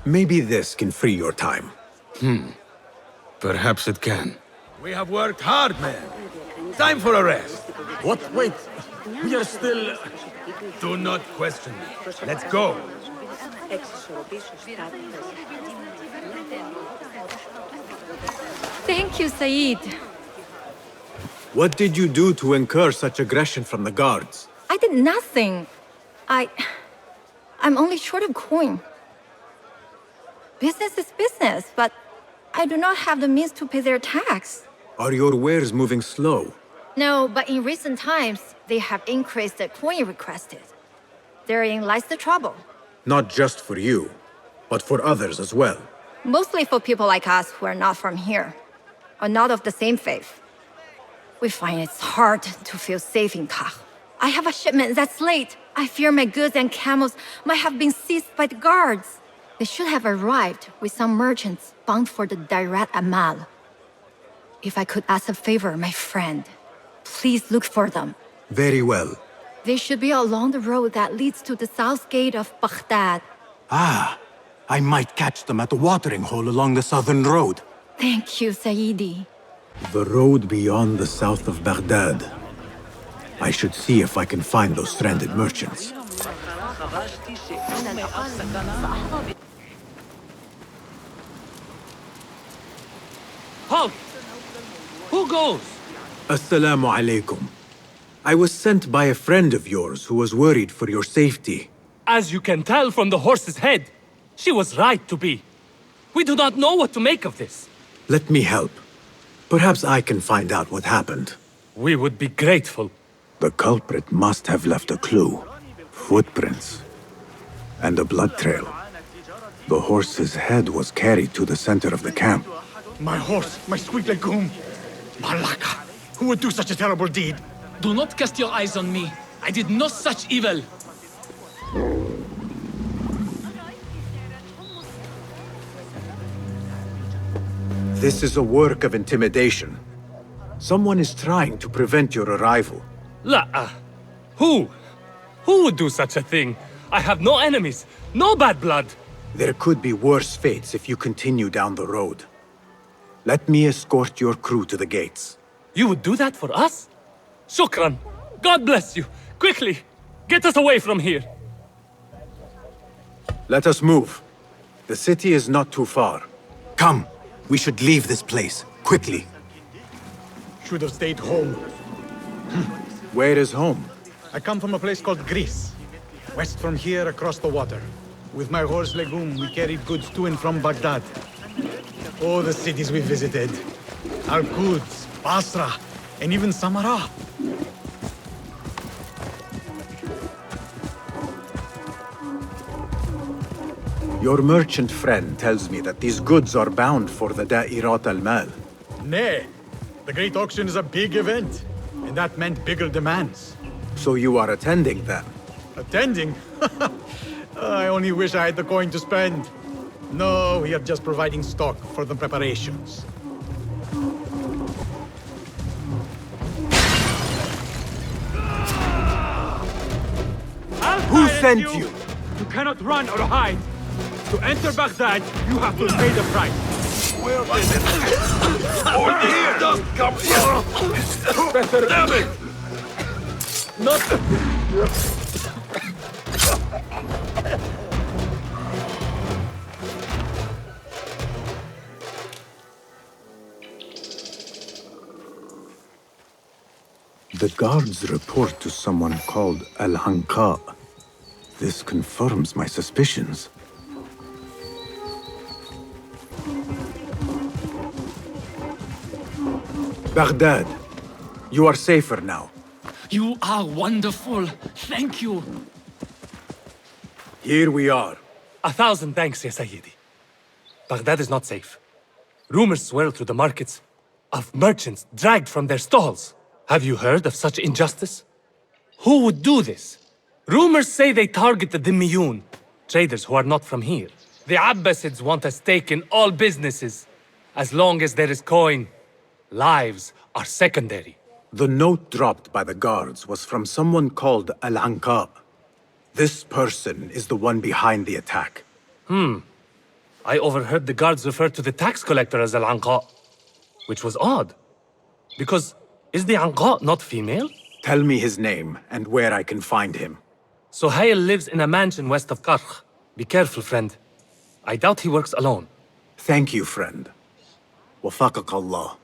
Maybe this can free your time. Perhaps it can. We have worked hard, man. Time for a rest. What? Wait. We are still... Do not question me. Let's go. Thank you, Saeed. What did you do to incur such aggression from the guards? I did nothing. I'm only short of coin. Business is business, but I do not have the means to pay their tax. Are your wares moving slow? No, but in recent times, they have increased the coin requested. Therein lies the trouble. Not just for you, but for others as well. Mostly for people like us who are not from here, or not of the same faith. We find it's hard to feel safe in Kach. I have a shipment that's late. I fear my goods and camels might have been seized by the guards. They should have arrived with some merchants bound for the Dairat Amal. If I could ask a favor, my friend, please look for them. Very well. They should be along the road that leads to the south gate of Baghdad. Ah, I might catch them at the watering hole along the southern road. Thank you, Saidi. The road beyond the south of Baghdad. I should see if I can find those stranded merchants. Halt! Who goes? Assalamu alaikum. I was sent by a friend of yours who was worried for your safety. As you can tell from the horse's head, she was right to be. We do not know what to make of this. Let me help. Perhaps I can find out what happened. We would be grateful. The culprit must have left a clue. Footprints. And a blood trail. The horse's head was carried to the center of the camp. My horse, my sweet legume. Malaka, who would do such a terrible deed? Do not cast your eyes on me. I did no such evil. This is a work of intimidation. Someone is trying to prevent your arrival. Who? Who would do such a thing? I have no enemies, no bad blood. There could be worse fates if you continue down the road. Let me escort your crew to the gates. You would do that for us? Shukran. God bless you. Quickly, get us away from here. Let us move. The city is not too far. Come, we should leave this place, quickly. Should have stayed home. Where is home? I come from a place called Greece. West from here, across the water. With my horse Legume, we carried goods to and from Baghdad. Oh, the cities we visited. Al-Quds, Basra, and even Samarra. Your merchant friend tells me that these goods are bound for the Da'irat al-Mal. Nay, the Great Auction is a big event, and that meant bigger demands. So you are attending then? Attending? I only wish I had the coin to spend. No, we are just providing stock for the preparations. Who sent you? You cannot run or hide. To enter Baghdad, you have to pay the price. Where is it? Over here! Just come here! Better... Damn it! Not... The guards report to someone called Al-Hanqa. This confirms my suspicions. Baghdad, you are safer now. You are wonderful. Thank you. Here we are. 1,000 thanks, Ya Sayyidi. Baghdad is not safe. Rumors swirl through the markets of merchants dragged from their stalls. Have you heard of such injustice? Who would do this? Rumors say they target the Dhimmiyun, traders who are not from here. The Abbasids want a stake in all businesses. As long as there is coin, lives are secondary. The note dropped by the guards was from someone called Al-Hanqa. This person is the one behind the attack. I overheard the guards refer to the tax collector as al-Anqa, which was odd. Because is the Anqa not female? Tell me his name and where I can find him. Suhail lives in a mansion west of Karkh. Be careful, friend. I doubt he works alone. Thank you, friend. Wafaqak Allah.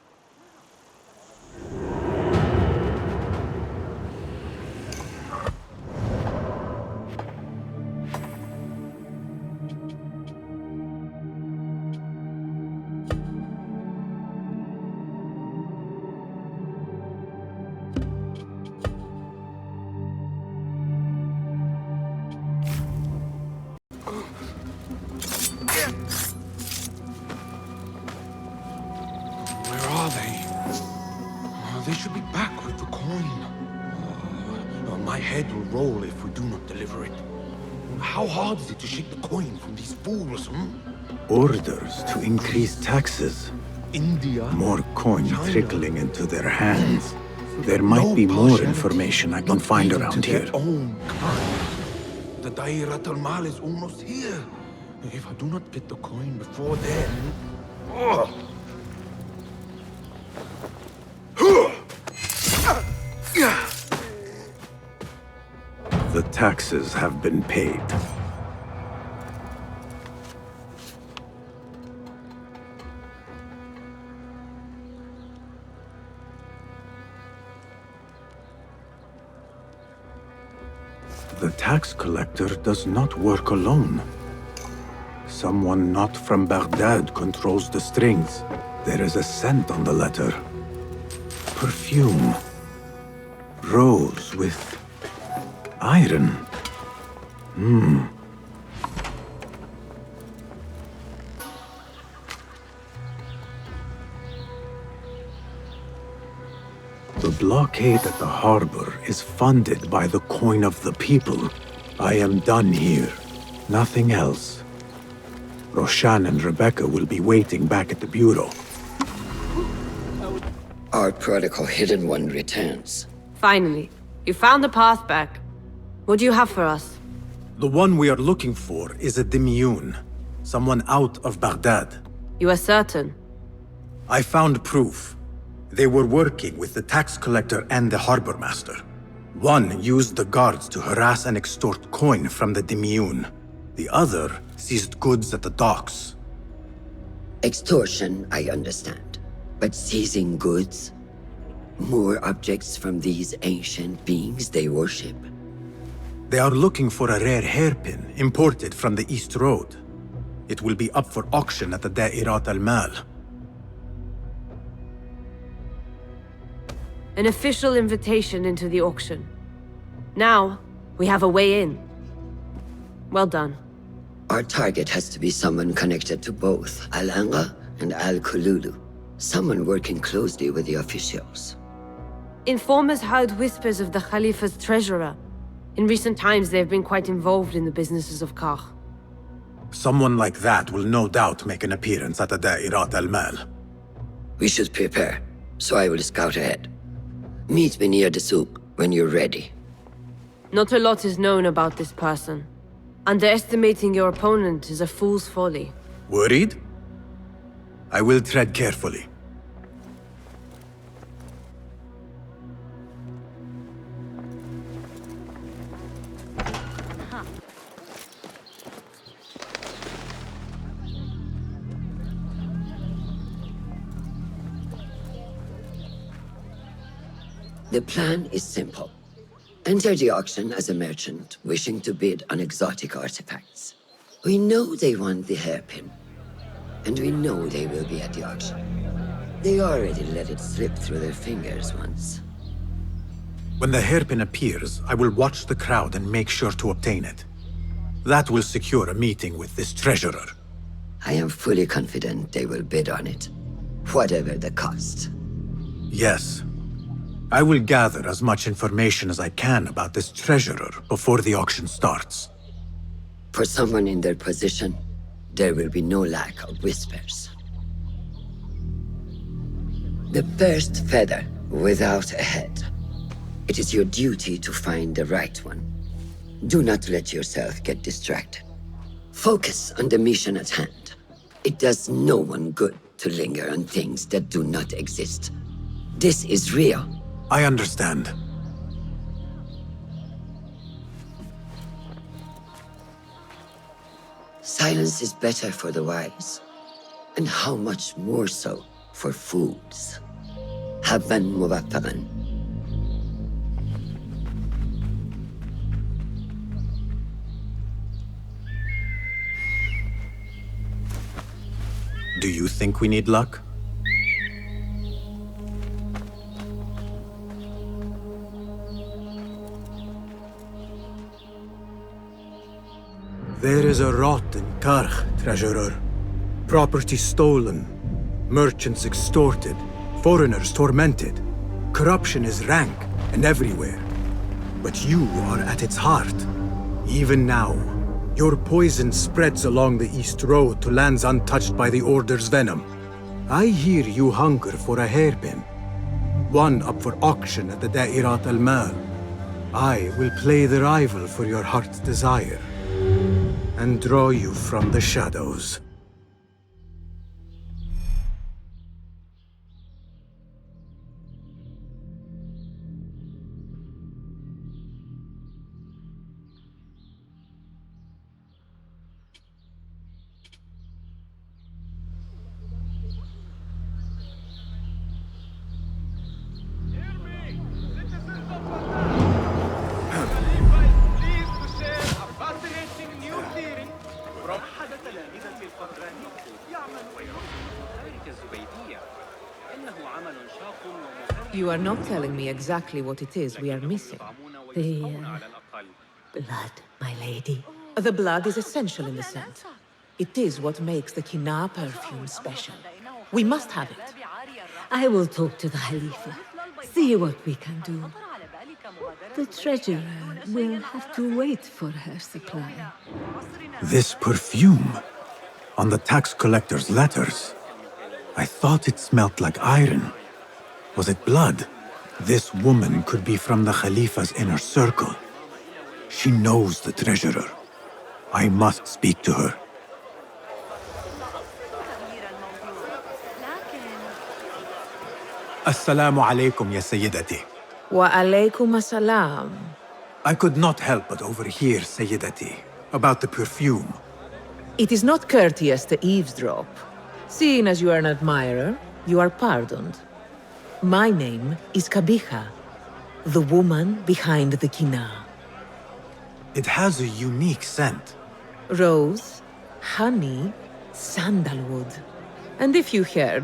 They should be back with the coin. My head will roll if we do not deliver it. How hard is it to shake the coin from these fools, Orders to increase taxes. India. More coin China. trickling into their hands. There might be more information I can find around here. The Dairat al-Mal is almost here. If I do not get the coin before then... The taxes have been paid. The tax collector does not work alone. Someone not from Baghdad controls the strings. There is a scent on the letter. Perfume. Rose with iron. The blockade at the harbor is funded by the coin of the people. I am done here. Nothing else. Roshan and Rebecca will be waiting back at the bureau. Our prodigal hidden one returns. Finally, you found the path back. What do you have for us? The one we are looking for is a Dimyun, someone out of Baghdad. You are certain? I found proof. They were working with the tax collector and the harbor master. One used the guards to harass and extort coin from the Dimyun. The other seized goods at the docks. Extortion, I understand. But seizing goods? More objects from these ancient beings they worship? They are looking for a rare hairpin imported from the East Road. It will be up for auction at the Da'irat al-Mal. An official invitation into the auction. Now, we have a way in. Well done. Our target has to be someone connected to both Al-Anga and Al-Kululu. Someone working closely with the officials. Informers heard whispers of the Khalifa's treasurer. In recent times, they have been quite involved in the businesses of Karkh. Someone like that will no doubt make an appearance at the Da'irat al-Mal. We should prepare, so I will scout ahead. Meet me near the souk when you're ready. Not a lot is known about this person. Underestimating your opponent is a fool's folly. Worried? I will tread carefully. The plan is simple. Enter the auction as a merchant wishing to bid on exotic artifacts. We know they want the hairpin, and we know they will be at the auction. They already let it slip through their fingers once. When the hairpin appears, I will watch the crowd and make sure to obtain it. That will secure a meeting with this treasurer. I am fully confident they will bid on it, whatever the cost. Yes. I will gather as much information as I can about this treasurer before the auction starts. For someone in their position, there will be no lack of whispers. The first feather without a head. It is your duty to find the right one. Do not let yourself get distracted. Focus on the mission at hand. It does no one good to linger on things that do not exist. This is real. I understand. Silence is better for the wise, and how much more so for fools. Habban muwaffaqan. Do you think we need luck? There is a rot in Karch, treasurer. Property stolen, merchants extorted, foreigners tormented. Corruption is rank and everywhere. But you are at its heart. Even now, your poison spreads along the East Road to lands untouched by the Order's venom. I hear you hunger for a hairpin. One up for auction at the Da'irat al-Mal. I will play the rival for your heart's desire and draw you from the shadows. You are not telling me exactly what it is we are missing. The blood, my lady. The blood is essential in the scent. It is what makes the Kina perfume special. We must have it. I will talk to the Khalifa. See what we can do. The treasurer will have to wait for her supply. This perfume, on the tax collector's letters. I thought it smelt like iron. Was it blood? This woman could be from the Khalifa's inner circle. She knows the treasurer. I must speak to her. Assalamu alaikum, ya Sayyidati. Wa alaykum assalam. I could not help but overhear, Sayyidati, about the perfume. It is not courteous to eavesdrop. Seeing as you are an admirer, you are pardoned. My name is Kabiha, the woman behind the Kina. It has a unique scent. Rose, honey, sandalwood. And if you heard,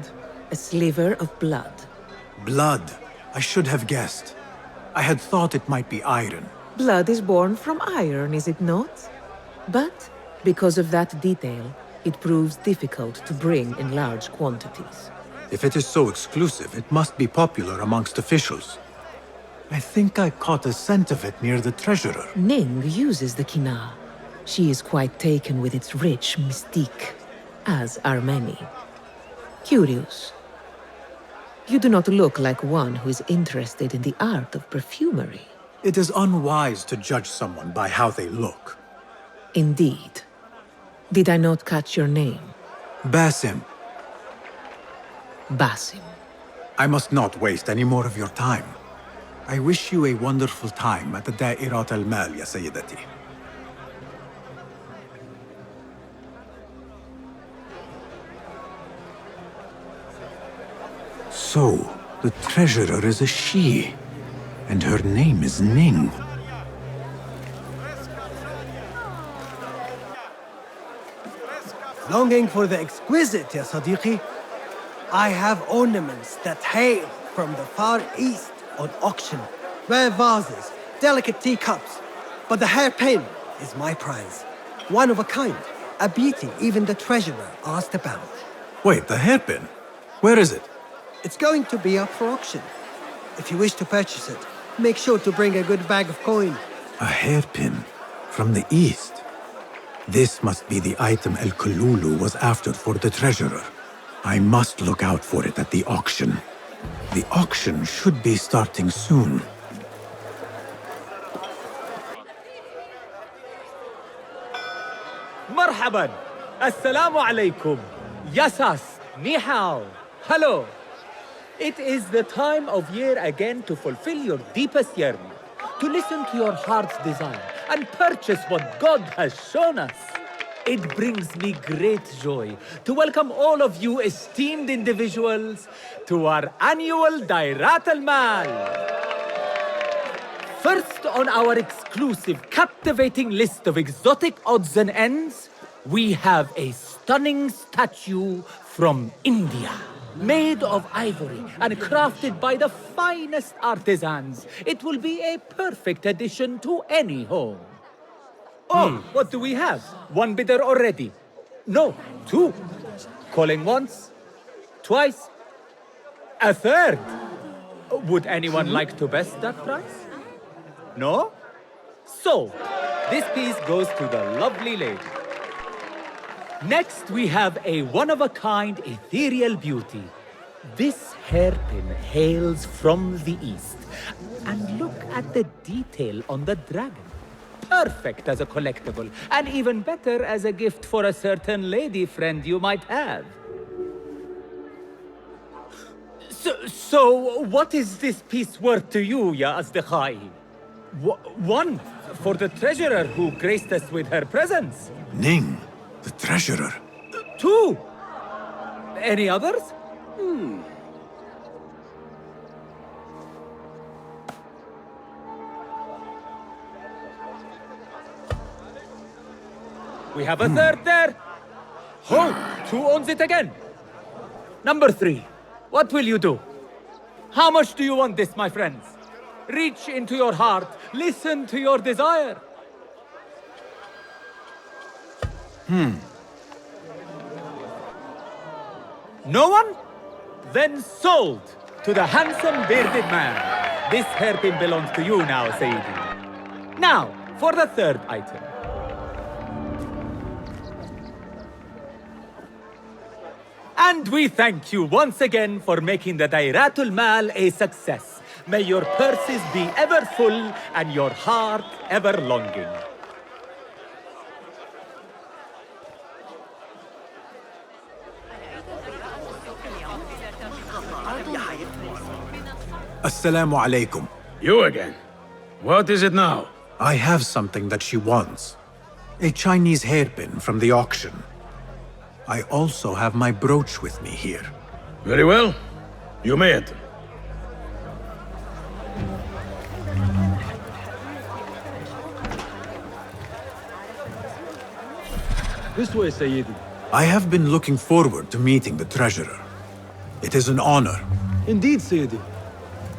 a sliver of blood. Blood. I should have guessed. I had thought it might be iron. Blood is born from iron, is it not? But because of that detail, it proves difficult to bring in large quantities. If it is so exclusive, it must be popular amongst officials. I think I caught a scent of it near the treasurer. Ning uses the Kina. She is quite taken with its rich mystique, as are many. Curious. You do not look like one who is interested in the art of perfumery. It is unwise to judge someone by how they look. Indeed. Did I not catch your name? Basim. Basim. I must not waste any more of your time. I wish you a wonderful time at the Da'irat al-Mal, ya Sayyidati. So, the treasurer is a she, and her name is Ning. Longing for the exquisite, ya Sadiqi? I have ornaments that hail from the Far East on auction. Rare vases, delicate teacups. But the hairpin is my prize. One of a kind. A beauty even the treasurer asked about. Wait, the hairpin? Where is it? It's going to be up for auction. If you wish to purchase it, make sure to bring a good bag of coin. A hairpin from the East. This must be the item El Kululu was after for the treasurer. I must look out for it at the auction. The auction should be starting soon. مرحبا. السلام عليكم. Yasas, ni hao, hello. It is the time of year again to fulfill your deepest yearning, to listen to your heart's desire, and purchase what God has shown us. It brings me great joy to welcome all of you esteemed individuals to our annual Dairat al-Mal. First on our exclusive, captivating list of exotic odds and ends, we have a stunning statue from India. Made of ivory and crafted by the finest artisans, it will be a perfect addition to any home. Oh, what do we have? One bidder already. No, two. Calling once, twice, a third. Would anyone like to best that price? No? So, this piece goes to the lovely lady. Next, we have a one-of-a-kind ethereal beauty. This hairpin hails from the east. And look at the detail on the dragon. Perfect as a collectible, and even better as a gift for a certain lady friend you might have. So what is this piece worth to you, Ya Azdekhai? One, for the treasurer who graced us with her presence. Ning, the treasurer. Two. Any others? We have a third there. Oh, who owns it again? Number 3. What will you do? How much do you want this, my friends? Reach into your heart. Listen to your desire. No one? Then sold to the handsome bearded man. This hairpin belongs to you now, Sayyidi. Now, for the third item. And we thank you once again for making the Dairatul Mal a success. May your purses be ever full and your heart ever longing. Assalamu alaikum. You again? What is it now? I have something that she wants. A Chinese hairpin from the auction. I also have my brooch with me here. Very well. You may enter. This way, Sayyidi. I have been looking forward to meeting the treasurer. It is an honor. Indeed, Sayyidi.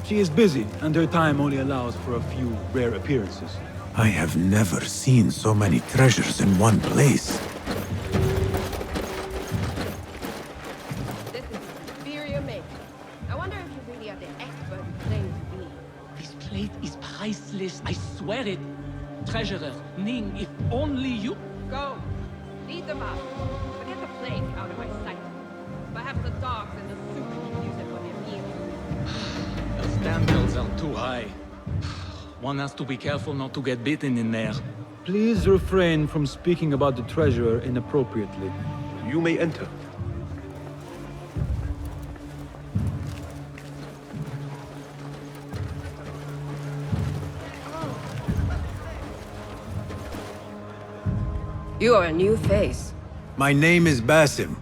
She is busy, and her time only allows for a few rare appearances. I have never seen so many treasures in one place. Priceless, I swear it. Treasurer, Ning, if only you... Go. Lead them up. Forget the plate out of my sight. Perhaps the dogs and the soup can use it for their meal. The standards are too high. One has to be careful not to get bitten in there. Please refrain from speaking about the treasurer inappropriately. You may enter. You are a new face. My name is Basim.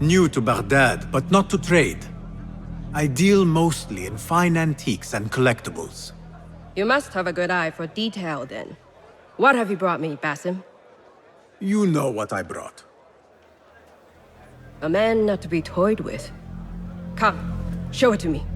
New to Baghdad, but not to trade. I deal mostly in fine antiques and collectibles. You must have a good eye for detail, then. What have you brought me, Basim? You know what I brought. A man not to be toyed with. Come, show it to me.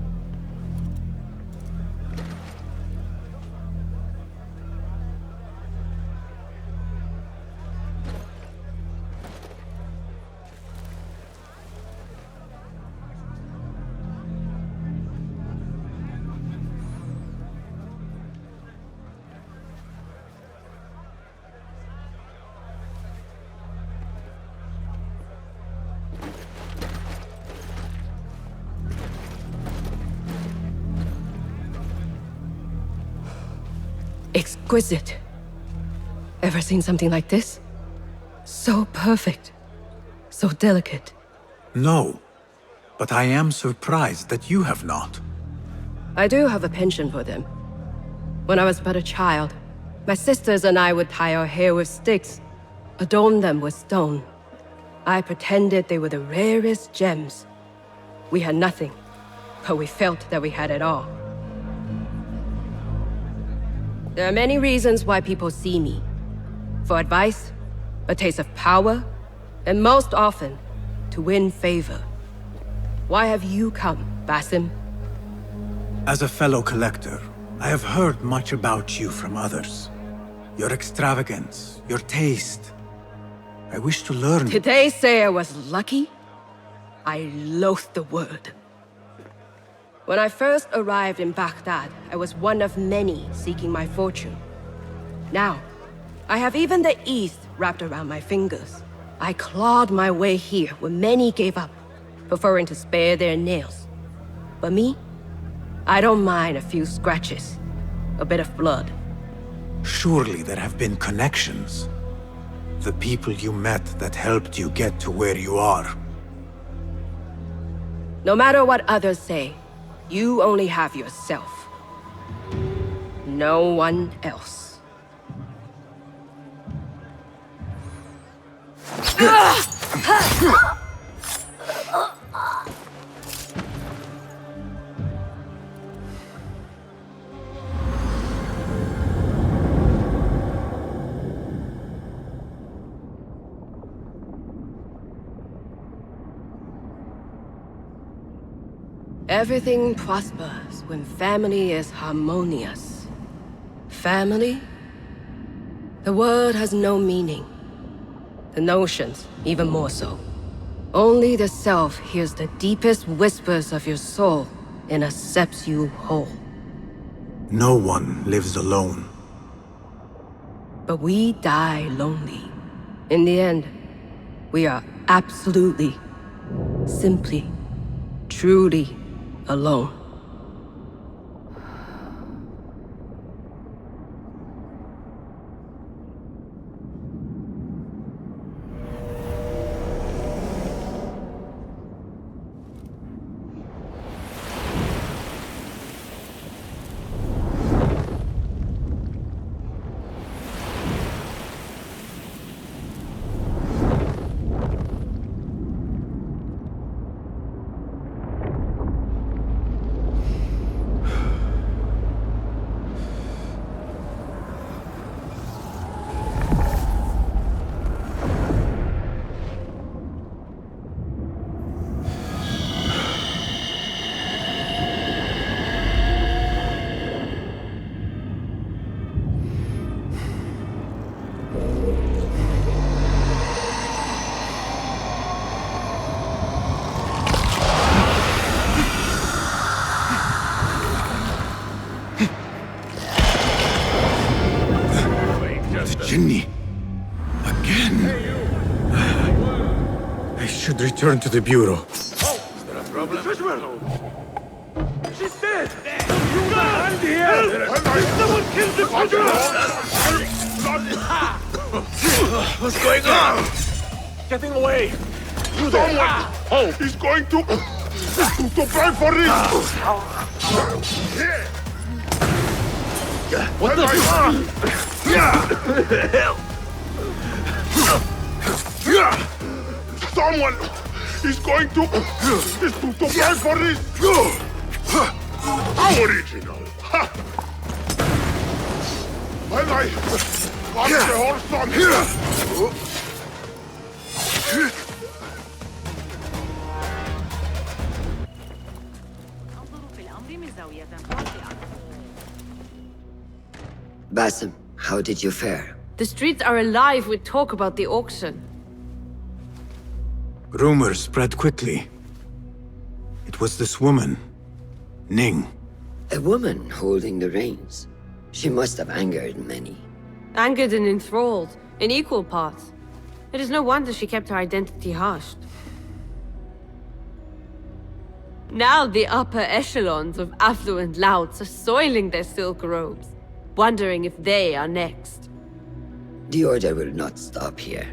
Exquisite. Ever seen something like this? So perfect. So delicate. No, but I am surprised that you have not. I do have a penchant for them. When I was but a child, my sisters and I would tie our hair with sticks, adorn them with stone. I pretended they were the rarest gems. We had nothing, but we felt that we had it all. There are many reasons why people see me. For advice, a taste of power, and most often, to win favor. Why have you come, Basim? As a fellow collector, I have heard much about you from others. Your extravagance, your taste. I wish to learn. Did they say I was lucky? I loathe the word. When I first arrived in Baghdad, I was one of many seeking my fortune. Now, I have even the East wrapped around my fingers. I clawed my way here when many gave up, preferring to spare their nails. But me? I don't mind a few scratches, a bit of blood. Surely there have been connections. The people you met that helped you get to where you are. No matter what others say, you only have yourself. No one else. Everything prospers when family is harmonious. Family? The word has no meaning. The notions, even more so. Only the self hears the deepest whispers of your soul and accepts you whole. No one lives alone. But we die lonely. In the end, we are absolutely, simply, truly alone. Jinni. Again. I should return to the Bureau. Is there a problem? She's dead! You hand here! Someone killed the What's going on? Getting away! You someone! Oh, he's going to pray for this! What the Someone is going to pray for this! How original! When I got the horse on here! Basim, how did you fare? The streets are alive with talk about the auction. Rumors spread quickly. It was this woman, Ning. A woman holding the reins. She must have angered many. Angered and enthralled, in equal parts. It is no wonder she kept her identity hushed. Now the upper echelons of affluent louts are soiling their silk robes, wondering if they are next. The Order will not stop here.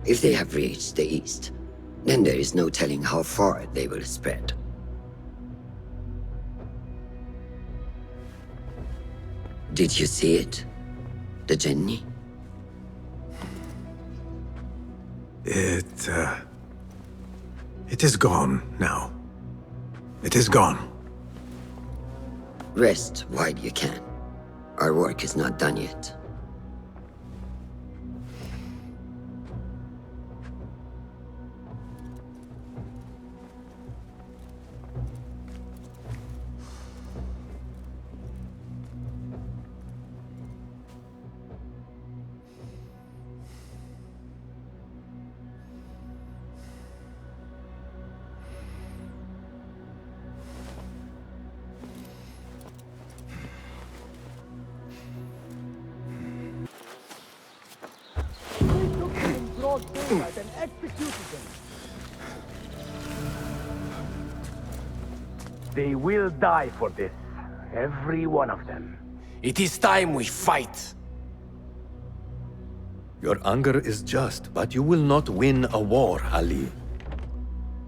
If they have reached the East, Then there is no telling how far they will spread. Did you see it? The Jenny? It is gone now. It is gone. Rest while you can. Our work is not done yet. And executed them. They will die for this. Every one of them. It is time we fight. Your anger is just, but you will not win a war, Ali.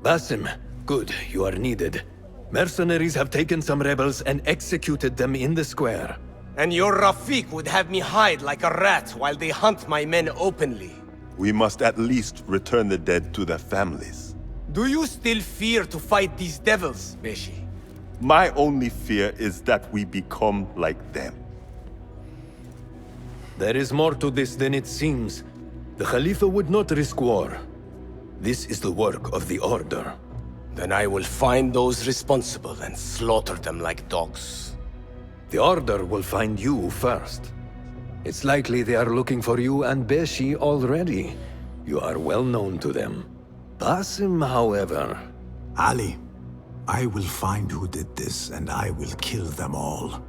Basim, good, you are needed. Mercenaries have taken some rebels and executed them in the square. And your Rafik would have me hide like a rat while they hunt my men openly. We must at least return the dead to their families. Do you still fear to fight these devils, Beshi? My only fear is that we become like them. There is more to this than it seems. The Khalifa would not risk war. This is the work of the Order. Then I will find those responsible and slaughter them like dogs. The Order will find you first. It's likely they are looking for you and Beshi already. You are well known to them. Basim, however... Ali, I will find who did this, and I will kill them all.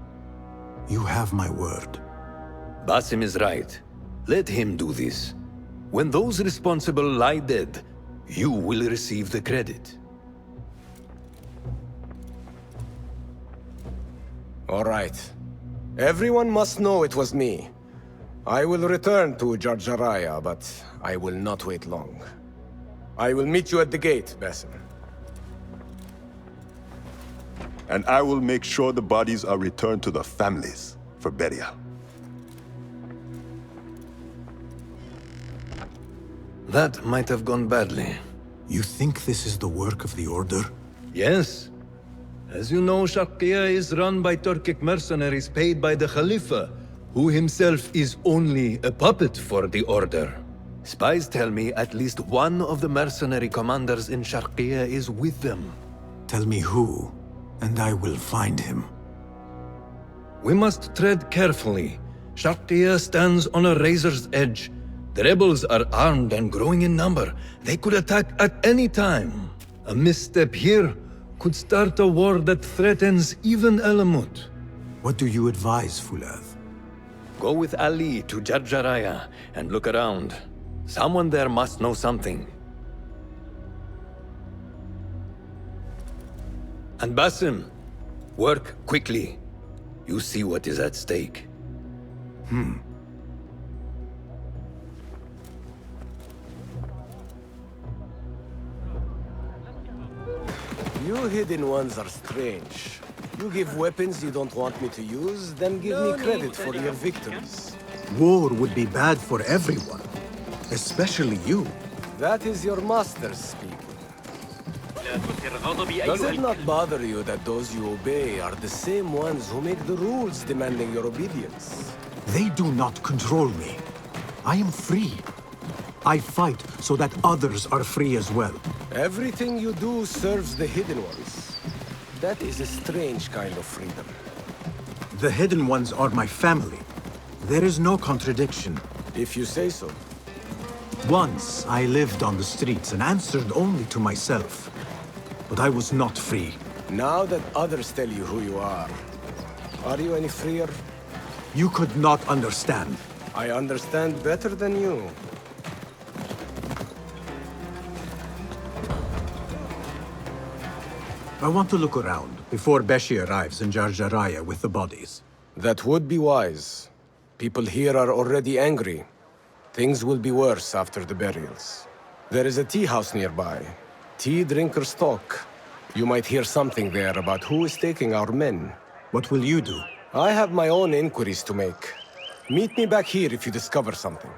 You have my word. Basim is right. Let him do this. When those responsible lie dead, you will receive the credit. All right. Everyone must know it was me. I will return to Jarjaraya, but I will not wait long. I will meet you at the gate, Basim. And I will make sure the bodies are returned to the families for burial. That might have gone badly. You think this is the work of the Order? Yes. As you know, Sharqiya is run by Turkic mercenaries paid by the Khalifa, who himself is only a puppet for the Order. Spies tell me at least one of the mercenary commanders in Sharqiya is with them. Tell me who, and I will find him. We must tread carefully. Sharqiya stands on a razor's edge. The rebels are armed and growing in number. They could attack at any time. A misstep here could start a war that threatens even Alamut. What do you advise, Fulad? Go with Ali to Jarjaraya and look around. Someone there must know something. And Basim, work quickly. You see what is at stake. You hidden ones are strange. You give weapons you don't want me to use, then give me credit for your victories. War would be bad for everyone, especially you. That is your master speaking. Does it not bother you that those you obey are the same ones who make the rules demanding your obedience? They do not control me. I am free. I fight so that others are free as well. Everything you do serves the hidden ones. That is a strange kind of freedom. The hidden ones are my family. There is no contradiction. If you say so. Once I lived on the streets and answered only to myself. But I was not free. Now that others tell you who you are you any freer? You could not understand. I understand better than you. I want to look around before Beshi arrives in Jarjaraya with the bodies. That would be wise. People here are already angry. Things will be worse after the burials. There is a tea house nearby. Tea drinkers talk. You might hear something there about who is taking our men. What will you do? I have my own inquiries to make. Meet me back here if you discover something.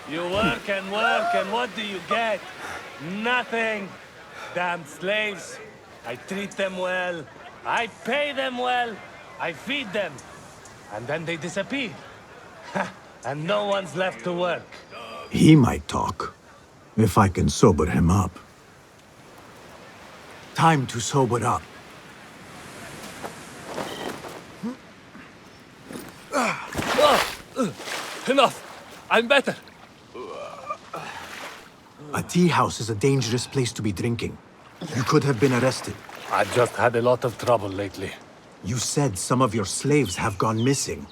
You work, and what do you get? Nothing. Damn slaves. I treat them well. I pay them well. I feed them. And then they disappear. And no one's left to work. He might talk, if I can sober him up. Time to sober up. Enough! I'm better. A tea house is a dangerous place to be drinking. You could have been arrested. I've just had a lot of trouble lately. You said some of your slaves have gone missing.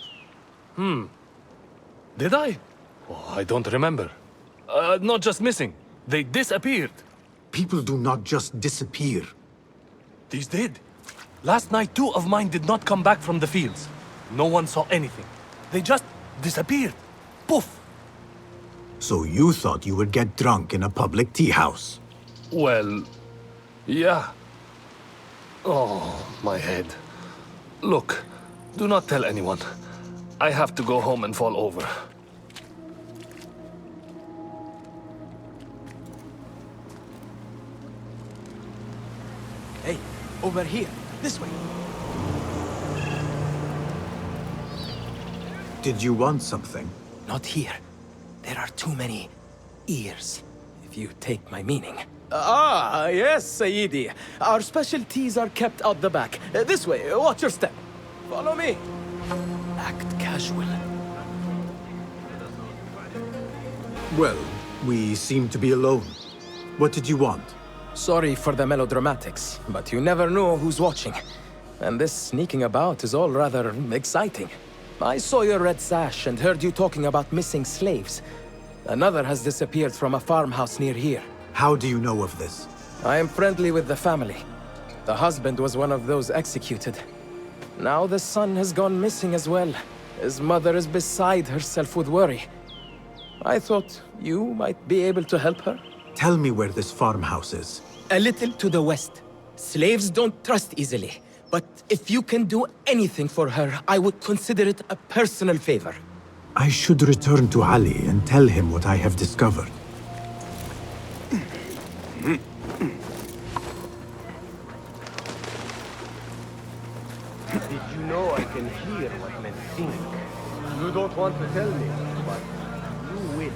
Did I? Oh, I don't remember. Not just missing. They disappeared. People do not just disappear. These did. Last night, 2 of mine did not come back from the fields. No one saw anything. They just disappeared. Poof! So you thought you would get drunk in a public tea house? Well, yeah. Oh, my head. Look, do not tell anyone. I have to go home and fall over. Hey, over here. This way. Did you want something? Not here. There are too many ears, if you take my meaning. Ah, yes, Sayyidi. Our specialties are kept out the back. This way, watch your step. Follow me. Act casual. Well, we seem to be alone. What did you want? Sorry for the melodramatics, but you never know who's watching. And this sneaking about is all rather exciting. I saw your red sash and heard you talking about missing slaves. Another has disappeared from a farmhouse near here. How do you know of this? I am friendly with the family. The husband was one of those executed. Now the son has gone missing as well. His mother is beside herself with worry. I thought you might be able to help her. Tell me where this farmhouse is. A little to the west. Slaves don't trust easily. But if you can do anything for her, I would consider it a personal favor. I should return to Ali and tell him what I have discovered. Did you know I can hear what men think? You don't want to tell me, but you will.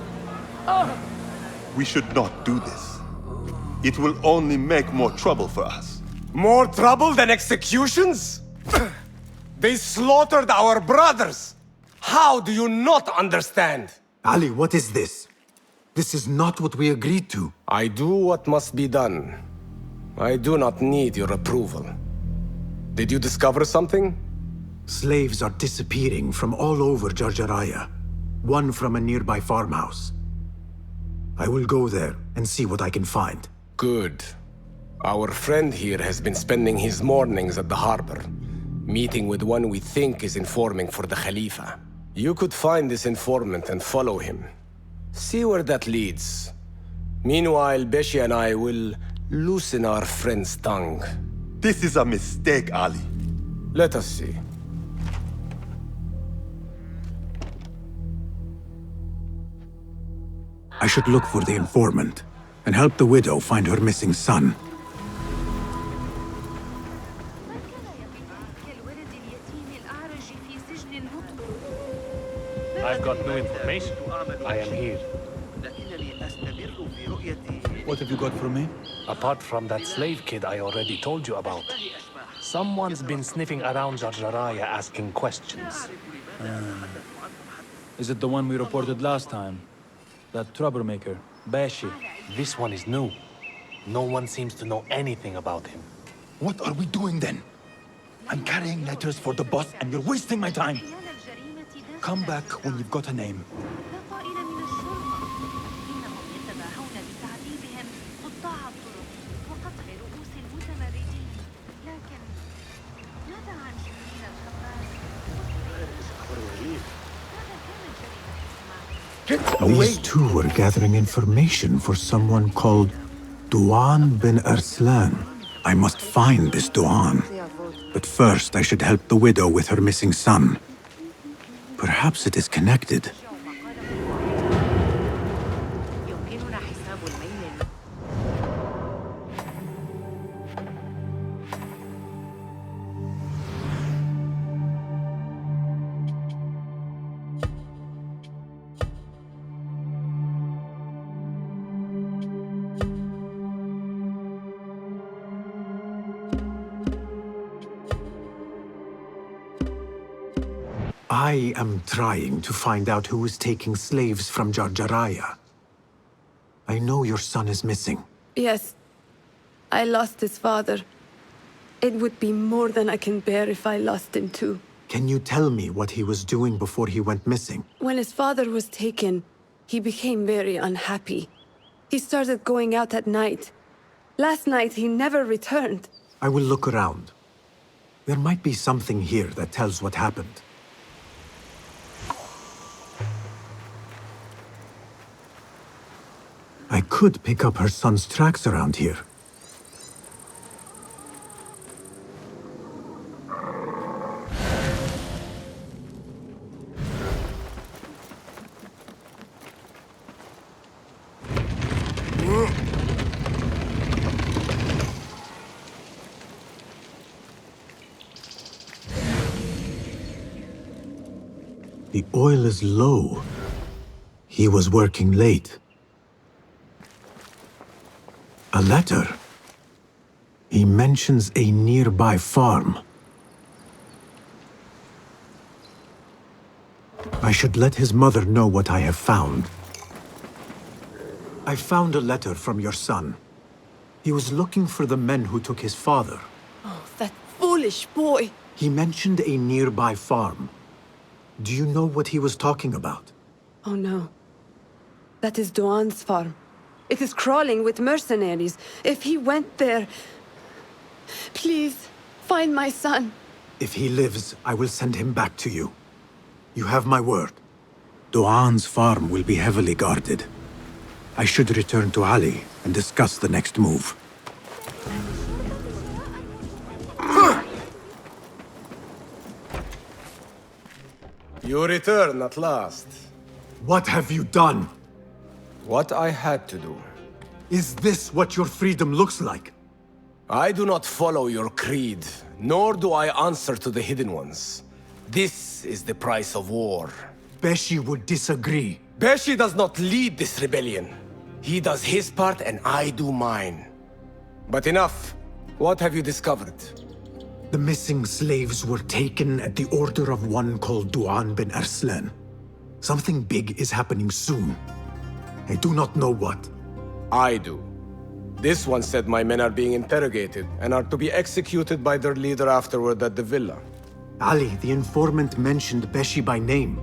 We should not do this. It will only make more trouble for us. More trouble than executions? They slaughtered our brothers! How do you not understand? Ali, what is this? This is not what we agreed to. I do what must be done. I do not need your approval. Did you discover something? Slaves are disappearing from all over Jarjaraya. One from a nearby farmhouse. I will go there and see what I can find. Good. Our friend here has been spending his mornings at the harbor, meeting with one we think is informing for the Khalifa. You could find this informant and follow him. See where that leads. Meanwhile, Beshi and I will loosen our friend's tongue. This is a mistake, Ali. Let us see. I should look for the informant and help the widow find her missing son. I've got new information. I am here. What have you got for me? Apart from that slave kid I already told you about. Someone's been sniffing around Jarjaraya asking questions. Is it the one we reported last time? That troublemaker, Beshi. This one is new. No one seems to know anything about him. What are we doing then? I'm carrying letters for the boss and you're wasting my time. Come back when you've got a name. These two were gathering information for someone called Duan bin Arslan. I must find this Duan. But first, I should help the widow with her missing son. Perhaps it is connected. I am trying to find out who is taking slaves from Jarjaraya. I know your son is missing. Yes, I lost his father. It would be more than I can bear if I lost him too. Can you tell me what he was doing before he went missing? When his father was taken, he became very unhappy. He started going out at night. Last night, he never returned. I will look around. There might be something here that tells what happened. I could pick up her son's tracks around here. The oil is low. He was working late. A letter. He mentions a nearby farm. I should let his mother know what I have found. I found a letter from your son. He was looking for the men who took his father. Oh, that foolish boy! He mentioned a nearby farm. Do you know what he was talking about? Oh no. That is Duan's farm. It is crawling with mercenaries. If he went there... Please, find my son. If he lives, I will send him back to you. You have my word. Duan's farm will be heavily guarded. I should return to Ali and discuss the next move. You return at last. What have you done? What I had to do. Is this what your freedom looks like? I do not follow your creed, nor do I answer to the Hidden Ones. This is the price of war. Beshi would disagree. Beshi does not lead this rebellion. He does his part and I do mine. But enough. What have you discovered? The missing slaves were taken at the order of one called Duan bin Arslan. Something big is happening soon. I do not know what. I do. This one said my men are being interrogated and are to be executed by their leader afterward at the villa. Ali, the informant, mentioned Beshi by name.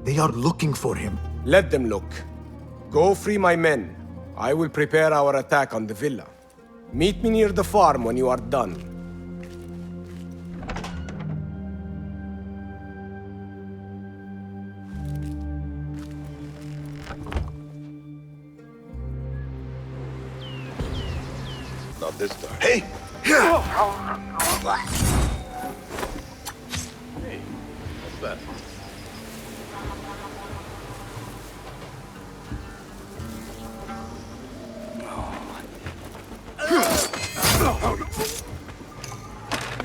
They are looking for him. Let them look. Go free my men. I will prepare our attack on the villa. Meet me near the farm when you are done. Not this time. Hey! Hey, what's that?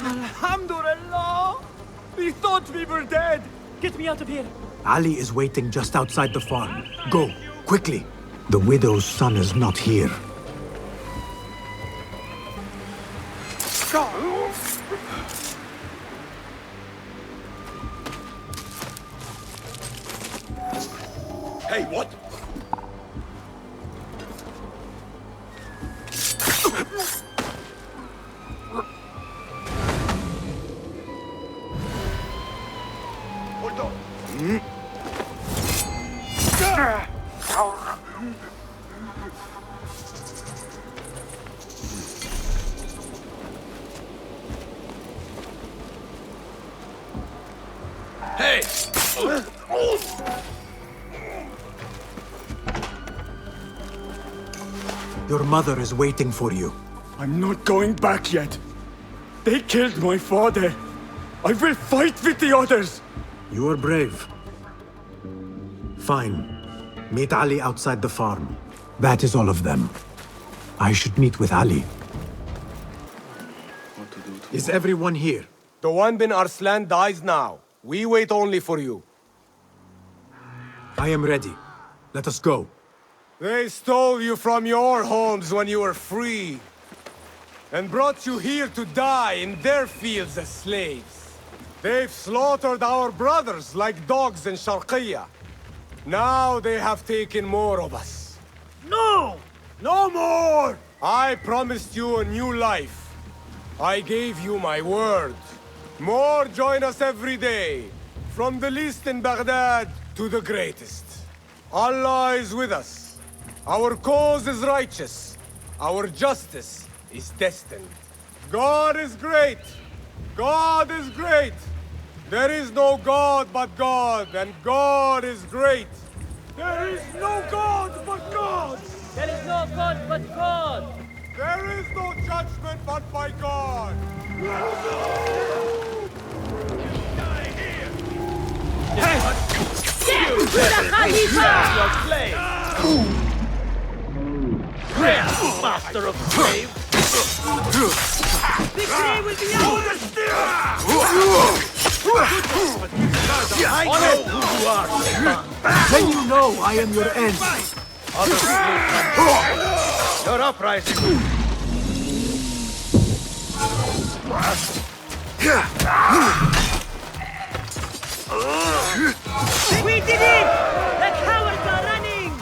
Alhamdulillah! We thought we were dead! Get me out of here! Ali is waiting just outside the farm. Go, quickly. The widow's son is not here. Hey, what? Hold on. Hey! Your mother is waiting for you. I'm not going back yet. They killed my father. I will fight with the others. You are brave. Fine. Meet Ali outside the farm. That is all of them. I should meet with Ali. Is everyone here? The one bin Arslan dies now. We wait only for you. I am ready. Let us go. They stole you from your homes when you were free, and brought you here to die in their fields as slaves. They've slaughtered our brothers like dogs in Sharqiyya. Now they have taken more of us. No! No more! I promised you a new life. I gave you my word. More join us every day, from the least in Baghdad to the greatest. Allah is with us. Our cause is righteous. Our justice is destined. God is great. God is great. There is no God but God, and God is great. There is no God but God. There is no God but God. There is no judgment but by God. You to the Khalifa! Your slave! Master of slaves! Victory will be ours! I know who you are! Then you know I am your end! Your uprising! We did it! The cowards are running!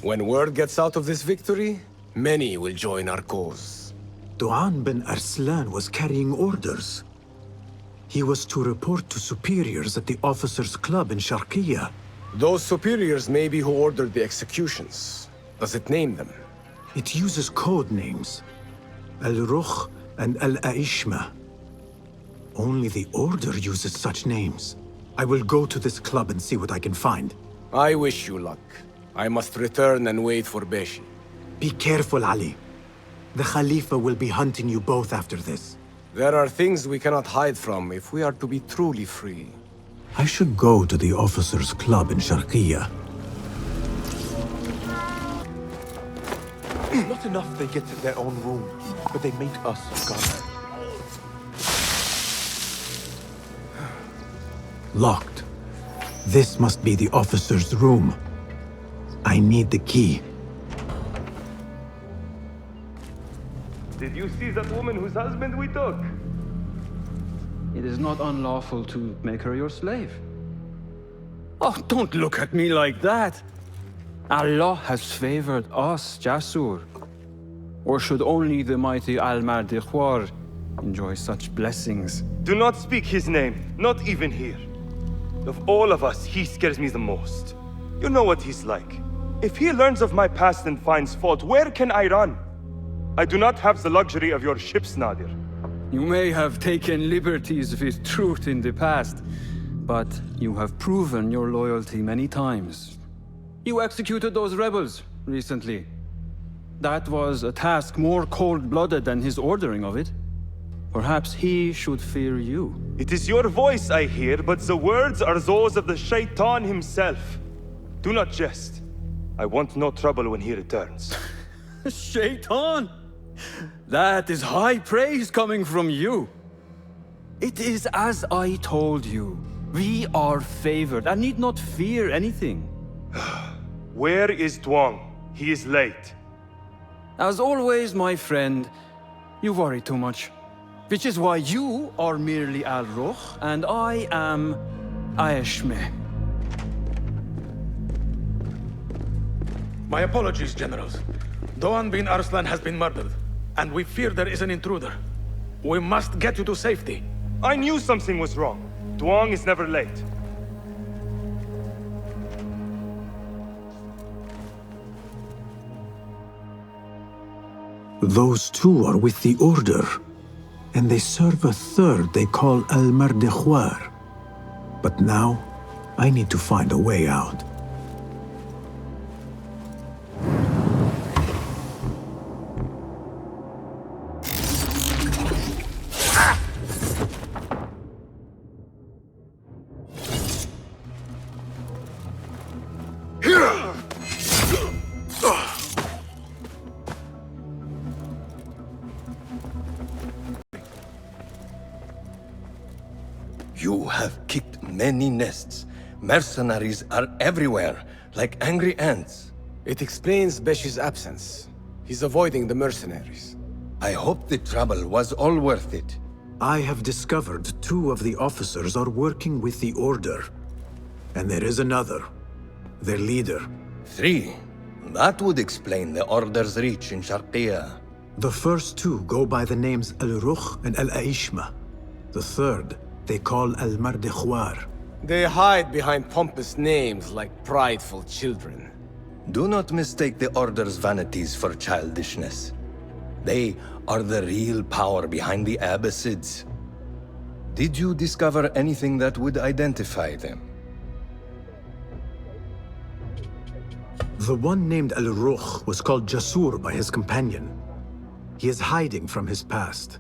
When word gets out of this victory, many will join our cause. Duan bin Arslan was carrying orders. He was to report to superiors at the officers' club in Sharqiyya. Those superiors may be who ordered the executions. Does it name them? It uses code names. Al-Rukh and Al-Aishma. Only the Order uses such names. I will go to this club and see what I can find. I wish you luck. I must return and wait for Beshi. Be careful, Ali. The Khalifa will be hunting you both after this. There are things we cannot hide from if we are to be truly free. I should go to the officers' club in Sharqiyya. Not enough they get their own room, but they make us guard. Locked. This must be the officer's room. I need the key. Did you see that woman whose husband we took? It is not unlawful to make her your slave. Oh, don't look at me like that. Allah has favored us, Jasur. Or should only the mighty Al-Mardikhwar enjoy such blessings? Do not speak his name, not even here. Of all of us, he scares me the most. You know what he's like. If he learns of my past and finds fault, where can I run? I do not have the luxury of your ships, Nadir. You may have taken liberties with truth in the past, but you have proven your loyalty many times. You executed those rebels recently. That was a task more cold-blooded than his ordering of it. Perhaps he should fear you. It is your voice I hear, but the words are those of the Shaitan himself. Do not jest. I want no trouble when he returns. Shaitan! That is high praise coming from you. It is as I told you. We are favored and need not fear anything. Where is Duang? He is late. As always, my friend, you worry too much. Which is why you are merely Al-Rukh and I am Aishmeh. My apologies, generals. Doğan bin Arslan has been murdered, and we fear there is an intruder. We must get you to safety. I knew something was wrong. Duong is never late. Those two are with the Order, and they serve a third they call Al-Mardekhwar. But now, I need to find a way out. You have kicked many nests. Mercenaries are everywhere, like angry ants. It explains Beshi's absence. He's avoiding the mercenaries. I hope the trouble was all worth it. I have discovered two of the officers are working with the Order. And there is another, their leader. 3. That would explain the Order's reach in Sharqiya. The first two go by the names Al-Rukh and Al-Aishma. The third, they call Al-Mardekhwar. They hide behind pompous names like prideful children. Do not mistake the Order's vanities for childishness. They are the real power behind the Abbasids. Did you discover anything that would identify them? The one named Al-Rukh was called Jasur by his companion. He is hiding from his past,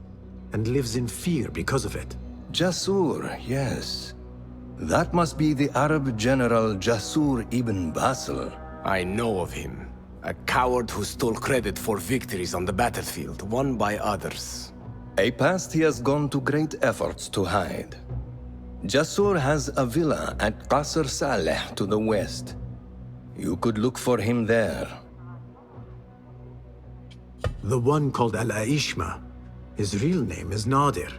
and lives in fear because of it. Jasur, yes. That must be the Arab general Jasur ibn Basel. I know of him. A coward who stole credit for victories on the battlefield, won by others. A past he has gone to great efforts to hide. Jasur has a villa at Qasr Saleh to the west. You could look for him there. The one called Al-Aishma, his real name is Nadir.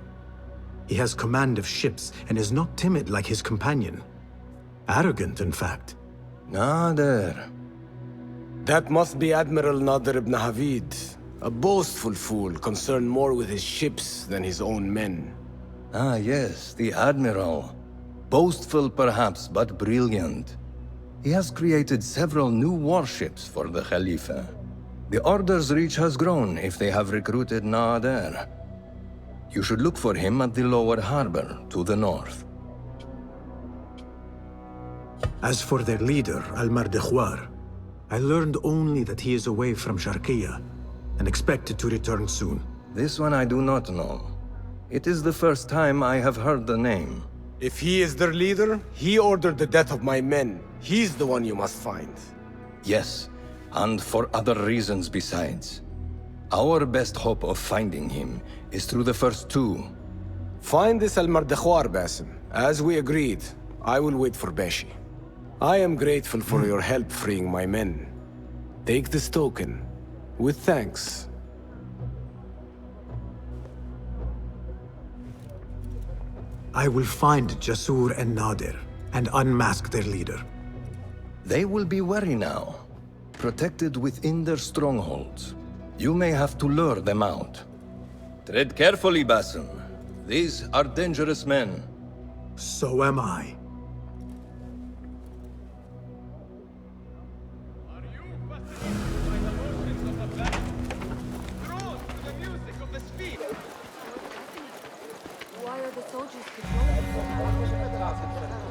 He has command of ships and is not timid like his companion. Arrogant, in fact. Nadir. That must be Admiral Nadir ibn Havid. A boastful fool concerned more with his ships than his own men. Ah, yes, the Admiral. Boastful perhaps, but brilliant. He has created several new warships for the Khalifa. The Order's reach has grown if they have recruited Nadir. You should look for him at the lower harbor, to the north. As for their leader, Al-Mardekhwar, I learned only that he is away from Sharqiya, and expected to return soon. This one I do not know. It is the first time I have heard the name. If he is their leader, he ordered the death of my men. He's the one you must find. Yes, and for other reasons besides. Our best hope of finding him is through the first two. Find this Al-Mardekhwar, Basim. As we agreed, I will wait for Beshi. I am grateful for your help freeing my men. Take this token, with thanks. I will find Jasur and Nadir, and unmask their leader. They will be wary now, protected within their strongholds. You may have to lure them out. Tread carefully, Basim. These are dangerous men. So am I.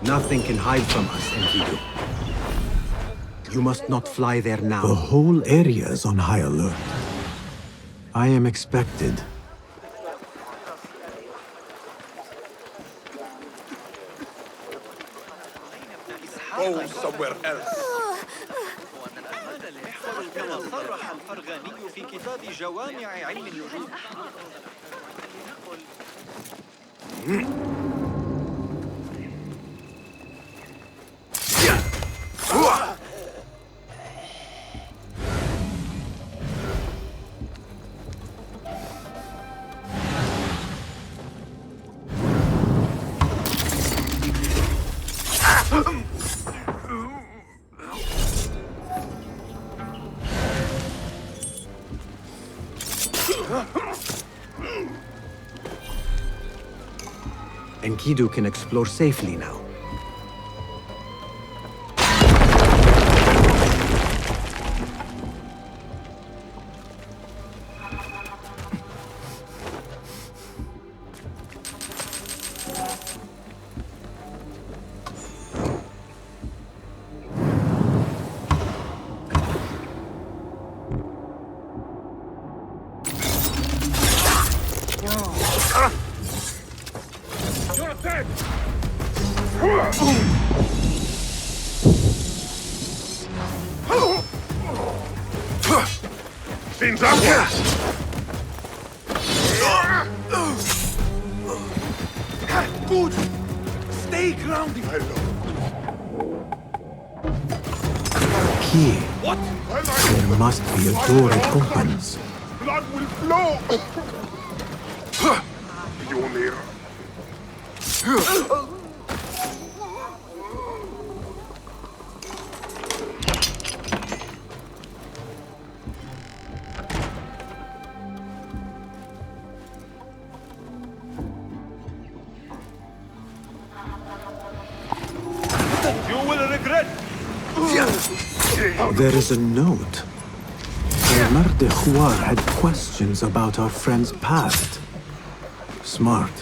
Nothing can hide from us, Enkidu. You must not fly there now. The whole area is on high alert. I am expected. Go somewhere else. صرح الفرغاني في كتاب جوامع علم النجوم. Kidu can explore safely now. Seems obvious. Good. Stay grounded. Key. What? There must be a door it opens. Blood will flow. Pioneer. You will regret. There is a note. Almardehwar had questions about our friend's past. Smart.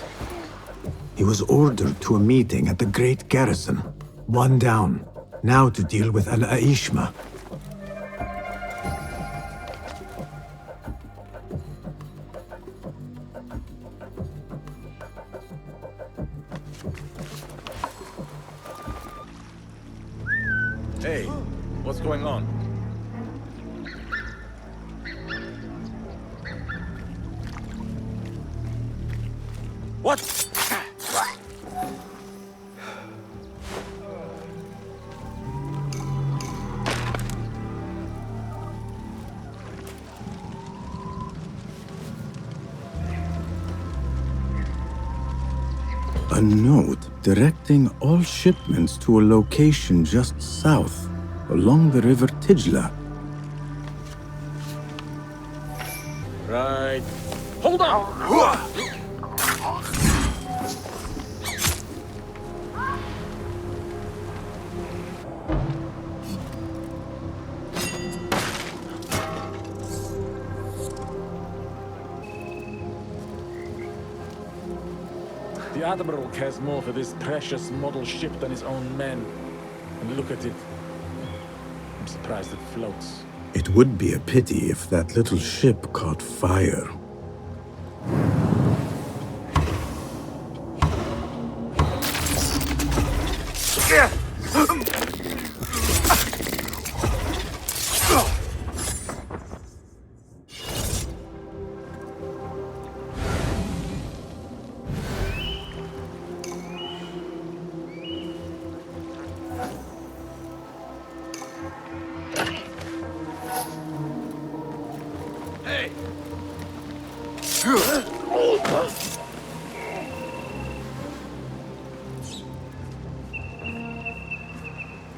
He was ordered to a meeting at the Great Garrison. One down. Now to deal with Al-Aishma. Hey, what's going on? What? A note directing all shipments to a location just south, along the river Tijla. Right. Hold on! The Admiral cares more for this precious model ship than his own men. And look at it. I'm surprised it floats. It would be a pity if that little ship caught fire.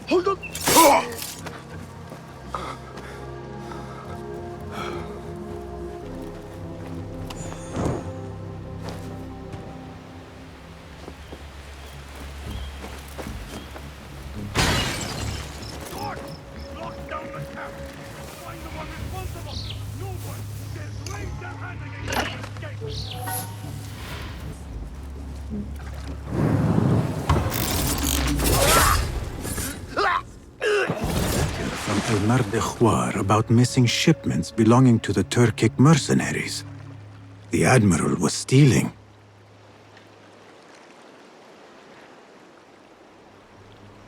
Hold on. Almardehwar about missing shipments belonging to the Turkic mercenaries. The Admiral was stealing.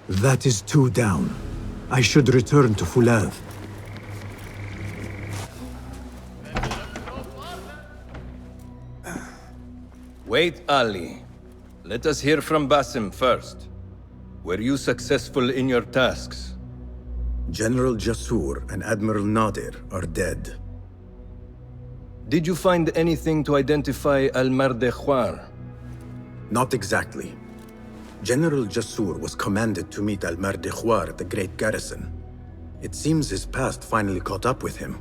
That is two down. I should return to Fulad. Wait, Ali. Let us hear from Basim first. Were you successful in your tasks? General Jasur and Admiral Nadir are dead. Did you find anything to identify Almardehwar? Not exactly. General Jasur was commanded to meet Almardehwar at the Great Garrison. It seems his past finally caught up with him.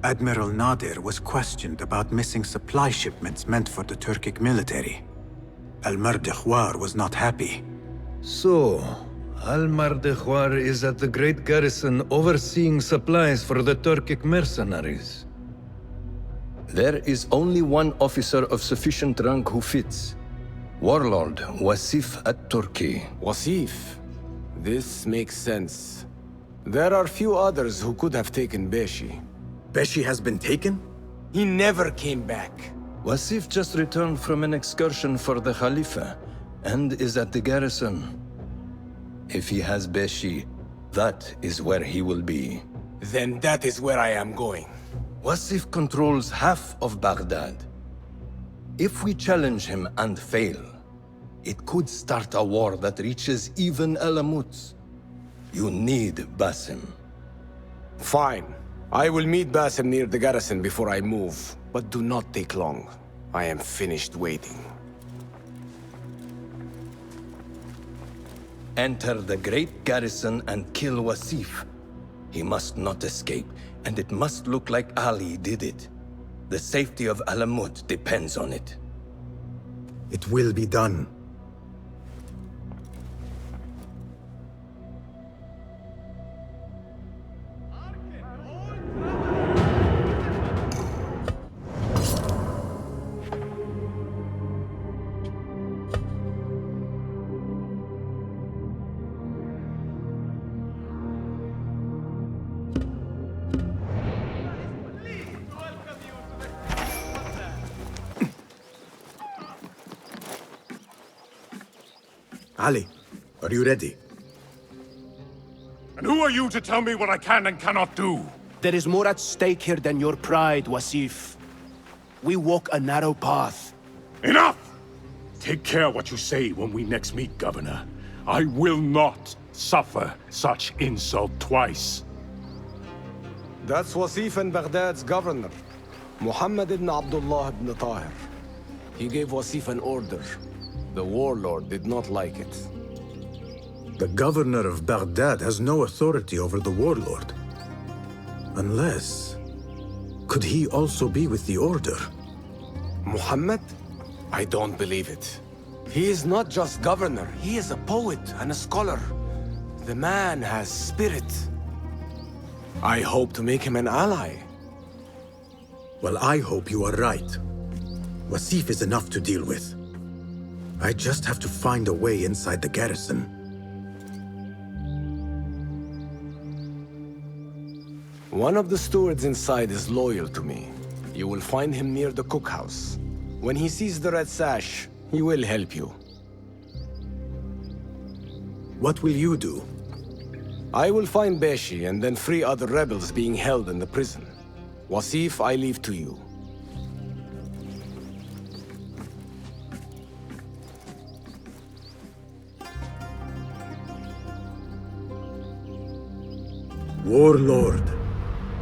Admiral Nadir was questioned about missing supply shipments meant for the Turkic military. Al-Mardikhwar was not happy. So, Al-Mardikhwar is at the Great Garrison overseeing supplies for the Turkic mercenaries. There is only one officer of sufficient rank who fits. Warlord Wasif at-Turki. Wasif? This makes sense. There are few others who could have taken Beshi. Beshi has been taken? He never came back. Wasif just returned from an excursion for the Khalifa and is at the garrison. If he has Beshi, that is where he will be. Then that is where I am going. Wasif controls half of Baghdad. If we challenge him and fail, it could start a war that reaches even Alamut. You need Basim. Fine. I will meet Basim near the garrison before I move, but do not take long. I am finished waiting. Enter the great garrison and kill Wasif. He must not escape, and it must look like Ali did it. The safety of Alamut depends on it. It will be done. Ali, are you ready? And who are you to tell me what I can and cannot do? There is more at stake here than your pride, Wasif. We walk a narrow path. Enough! Take care what you say when we next meet, Governor. I will not suffer such insult twice. That's Wasif and Baghdad's governor, Muhammad ibn Abdullah ibn Tahir. He gave Wasif an order. The warlord did not like it. The governor of Baghdad has no authority over the warlord. Unless... could he also be with the order? Muhammad? I don't believe it. He is not just governor, he is a poet and a scholar. The man has spirit. I hope to make him an ally. Well, I hope you are right. Wasif is enough to deal with. I just have to find a way inside the garrison. One of the stewards inside is loyal to me. You will find him near the cookhouse. When he sees the red sash, he will help you. What will you do? I will find Beshi and then free other rebels being held in the prison. Wasif, I leave to you. Warlord,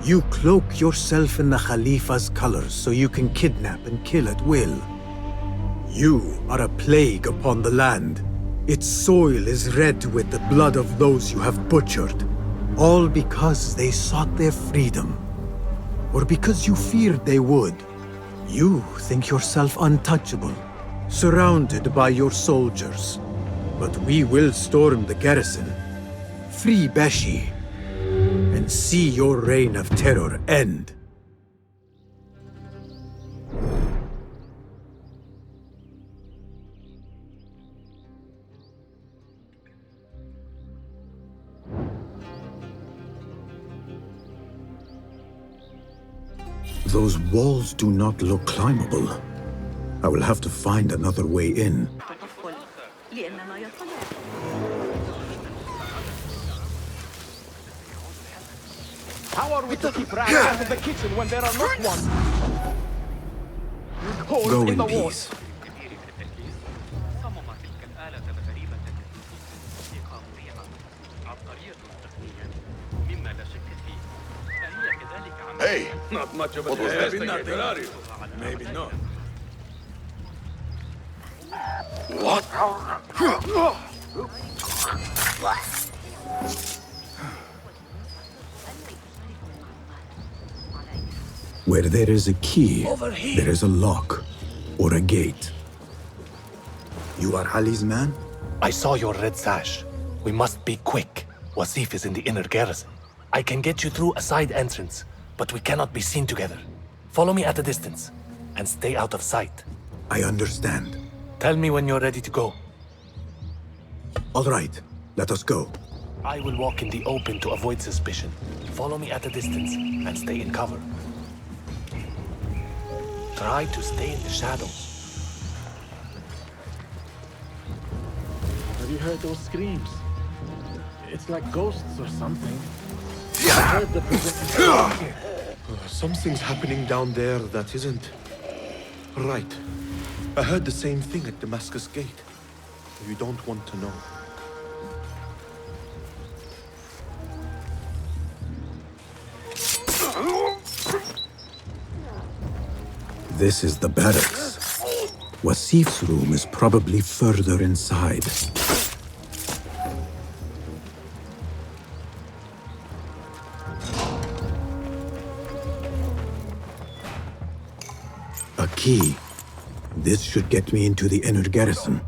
you cloak yourself in the Khalifa's colors so you can kidnap and kill at will. You are a plague upon the land. Its soil is red with the blood of those you have butchered, all because they sought their freedom, or because you feared they would. You think yourself untouchable, surrounded by your soldiers. But we will storm the garrison, free Beshi, and see your reign of terror end. Those walls do not look climbable. I will have to find another way in. How are we to keep rats out of the kitchen when there are not one? Go in peace. Hey, not much of a Ferrari. Maybe not. What? Where there is a key, there is a lock or a gate. You are Ali's man? I saw your red sash. We must be quick. Wasif is in the inner garrison. I can get you through a side entrance, but we cannot be seen together. Follow me at a distance, and stay out of sight. I understand. Tell me when you're ready to go. All right, let us go. I will walk in the open to avoid suspicion. Follow me at a distance, and stay in cover. Try to stay in the shadows. Have you heard those screams? It's like ghosts or something. I heard the presence. Something's happening down there that isn't right. I heard the same thing at Damascus Gate. You don't want to know. This is the barracks. Wasif's room is probably further inside. A key. This should get me into the inner garrison.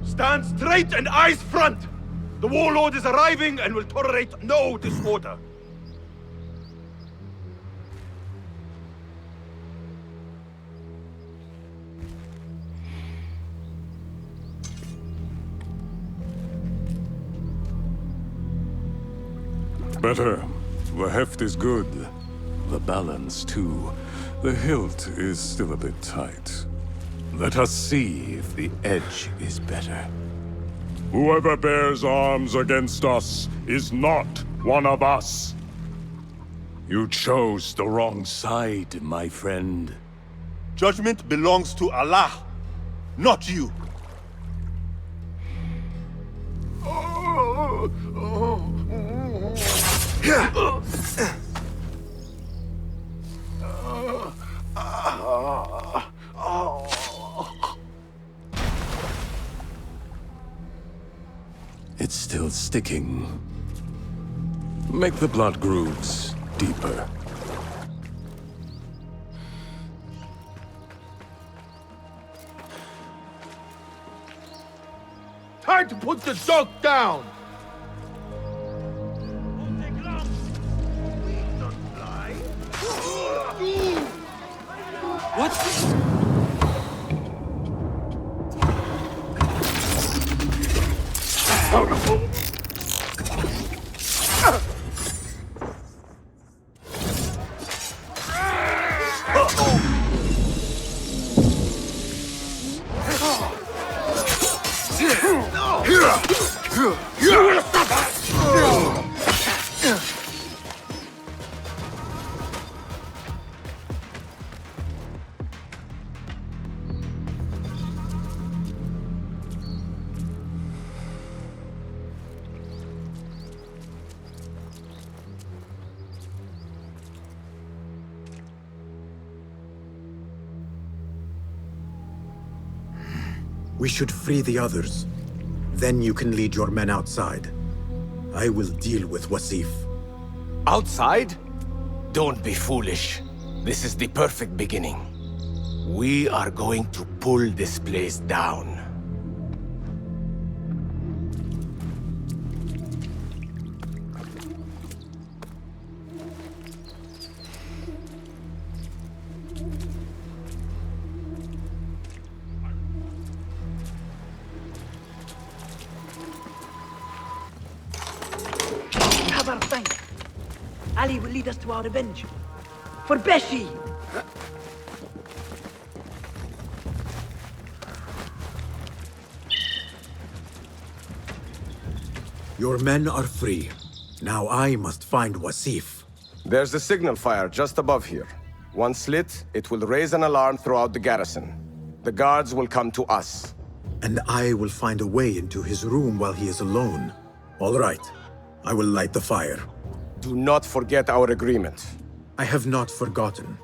Stand straight and eyes front! The warlord is arriving and will tolerate no disorder. Better. The heft is good. The balance, too. The hilt is still a bit tight. Let us see if the edge is better. Whoever bears arms against us is not one of us. You chose the wrong side, my friend. Judgment belongs to Allah, not you. It's still sticking. Make the blood grooves deeper. Time to put the dog down! What? We should free the others. Then you can lead your men outside. I will deal with Wasif. Outside? Don't be foolish. This is the perfect beginning. We are going to pull this place down. Ali will lead us to our revenge. For Beshi! Your men are free. Now I must find Wasif. There's a signal fire just above here. Once lit, it will raise an alarm throughout the garrison. The guards will come to us. And I will find a way into his room while he is alone. All right. I will light the fire. Do not forget our agreement. I have not forgotten.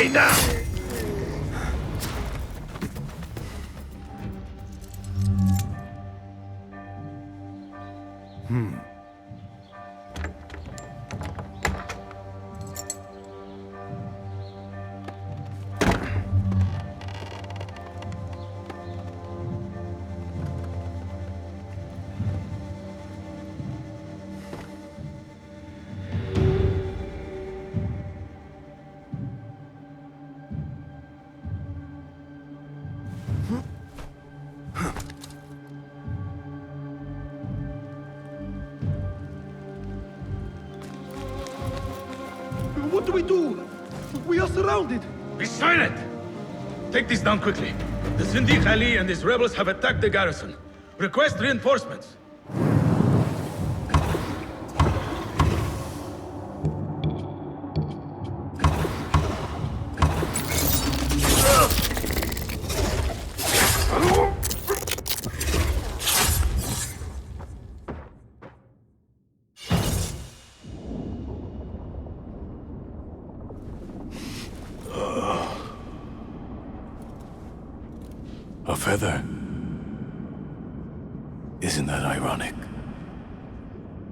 Die now! What do we do? We are surrounded. Be silent! Take this down quickly. The Sindiq Ali and his rebels have attacked the garrison. Request reinforcements. A feather. Isn't that ironic?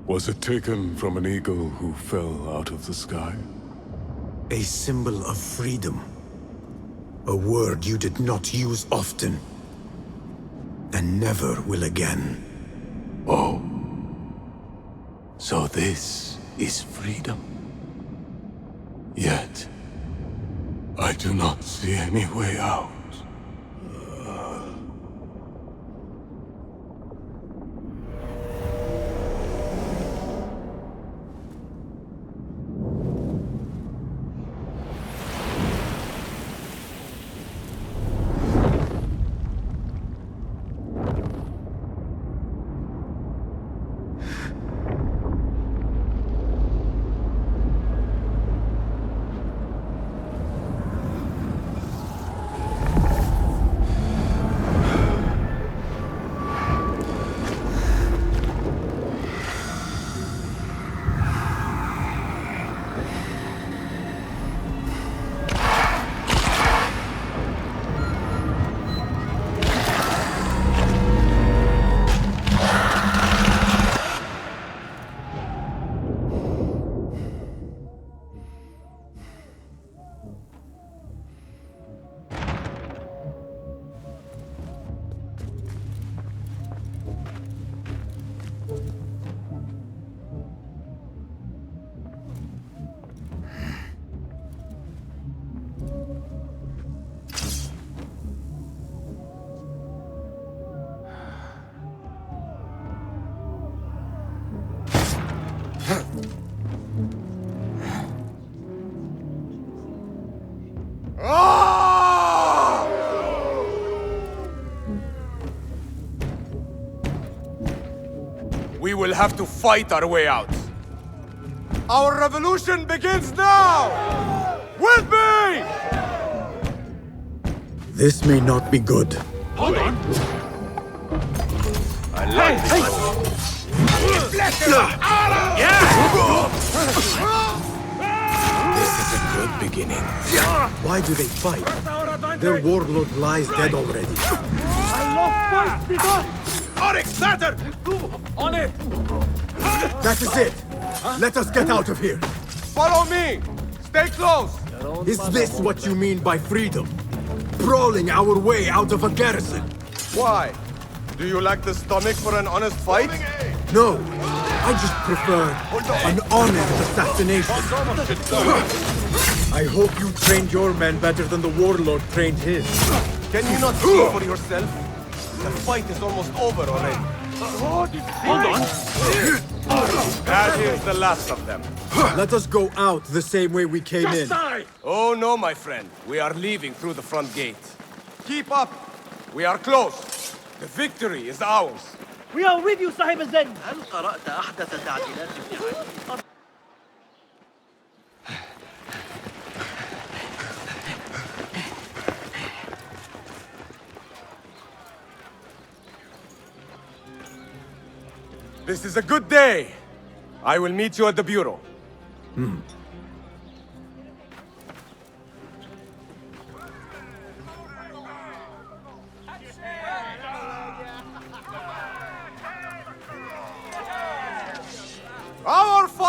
Was it taken from an eagle who fell out of the sky? A symbol of freedom. A word you did not use often. And never will again. Oh. So this is freedom. Yet, I do not see any way out. We will have to fight our way out. Our revolution begins now! With me! This may not be good. Hold on! I like This is a good beginning. Why do they fight? Their warlord lies dead already. Oryx, Saturn! On it! That is it! Let us get out of here! Follow me! Stay close! Is this what you mean by freedom? Brawling our way out of a garrison? Why? Do you lack the stomach for an honest fight? No, I just prefer an honored assassination. I hope you trained your men better than the warlord trained his. Can you not see for yourself? The fight is almost over already. Hold on. That is the last of them. Let us go out the same way we came in. Oh no, my friend. We are leaving through the front gate. Keep up. We are close. The victory is ours. We are with you, صاحب الزن. هل قرأت أحدث التعديلات في This is a good day. I will meet you at the bureau.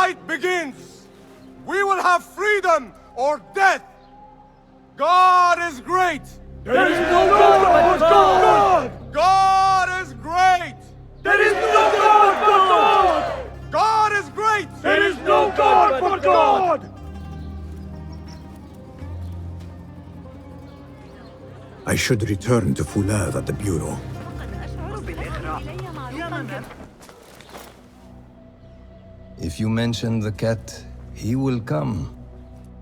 fight begins! We will have freedom or death! God is great! There is no God but God! God is great! There is no God but God! God is great! There is no God but God! I should return to Fulad at the Bureau. If you mention the cat, he will come.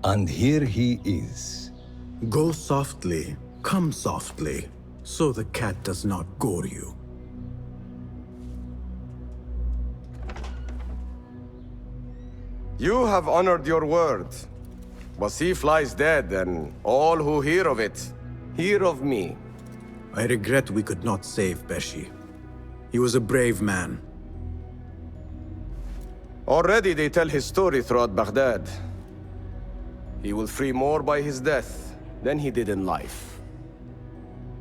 And here he is. Go softly, come softly, so the cat does not gore you. You have honored your word. Wasif lies dead, and all who hear of it, hear of me. I regret we could not save Beshi. He was a brave man. Already they tell his story throughout Baghdad. He will free more by his death than he did in life.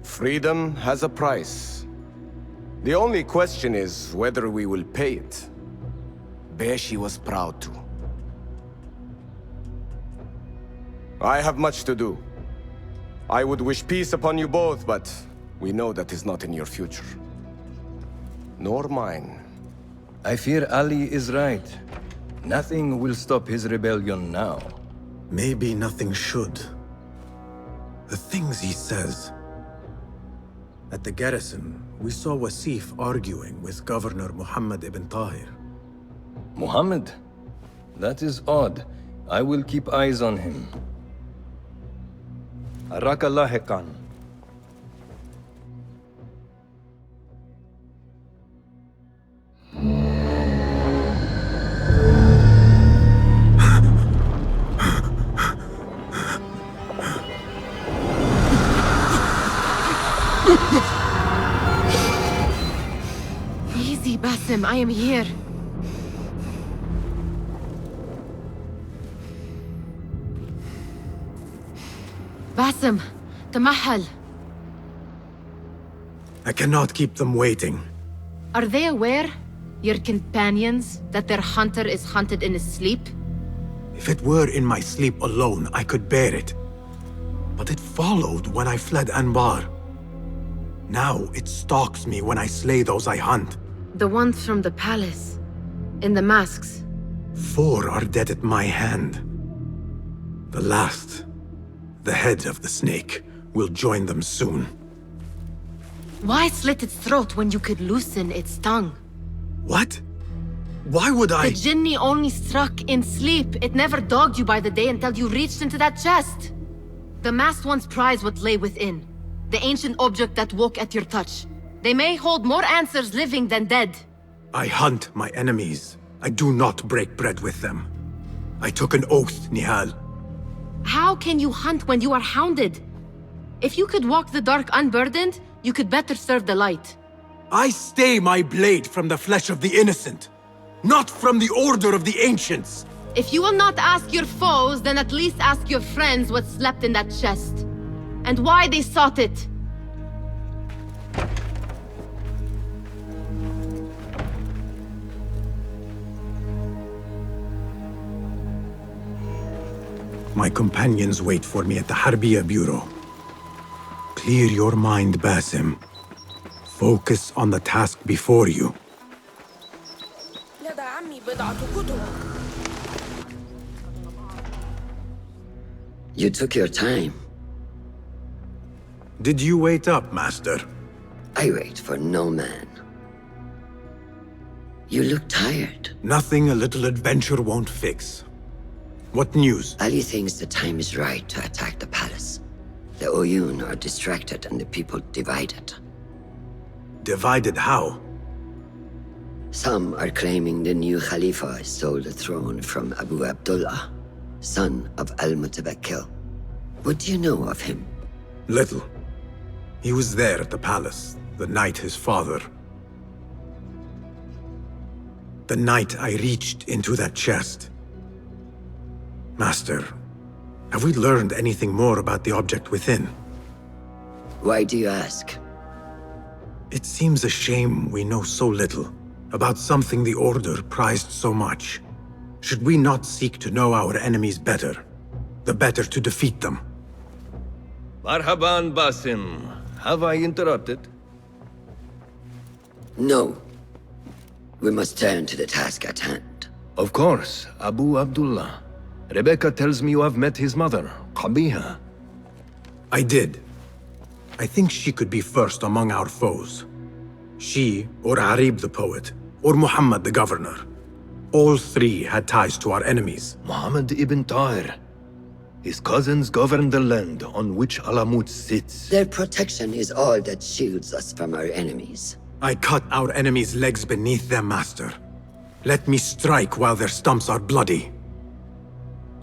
Freedom has a price. The only question is whether we will pay it. Beshi was proud to. I have much to do. I would wish peace upon you both, but we know that is not in your future. Nor mine. I fear Ali is right. Nothing will stop his rebellion now. Maybe nothing should. The things he says. At the garrison, we saw Wasif arguing with Governor Muhammad ibn Tahir. Muhammad? That is odd. I will keep eyes on him. Arakallah Khan. Easy, Basim. I am here. Basim, Tamahal. I cannot keep them waiting. Are they aware, your companions, that their hunter is hunted in his sleep? If it were in my sleep alone, I could bear it. But it followed when I fled Anbar. Now it stalks me when I slay those I hunt. The ones from the palace, in the masks. 4 are dead at my hand. The last, the head of the snake, will join them soon. Why slit its throat when you could loosen its tongue? What? Why would I? The Jinni only struck in sleep. It never dogged you by the day until you reached into that chest. The masked ones prize what lay within. The ancient object that woke at your touch. They may hold more answers living than dead. I hunt my enemies. I do not break bread with them. I took an oath, Nihal. How can you hunt when you are hounded? If you could walk the dark unburdened, you could better serve the light. I stay my blade from the flesh of the innocent, not from the order of the ancients. If you will not ask your foes, then at least ask your friends what slept in that chest. And why they sought it. My companions wait for me at the Harbiya Bureau. Clear your mind, Basim. Focus on the task before you. You took your time. Did you wait up, Master? I wait for no man. You look tired. Nothing a little adventure won't fix. What news? Ali thinks the time is right to attack the palace. The Oyun are distracted and the people divided. Divided how? Some are claiming the new Khalifa stole the throne from Abu Abdullah, son of Al-Mutawakkil. What do you know of him? Little. He was there at the palace, the night his father... The night I reached into that chest. Master, have we learned anything more about the object within? Why do you ask? It seems a shame we know so little about something the Order prized so much. Should we not seek to know our enemies better, the better to defeat them? Marhaban, Basim. Have I interrupted? No. We must turn to the task at hand. Of course, Abu Abdullah. Rebecca tells me you have met his mother, Qabiha. I did. I think she could be first among our foes. She, or Arib the poet, or Muhammad the governor. All three had ties to our enemies. Muhammad ibn Tahir. His cousins govern the land on which Alamut sits. Their protection is all that shields us from our enemies. I cut our enemies' legs beneath them, master. Let me strike while their stumps are bloody.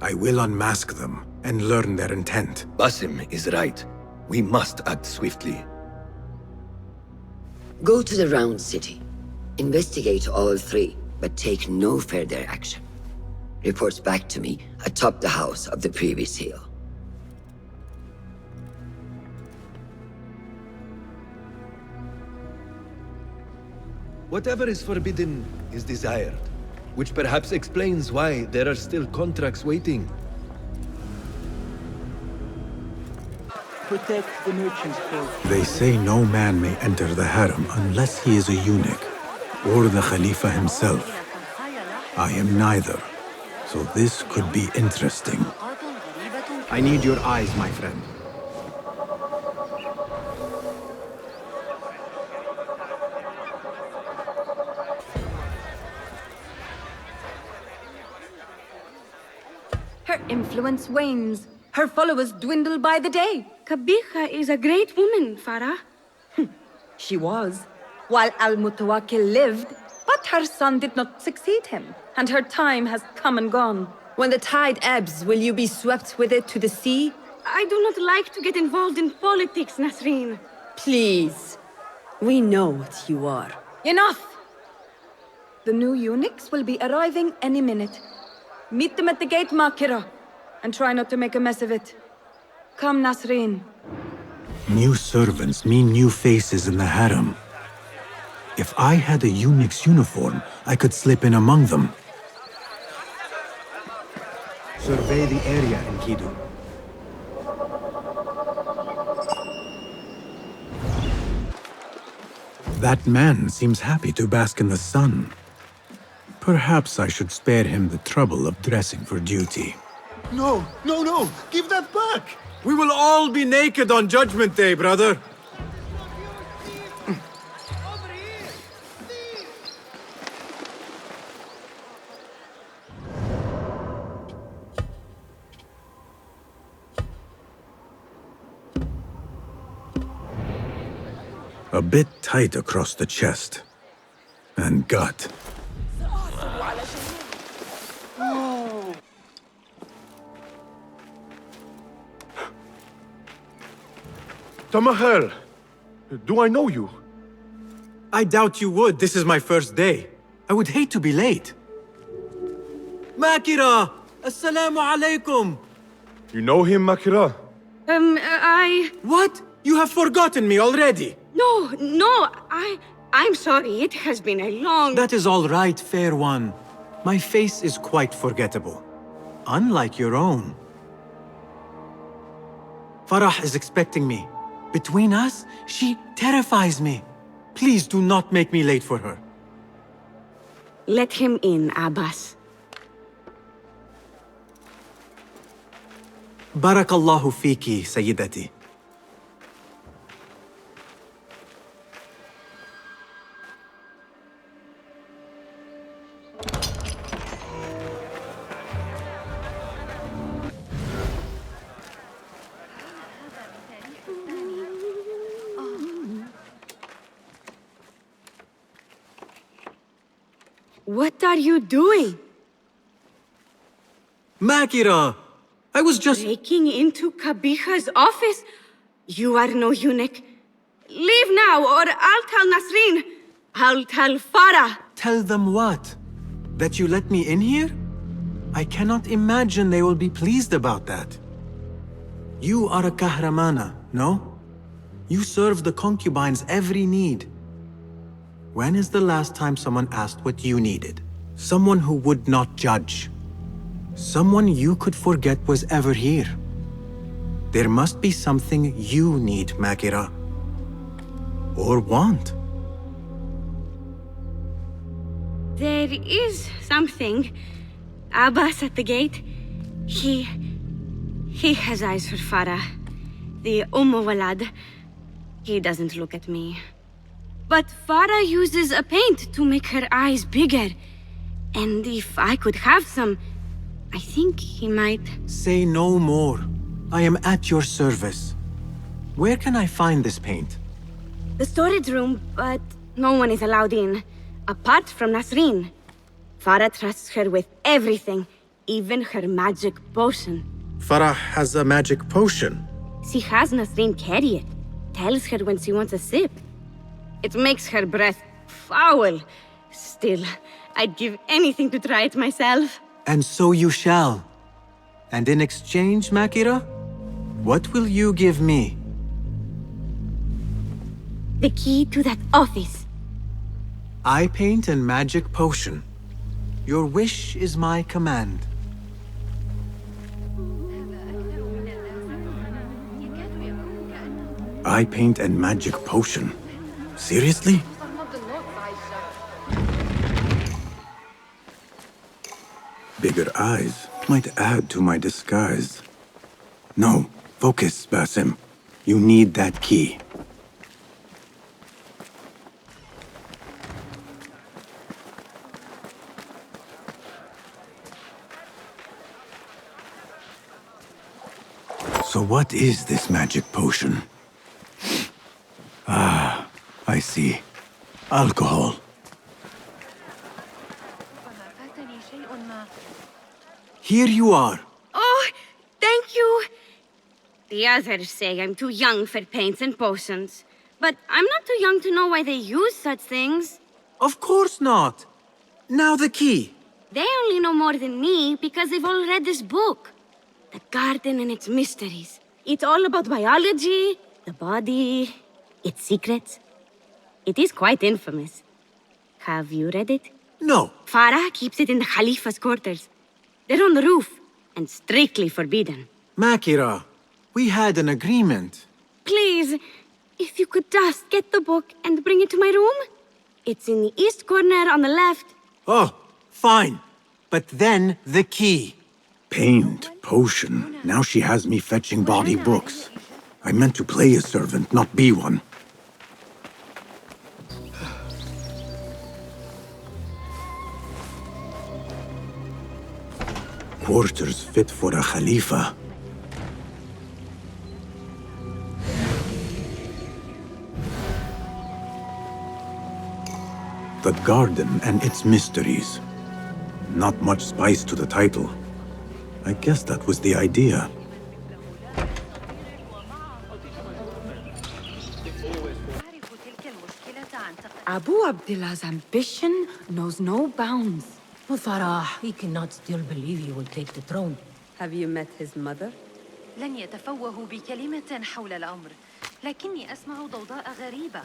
I will unmask them and learn their intent. Basim is right. We must act swiftly. Go to the Round City. Investigate all three, but take no further action. Reports back to me atop the house of the previous hill. Whatever is forbidden is desired, which perhaps explains why there are still contracts waiting. Protect the merchant's clothes. They say no man may enter the harem unless he is a eunuch, or the Khalifa himself. I am neither, so this could be interesting. I need your eyes, my friend. Her influence wanes. Her followers dwindle by the day. Qabiha is a great woman, Farah. She was, while Al-Mutawakkil lived, but her son did not succeed him, and her time has come and gone. When the tide ebbs, will you be swept with it to the sea? I do not like to get involved in politics, Nasreen. Please. We know what you are. Enough! The new eunuchs will be arriving any minute. Meet them at the gate, Makira, and try not to make a mess of it. Come, Nasreen. New servants mean new faces in the harem. If I had a eunuch's uniform, I could slip in among them. Survey the area, Enkidu. That man seems happy to bask in the sun. Perhaps I should spare him the trouble of dressing for duty. No! No, no! Give that back! We will all be naked on Judgment Day, brother. A bit tight across the chest and gut. Tamahel! Do I know you? I doubt you would. This is my first day. I would hate to be late. Makira! Assalamu alaikum! You know him, Makira? What? You have forgotten me already? No, I'm sorry. It has been a long... That is all right, fair one. My face is quite forgettable. Unlike your own. Farah is expecting me. Between us, she terrifies me. Please do not make me late for her. Let him in, Abbas. Barakallahu fiki, Sayyidati. What are you doing? Makira! I was just... Breaking into Qabiha's office? You are no eunuch. Leave now, or I'll tell Nasreen. I'll tell Farah. Tell them what? That you let me in here? I cannot imagine they will be pleased about that. You are a kahramana, no? You serve the concubines every need. When is the last time someone asked what you needed? Someone who would not judge. Someone you could forget was ever here. There must be something you need, Makira. Or want. There is something. Abbas at the gate. He has eyes for Farah. The Walad. He doesn't look at me. But Farah uses a paint to make her eyes bigger. And if I could have some, I think he might... Say no more. I am at your service. Where can I find this paint? The storage room, but no one is allowed in. Apart from Nasreen. Farah trusts her with everything, even her magic potion. Farah has a magic potion. She has Nasreen carry it. Tells her when she wants a sip. It makes her breath foul. Still, I'd give anything to try it myself. And so you shall. And in exchange, Makira, what will you give me? The key to that office. Eye paint and magic potion. Your wish is my command. Eye paint and magic potion. Seriously? Bigger eyes might add to my disguise. No, focus, Basim. You need that key. So what is this magic potion? Ah, I see. Alcohol. Here you are. Oh, thank you. The others say I'm too young for paints and potions. But I'm not too young to know why they use such things. Of course not. Now the key. They only know more than me because they've all read this book. The garden and its mysteries. It's all about biology, the body, its secrets. It is quite infamous. Have you read it? No. Farah keeps it in the Khalifa's quarters. They're on the roof, and strictly forbidden. Makira, we had an agreement. Please, if you could just get the book and bring it to my room? It's in the east corner on the left. Oh, fine. But then the key. Paint, potion. Now she has me fetching body books. I meant to play a servant, not be one. Quarters fit for a Khalifa. The garden and its mysteries. Not much spice to the title. I guess that was the idea. Abu Abdullah's ambition knows no bounds. Well, Farah, he cannot still believe he will take the throne. Have you met his mother? لن يتفوه بكلمة حول الأمر، لكني أسمع ضوضاء غريبة.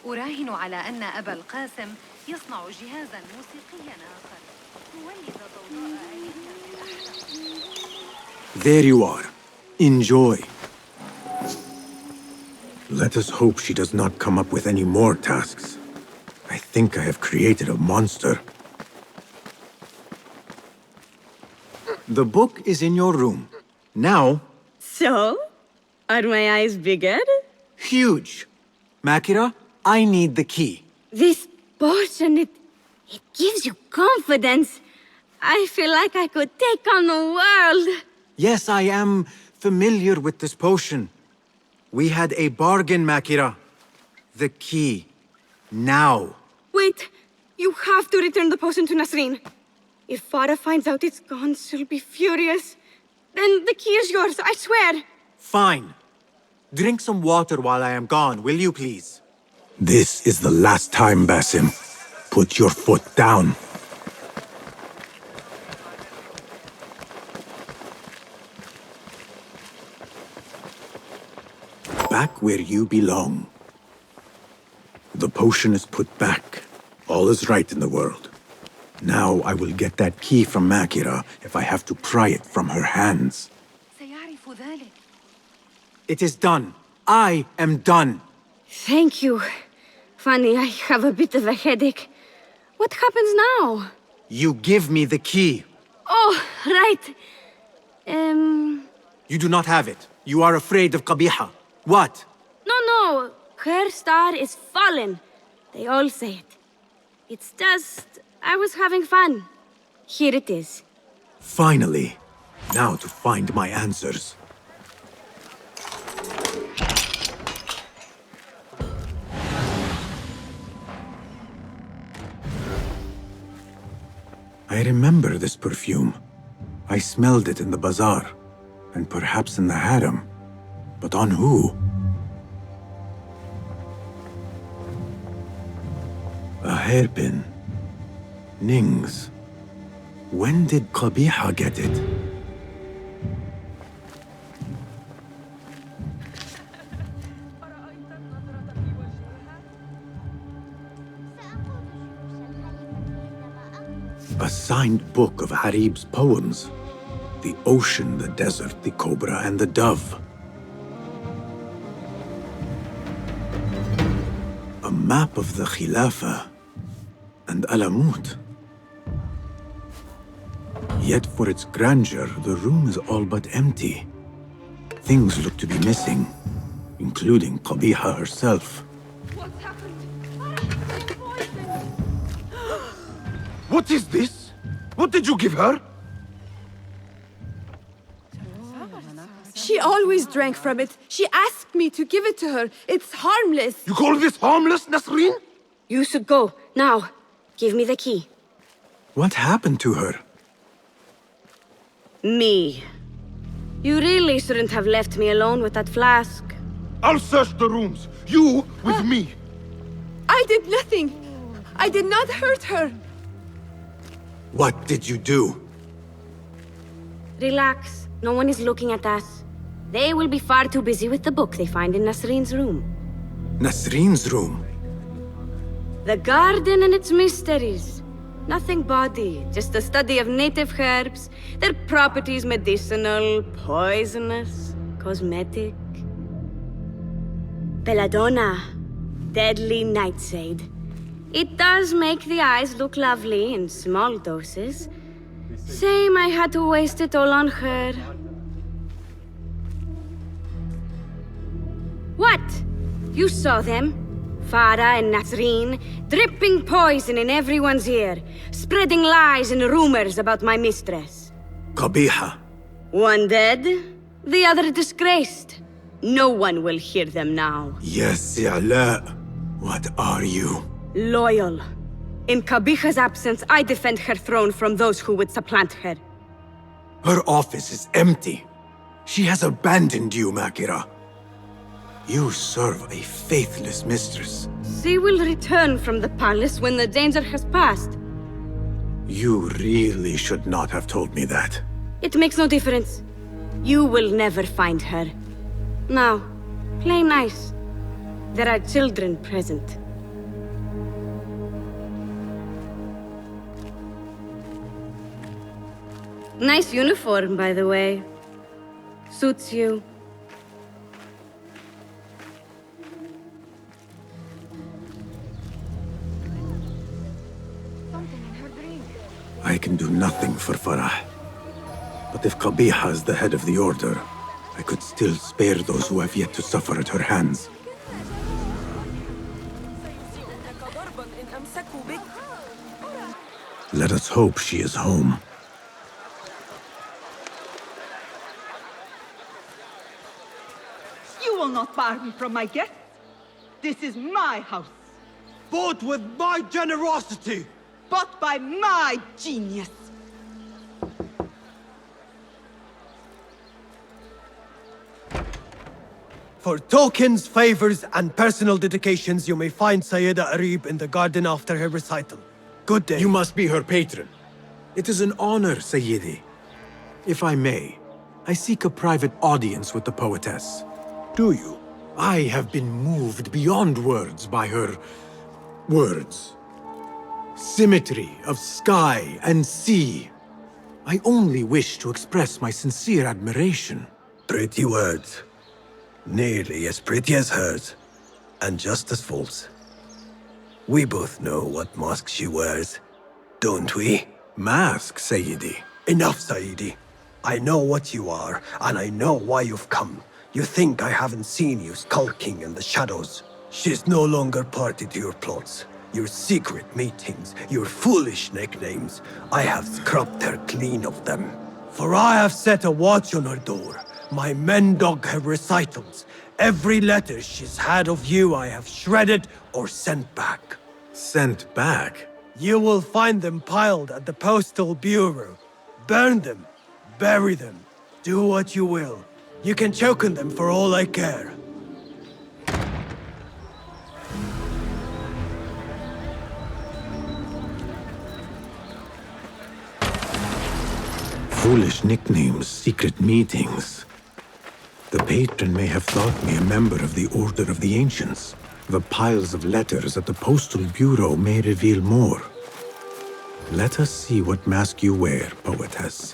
أراهن على أن أبا القاسم يصنع جهازاً موسيقياً آخر تولد ضوضاء There you are. Enjoy. Let us hope she does not come up with any more tasks. I think I have created a monster. The book is in your room. Now... So? Are my eyes bigger? Huge. Makira, I need the key. This potion, it gives you confidence. I feel like I could take on the world. Yes, I am familiar with this potion. We had a bargain, Makira. The key. Now. Wait, you have to return the potion to Nasreen. If Farah finds out it's gone, she'll be furious. Then the key is yours, I swear. Fine. Drink some water while I am gone, will you please? This is the last time, Basim. Put your foot down. Back where you belong. The potion is put back. All is right in the world. Now I will get that key from Makira if I have to pry it from her hands. سيعرف ذلك. It is done. I am done. Thank you. Funny, I have a bit of a headache. What happens now? You give me the key. Oh, right. You do not have it. You are afraid of Qabiha. What? No. Her star is fallen. They all say it. It's just... I was having fun. Here it is. Finally. Now to find my answers. I remember this perfume. I smelled it in the bazaar, and perhaps in the harem. But on who? A hairpin. Ning's. When did Qabiha get it? A signed book of Harib's poems. The ocean, the desert, the cobra, and the dove. A map of the Khilafah and Alamut. Yet for its grandeur, the room is all but empty. Things look to be missing, including Qabiha herself. What's happened? What is this? What did you give her? She always drank from it. She asked me to give it to her. It's harmless. You call this harmless, Nasreen? You should go. Now. Give me the key. What happened to her? Me. You really shouldn't have left me alone with that flask. I'll search the rooms. You with me. I did nothing. I did not hurt her. What did you do? Relax. No one is looking at us. They will be far too busy with the book they find in Nasreen's room. Nasreen's room? The garden and its mysteries. Nothing bawdy, just a study of native herbs, their properties medicinal, poisonous, cosmetic. Belladonna, deadly nightshade. It does make the eyes look lovely in small doses. Shame I had to waste it all on her. What? You saw them? Farah and Nasreen, dripping poison in everyone's ear, spreading lies and rumors about my mistress. Qabiha. One dead, the other disgraced. No one will hear them now. Yes, Ya'la. What are you? Loyal. In Qabiha's absence, I defend her throne from those who would supplant her. Her office is empty. She has abandoned you, Makira. You serve a faithless mistress. She will return from the palace when the danger has passed. You really should not have told me that. It makes no difference. You will never find her. Now, play nice. There are children present. Nice uniform, by the way. Suits you. I can do nothing for Farah. But if Qabiha is the head of the Order, I could still spare those who have yet to suffer at her hands. Let us hope she is home. You will not bar me from my guests. This is my house. Bought with my generosity. Bought by my genius. For tokens, favors, and personal dedications, you may find Sayyida Arib in the garden after her recital. Good day. You must be her patron. It is an honor, Sayyidi. If I may, I seek a private audience with the poetess. Do you? I have been moved beyond words by her words. Symmetry of sky and sea. I only wish to express my sincere admiration. Pretty words. Nearly as pretty as hers. And just as false. We both know what mask she wears, don't we? Mask, Sayyidi. Enough, Sayyidi. I know what you are, and I know why you've come. You think I haven't seen you skulking in the shadows. She's no longer party to your plots. Your secret meetings, your foolish nicknames. I have scrubbed her clean of them. For I have set a watch on her door. My men dog her recitals. Every letter she's had of you I have shredded or sent back. Sent back? You will find them piled at the Postal Bureau. Burn them. Bury them. Do what you will. You can choke on them for all I care. Foolish nicknames, secret meetings. The patron may have thought me a member of the Order of the Ancients. The piles of letters at the Postal Bureau may reveal more. Let us see what mask you wear, poetess.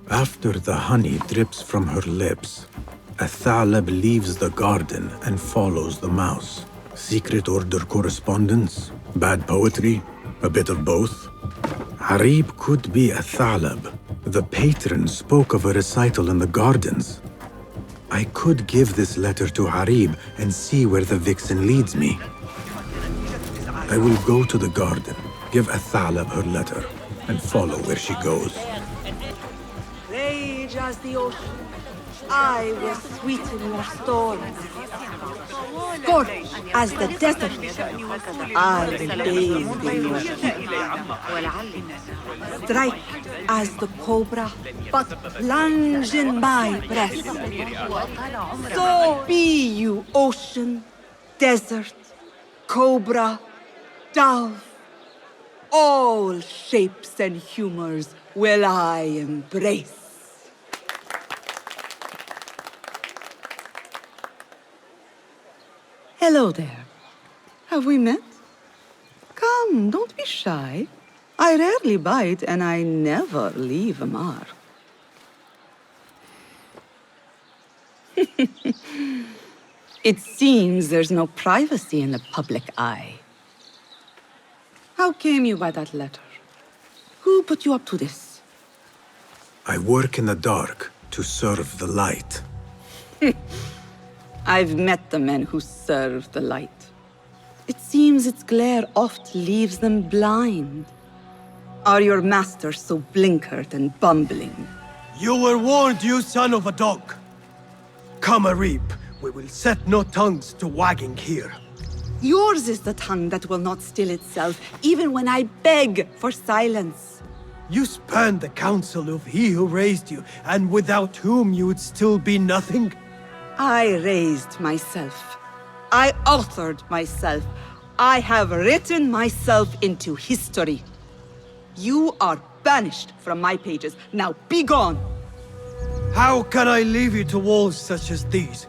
After the honey drips from her lips, a thalab leaves the garden and follows the mouse. Secret order correspondence? Bad poetry? A bit of both? Harib could be a thalab. The patron spoke of a recital in the gardens. I could give this letter to Harib and see where the vixen leads me. I will go to the garden, give a thalab her letter, and follow where she goes. Rage as the ocean, I will sweeten your storms. Scorch as the desert, I will bathe in your heat. Strike as the cobra, but plunge in my breast. So be you, ocean, desert, cobra, dove. All shapes and humors will I embrace. Hello there. Have we met? Come, don't be shy. I rarely bite and I never leave a mark. It seems there's no privacy in the public eye. How came you by that letter? Who put you up to this? I work in the dark to serve the light. I've met the men who serve the light. It seems its glare oft leaves them blind. Are your masters so blinkered and bumbling? You were warned, you son of a dog. Come, Harib. We will set no tongues to wagging here. Yours is the tongue that will not still itself, even when I beg for silence. You spurned the counsel of he who raised you, and without whom you would still be nothing. I raised myself. I authored myself. I have written myself into history. You are banished from my pages. Now be gone! How can I leave you to walls such as these?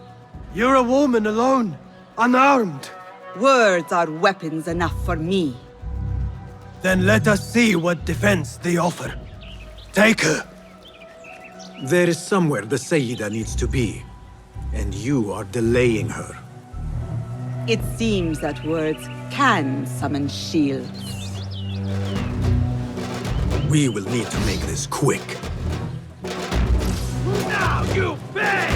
You're a woman alone, unarmed. Words are weapons enough for me. Then let us see what defense they offer. Take her. There is somewhere the Sayyida needs to be, and you are delaying her. It seems that words can summon shields. We will need to make this quick. Now you pay!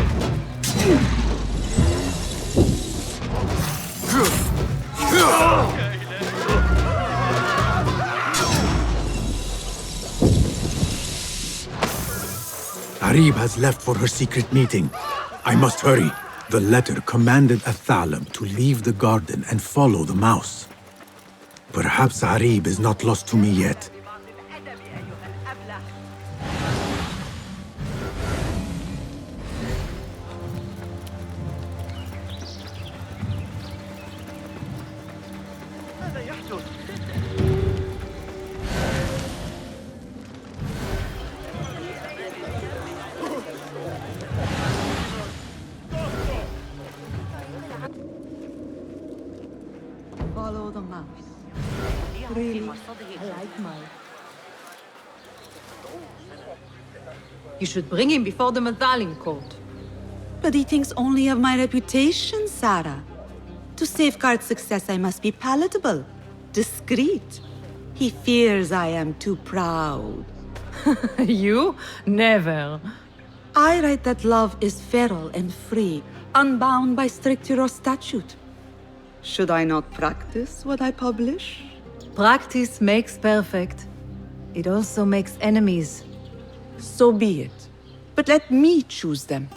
Harib has left for her secret meeting. I must hurry. The letter commanded a thalab to leave the garden and follow the mouse. Perhaps Harib is not lost to me yet. follow the mouse. Really, I like mine. You should bring him before the Mathalim court. But he thinks only of my reputation, Sarah. To safeguard success, I must be palatable, discreet. He fears I am too proud. You? Never. I write that love is feral and free, unbound by stricture or statute. Should I not practice what I publish? Practice makes perfect. It also makes enemies. So be it. But let me choose them.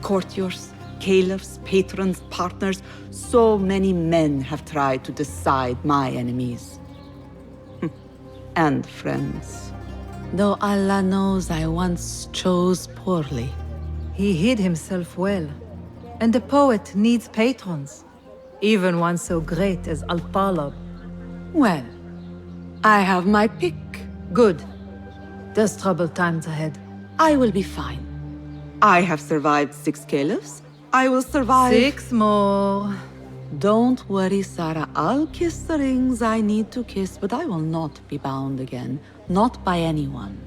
Courtiers, caliphs, patrons, partners. So many men have tried to decide my enemies. And friends. Though Allah knows I once chose poorly. He hid himself well. And the poet needs patrons. Even one so great as Al-Talab. Well, I have my pick. Good. There's troubled times ahead. I will be fine. I have survived 6 caliphs. I will survive 6 more. Don't worry, Sarah. I'll kiss the rings I need to kiss, but I will not be bound again. Not by anyone.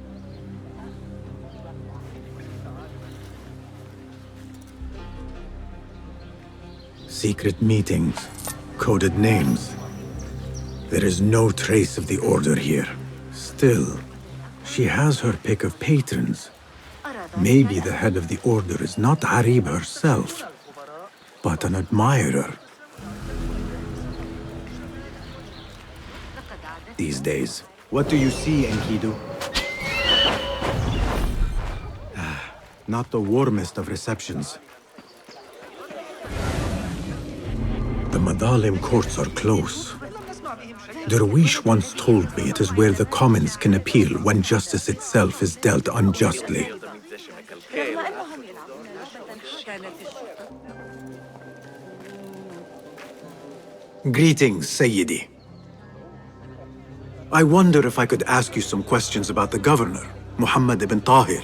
Secret meetings, coded names. There is no trace of the Order here. Still, she has her pick of patrons. Maybe the head of the Order is not Arib herself, but an admirer. These days. What do you see, Enkidu? Not the warmest of receptions. The Mathalim courts are close. Derwish once told me it is where the commons can appeal when justice itself is dealt unjustly. Greetings, Sayyidi. I wonder if I could ask you some questions about the governor, Muhammad ibn Tahir.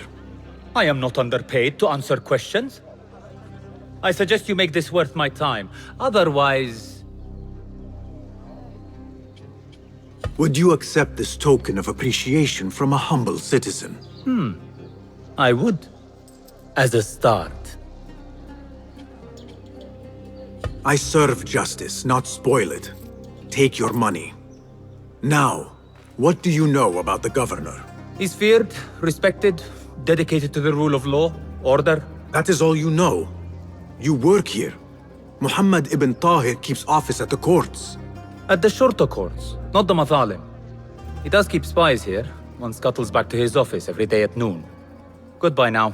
I am not underpaid to answer questions. I suggest you make this worth my time. Otherwise... Would you accept this token of appreciation from a humble citizen? I would. As a start. I serve justice, not spoil it. Take your money. Now, what do you know about the governor? He's feared, respected, dedicated to the rule of law, order. That is all you know. You work here. Muhammad ibn Tahir keeps office at the courts. At the shorter courts, not the Mathalim. He does keep spies here. One scuttles back to his office every day at noon. Goodbye now.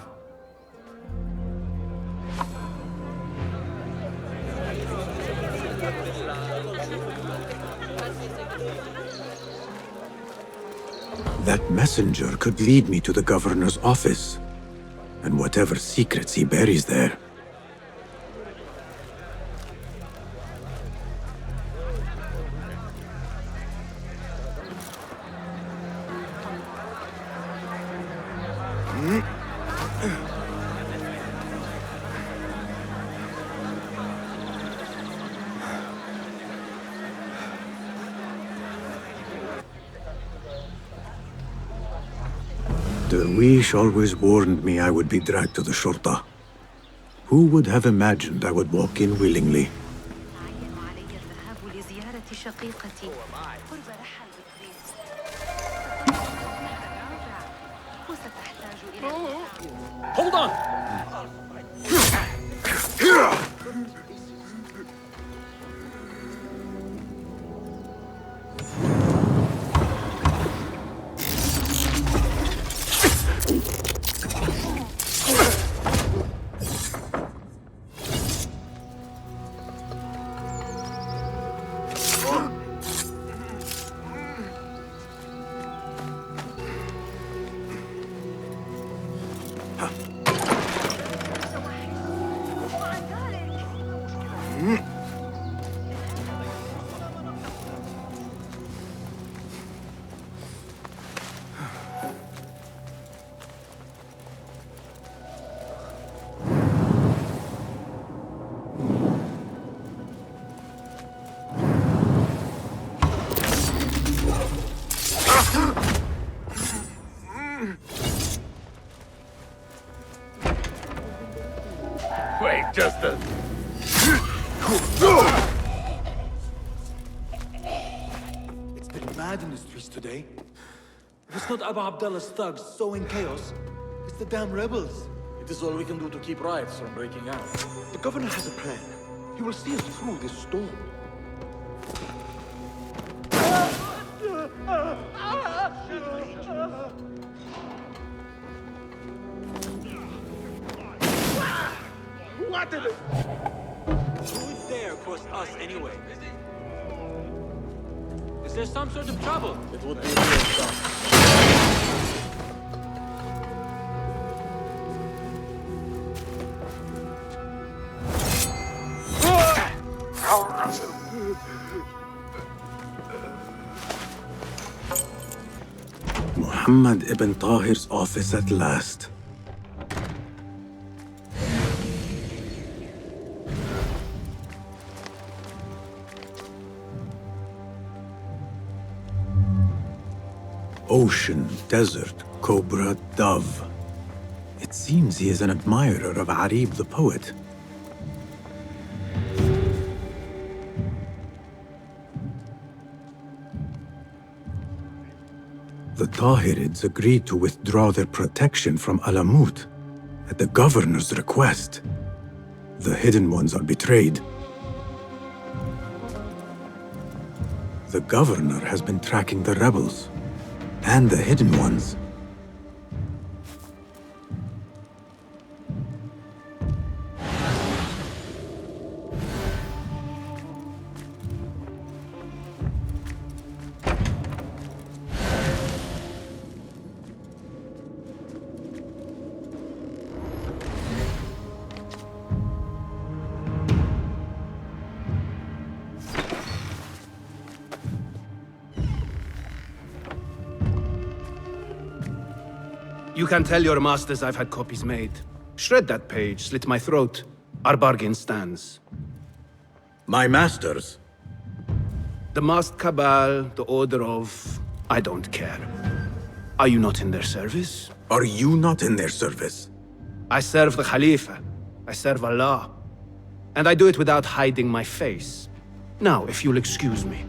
That messenger could lead me to the governor's office, and whatever secrets he buries there. Derwish always warned me I would be dragged to the Shorta. Who would have imagined I would walk in willingly? Hold on! Wait, just a... It's been mad in the streets today. If it's not Abu Abdallah's thugs sowing chaos, it's the damn rebels. It is all we can do to keep riots from breaking out. The governor has a plan. He will see us through this storm. What did it? Who would dare cross us anyway? Is there some sort of trouble? It would be real stuff. Muhammad ibn Tahir's office at last. Ocean, desert, cobra, dove. It seems he is an admirer of Arib the poet. The Tahirids agreed to withdraw their protection from Alamut at the governor's request. The Hidden Ones are betrayed. The governor has been tracking the rebels and the Hidden Ones. You can tell your masters I've had copies made. Shred that page, slit my throat. Our bargain stands. My masters? The masked cabal, the order of... I don't care. Are you not in their service? Are you not in their service? I serve the Khalifa. I serve Allah. And I do it without hiding my face. Now, if you'll excuse me.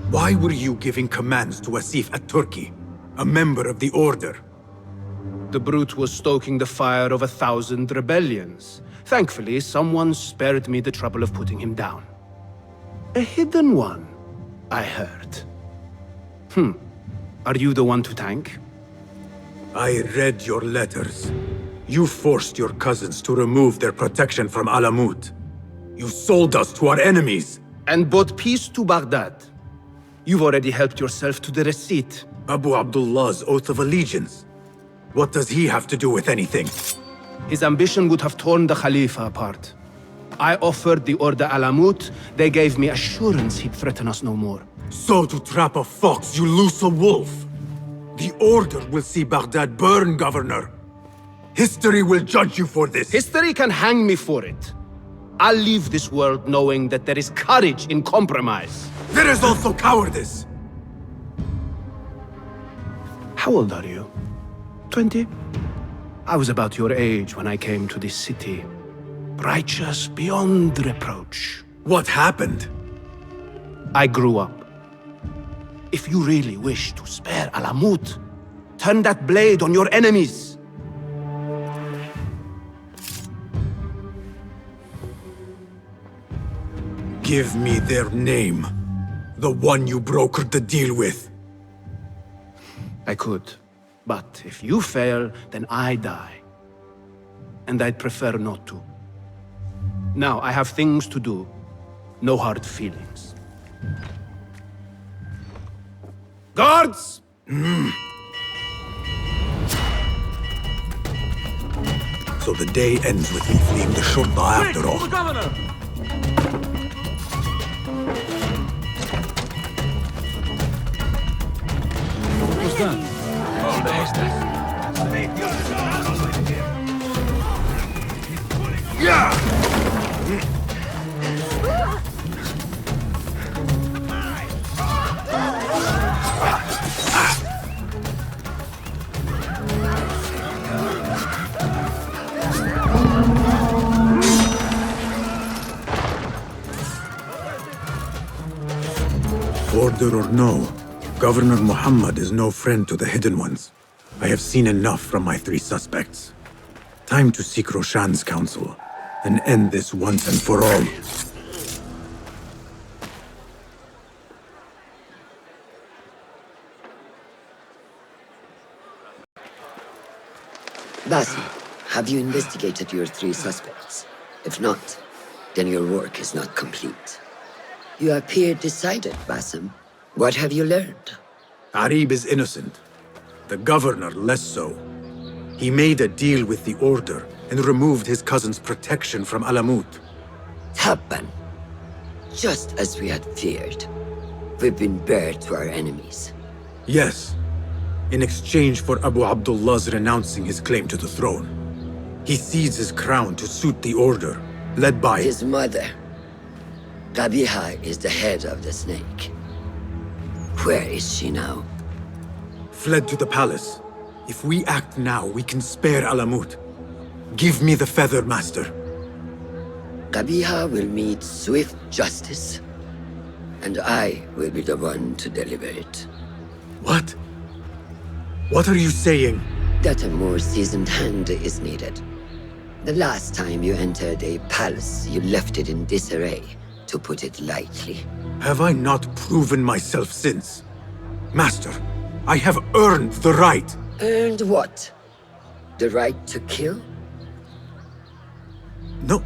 Why were you giving commands to Asif at-Turki, a member of the Order? The brute was stoking the fire of 1,000 rebellions. Thankfully, someone spared me the trouble of putting him down. A hidden one, I heard. Are you the one to thank? I read your letters. You forced your cousins to remove their protection from Alamut. You sold us to our enemies. And brought peace to Baghdad. You've already helped yourself to the receipt. Abu Abdullah's oath of allegiance. What does he have to do with anything? His ambition would have torn the Khalifa apart. I offered the Order Alamut. They gave me assurance he'd threaten us no more. So to trap a fox, you loose a wolf. The Order will see Baghdad burn, Governor. History will judge you for this. History can hang me for it. I'll leave this world knowing that there is courage in compromise. There is also cowardice. How old are you? 20? I was about your age when I came to this city. Righteous beyond reproach. What happened? I grew up. If you really wish to spare Alamut, turn that blade on your enemies. Give me their name. The one you brokered the deal with. I could. But if you fail, then I die. And I'd prefer not to. Now, I have things to do. No hard feelings. Guards! So the day ends with me fleeing the Shurta after all. Governor! What's that? Order or no, Governor Muhammad is no friend to the Hidden Ones. I have seen enough from my 3 suspects. Time to seek Roshan's counsel and end this once and for all. Basim, have you investigated your 3 suspects? If not, then your work is not complete. You appear decided, Basim. What have you learned? Arib is innocent. The governor less so. He made a deal with the Order and removed his cousin's protection from Alamut. Tabban. Just as we had feared. We've been bared to our enemies. Yes. In exchange for Abu Abdullah's renouncing his claim to the throne. He cedes his crown to suit the Order, led by his mother. Qabiha is the head of the snake. Where is she now? Fled to the palace. If we act now, we can spare Alamut. Give me the feather, Master. Qabiha will meet swift justice, and I will be the one to deliver it. What? What are you saying? That a more seasoned hand is needed. The last time you entered a palace, you left it in disarray, to put it lightly. Have I not proven myself since? Master, I have earned the right. Earned what? The right to kill? No,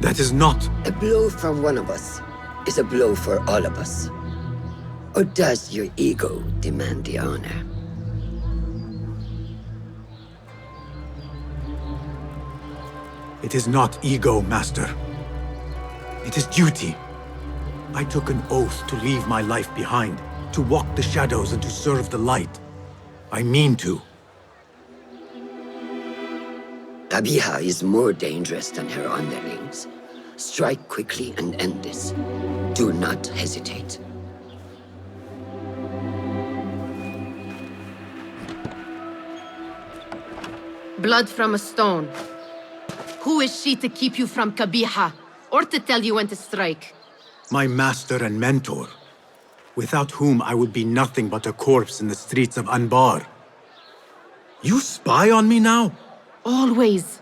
that is not. A blow from one of us is a blow for all of us. Or does your ego demand the honor? It is not ego, Master. It is duty. I took an oath to leave my life behind, to walk the shadows and to serve the light. I mean to. Qabiha is more dangerous than her underlings. Strike quickly and end this. Do not hesitate. Blood from a stone. Who is she to keep you from Qabiha, or to tell you when to strike? My master and mentor, without whom I would be nothing but a corpse in the streets of Anbar. You spy on me now? Always.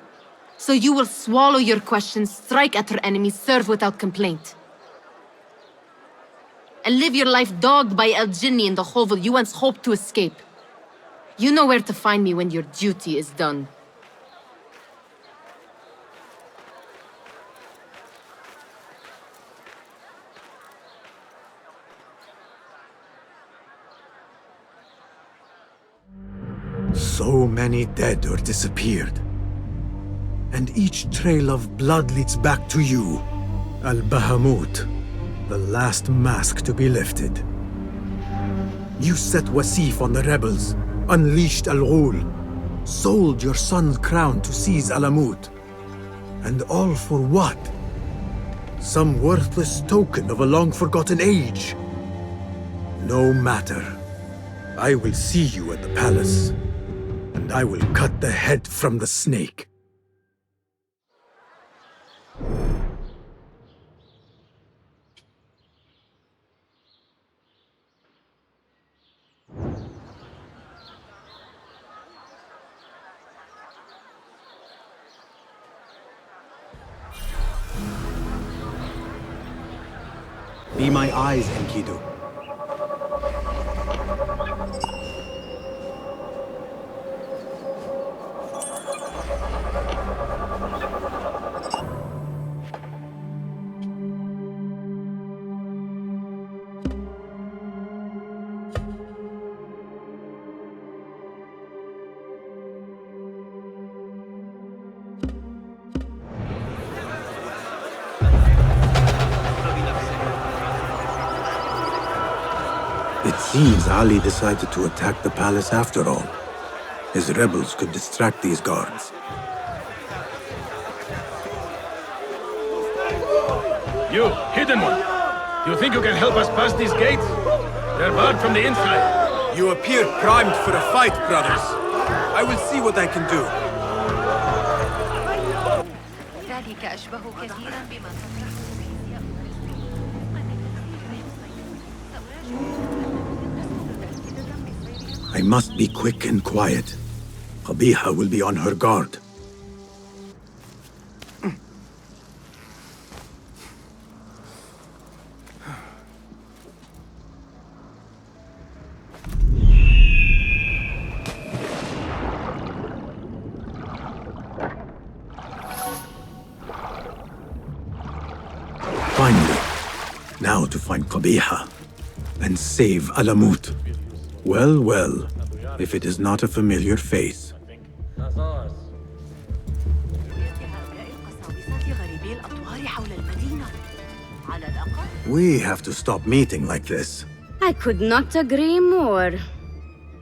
So you will swallow your questions, strike at her enemies, serve without complaint. And live your life dogged by El Jinni in the hovel you once hoped to escape. You know where to find me when your duty is done. So many dead or disappeared. And each trail of blood leads back to you, Al-Bahamut, the last mask to be lifted. You set Wasif on the rebels, unleashed Al-Ghul, sold your son's crown to seize Alamut. And all for what? Some worthless token of a long-forgotten age. No matter. I will see you at the palace, and I will cut the head from the snake. Be my eyes, Enkidu. It seems Ali decided to attack the palace after all. His rebels could distract these guards. You, hidden one! Do you think you can help us pass these gates? They're barred from the inside. You appear primed for a fight, brothers. I will see what I can do. ذلك أشبه كثيرا بما I must be quick and quiet. Qabiha will be on her guard. Finally, now to find Qabiha and save Alamut. Well, well, if it is not a familiar face. We have to stop meeting like this. I could not agree more.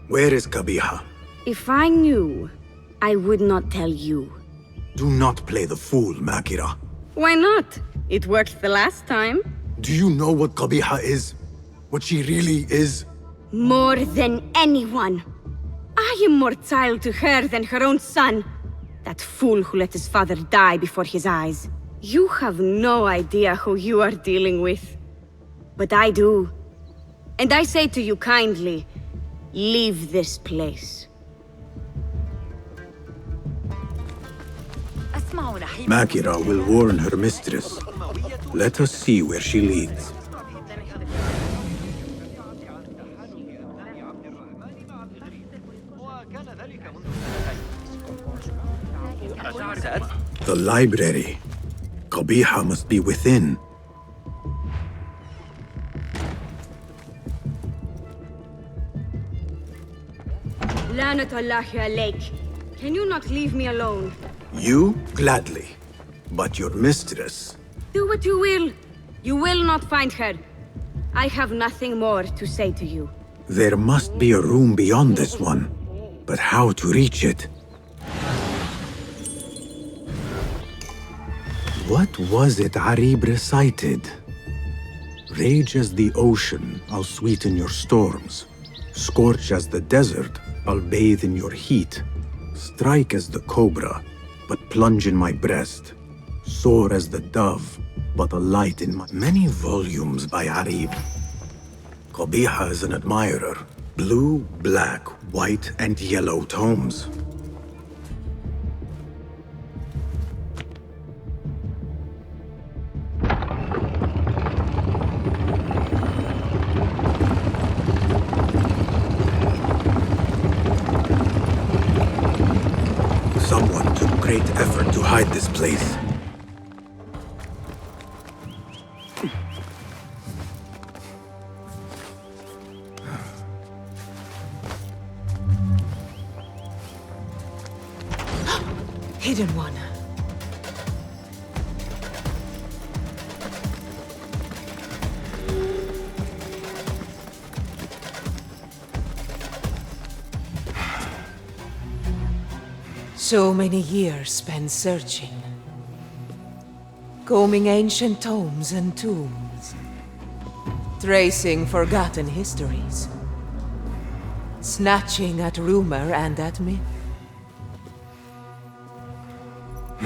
Where is Qabiha? If I knew, I would not tell you. Do not play the fool, Makira. Why not? It worked the last time. Do you know what Qabiha is? What she really is? More than anyone. I am more child to her than her own son. That fool who let his father die before his eyes. You have no idea who you are dealing with. But I do. And I say to you kindly, leave this place. Makira will warn her mistress. Let us see where she leads. The library. Qabiha must be within. Lanatullahi alayk. Can you not leave me alone? You, gladly. But your mistress... Do what you will. You will not find her. I have nothing more to say to you. There must be a room beyond this one. But how to reach it? What was it Arib recited? Rage as the ocean, I'll sweeten your storms. Scorch as the desert, I'll bathe in your heat. Strike as the cobra, but plunge in my breast. Soar as the dove, but a light in my... Many volumes by Arib. Qabiha is an admirer. Blue, black, white, and yellow tomes. Someone took great effort to hide this place. Hidden one. So many years spent searching. Combing ancient tomes and tombs. Tracing forgotten histories. Snatching at rumor and at myth.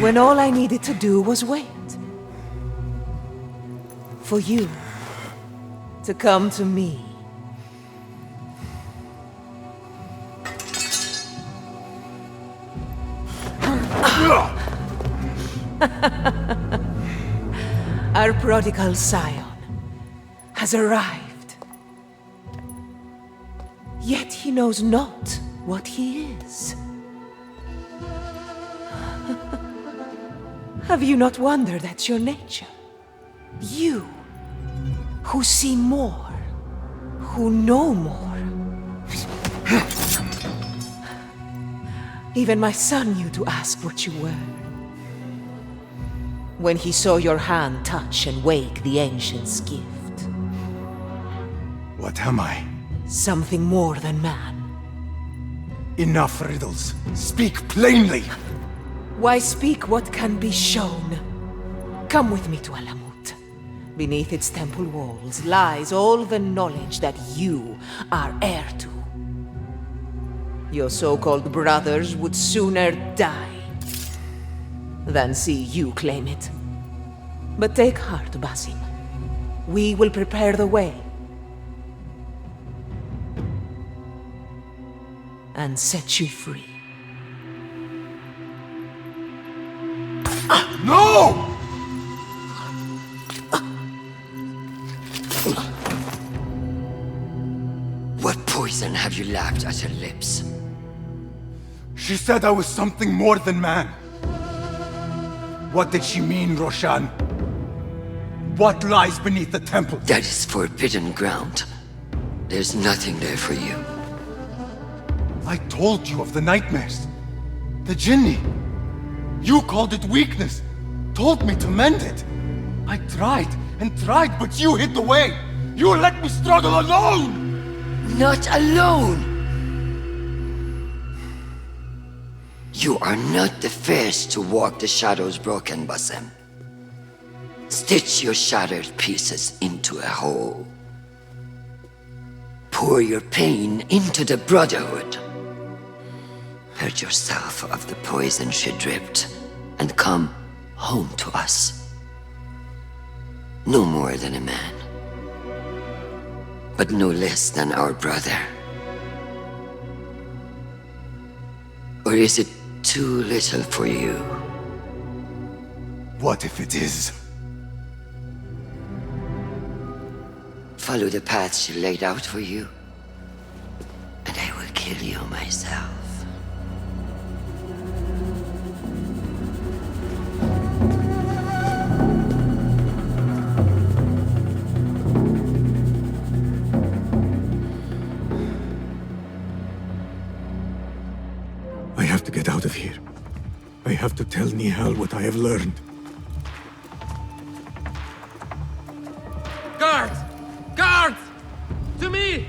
When all I needed to do was wait. For you to come to me. Our prodigal scion has arrived. Yet he knows not what he is. Have you not wondered at your nature? You, who see more, who know more. Even my son knew to ask what you were. When he saw your hand touch and wake the ancient's gift. What am I? Something more than man. Enough riddles. Speak plainly! Why speak what can be shown? Come with me to Alamut. Beneath its temple walls lies all the knowledge that you are heir to. Your so-called brothers would sooner die than see you claim it. But take heart, Basim. We will prepare the way. and set you free. No! What poison have you lapped at her lips? She said I was something more than man. What did she mean, Roshan? What lies beneath the temple? That is forbidden ground. There's nothing there for you. I told you of the nightmares. The jinni. You called it weakness. Told me to mend it. I tried and tried, but you hid the way. You let me struggle alone! Not alone! You are not the first to walk the shadows broken, Basim. Stitch your shattered pieces into a whole. Pour your pain into the Brotherhood. Purge yourself of the poison she dripped, and come home to us. No more than a man, but no less than our brother. Or is it too little for you? What if it is? Follow the path she laid out for you, and I will kill you myself. I have to get out of here. I have to tell Nihal what I have learned. Guards! Guards! To me!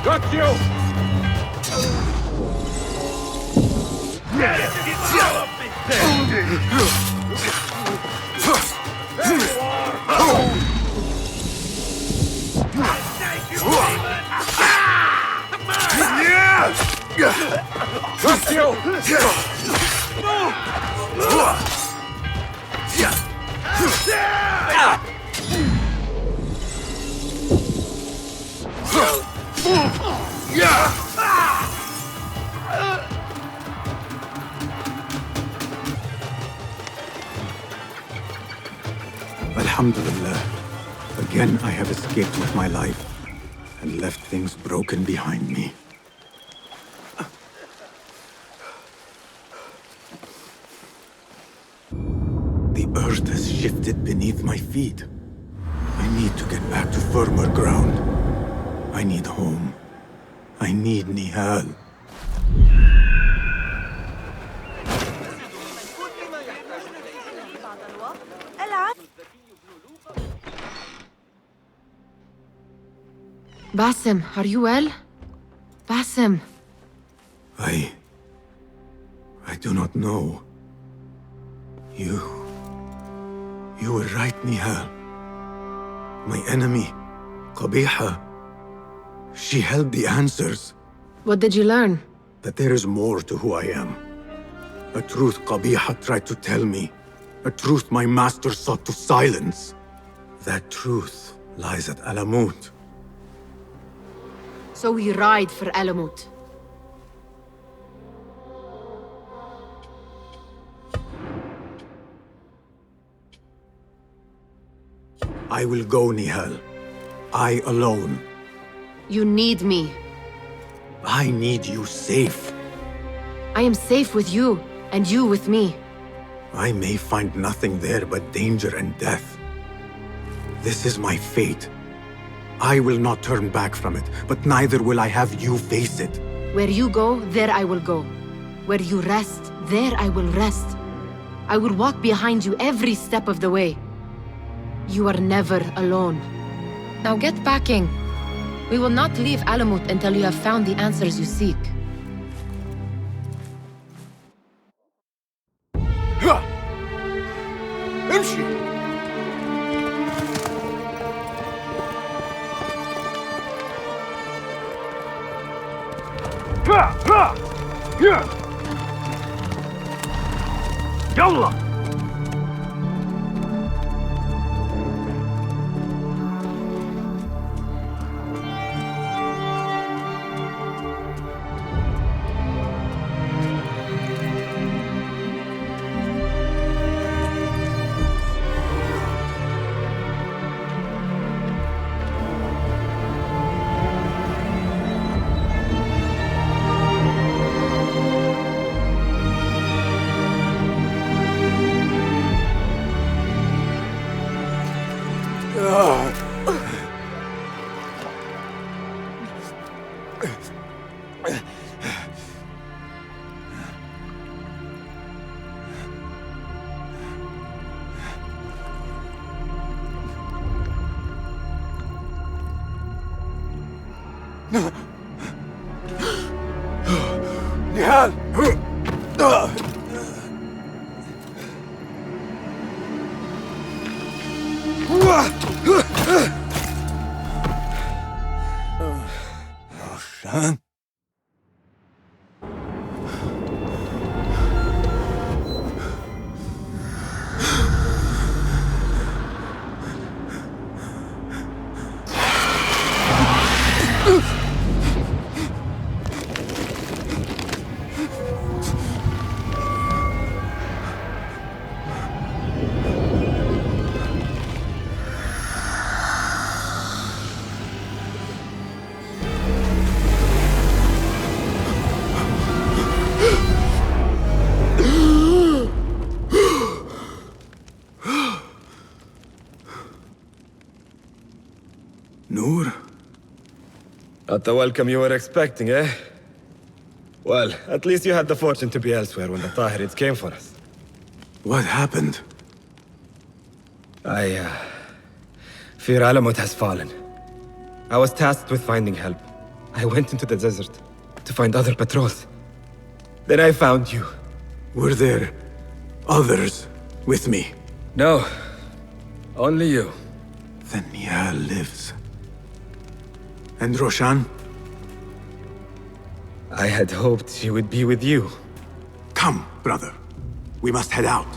Got you! Got you! Alhamdulillah. Again, I have escaped with my life and left things broken behind me. The earth has shifted beneath my feet. I need to get back to firmer ground. I need home. I need Nihal. Basim, are you well? Basim. I do not know. You were right, Nihal. My enemy, Qabiha, she held the answers. What did you learn? That there is more to who I am. A truth Qabiha tried to tell me. A truth my master sought to silence. That truth lies at Alamut. So we ride for Alamut. I will go, Nihal. I alone. You need me. I need you safe. I am safe with you, and you with me. I may find nothing there but danger and death. This is my fate. I will not turn back from it, but neither will I have you face it. Where you go, there I will go. Where you rest, there I will rest. I will walk behind you every step of the way. You are never alone. Now get packing. We will not leave Alamut until you have found the answers you seek. امشي. يلا. نهال. روشن. Noor? Not the welcome you were expecting, eh? Well, at least you had the fortune to be elsewhere when the Tahirids came for us. What happened? I fear Alamut has fallen. I was tasked with finding help. I went into the desert to find other patrols. Then I found you. Were there others with me? No. Only you. Then Nihal lives. And Roshan? I had hoped she would be with you. Come, brother. We must head out.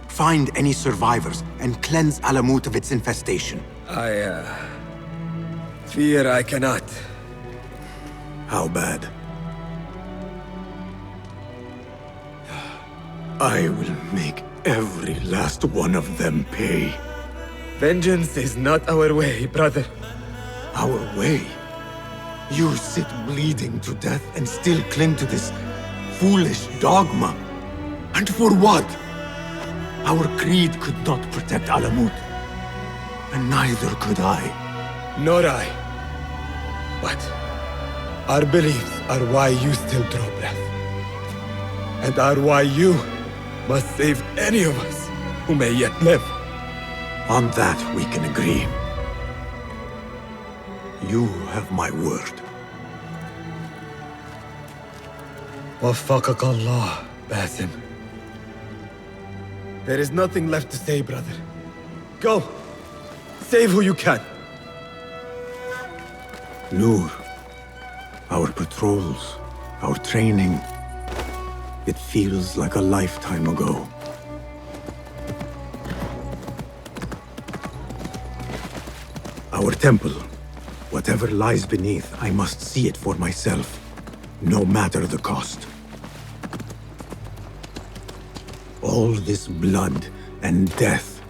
Find any survivors and cleanse Alamut of its infestation. I fear I cannot. How bad? I will make every last one of them pay. Vengeance is not our way, brother. Our way? You sit bleeding to death and still cling to this foolish dogma. And for what? Our creed could not protect Alamut. And neither could I. Nor I. But our beliefs are why you still draw breath. And are why you must save any of us who may yet live. On that we can agree. You have my word. Waffaqak Allah, Basim. There is nothing left to say, brother. Go! Save who you can! Noor, our patrols, our training, it feels like a lifetime ago. Our temple, whatever lies beneath, I must see it for myself, no matter the cost. All this blood and death,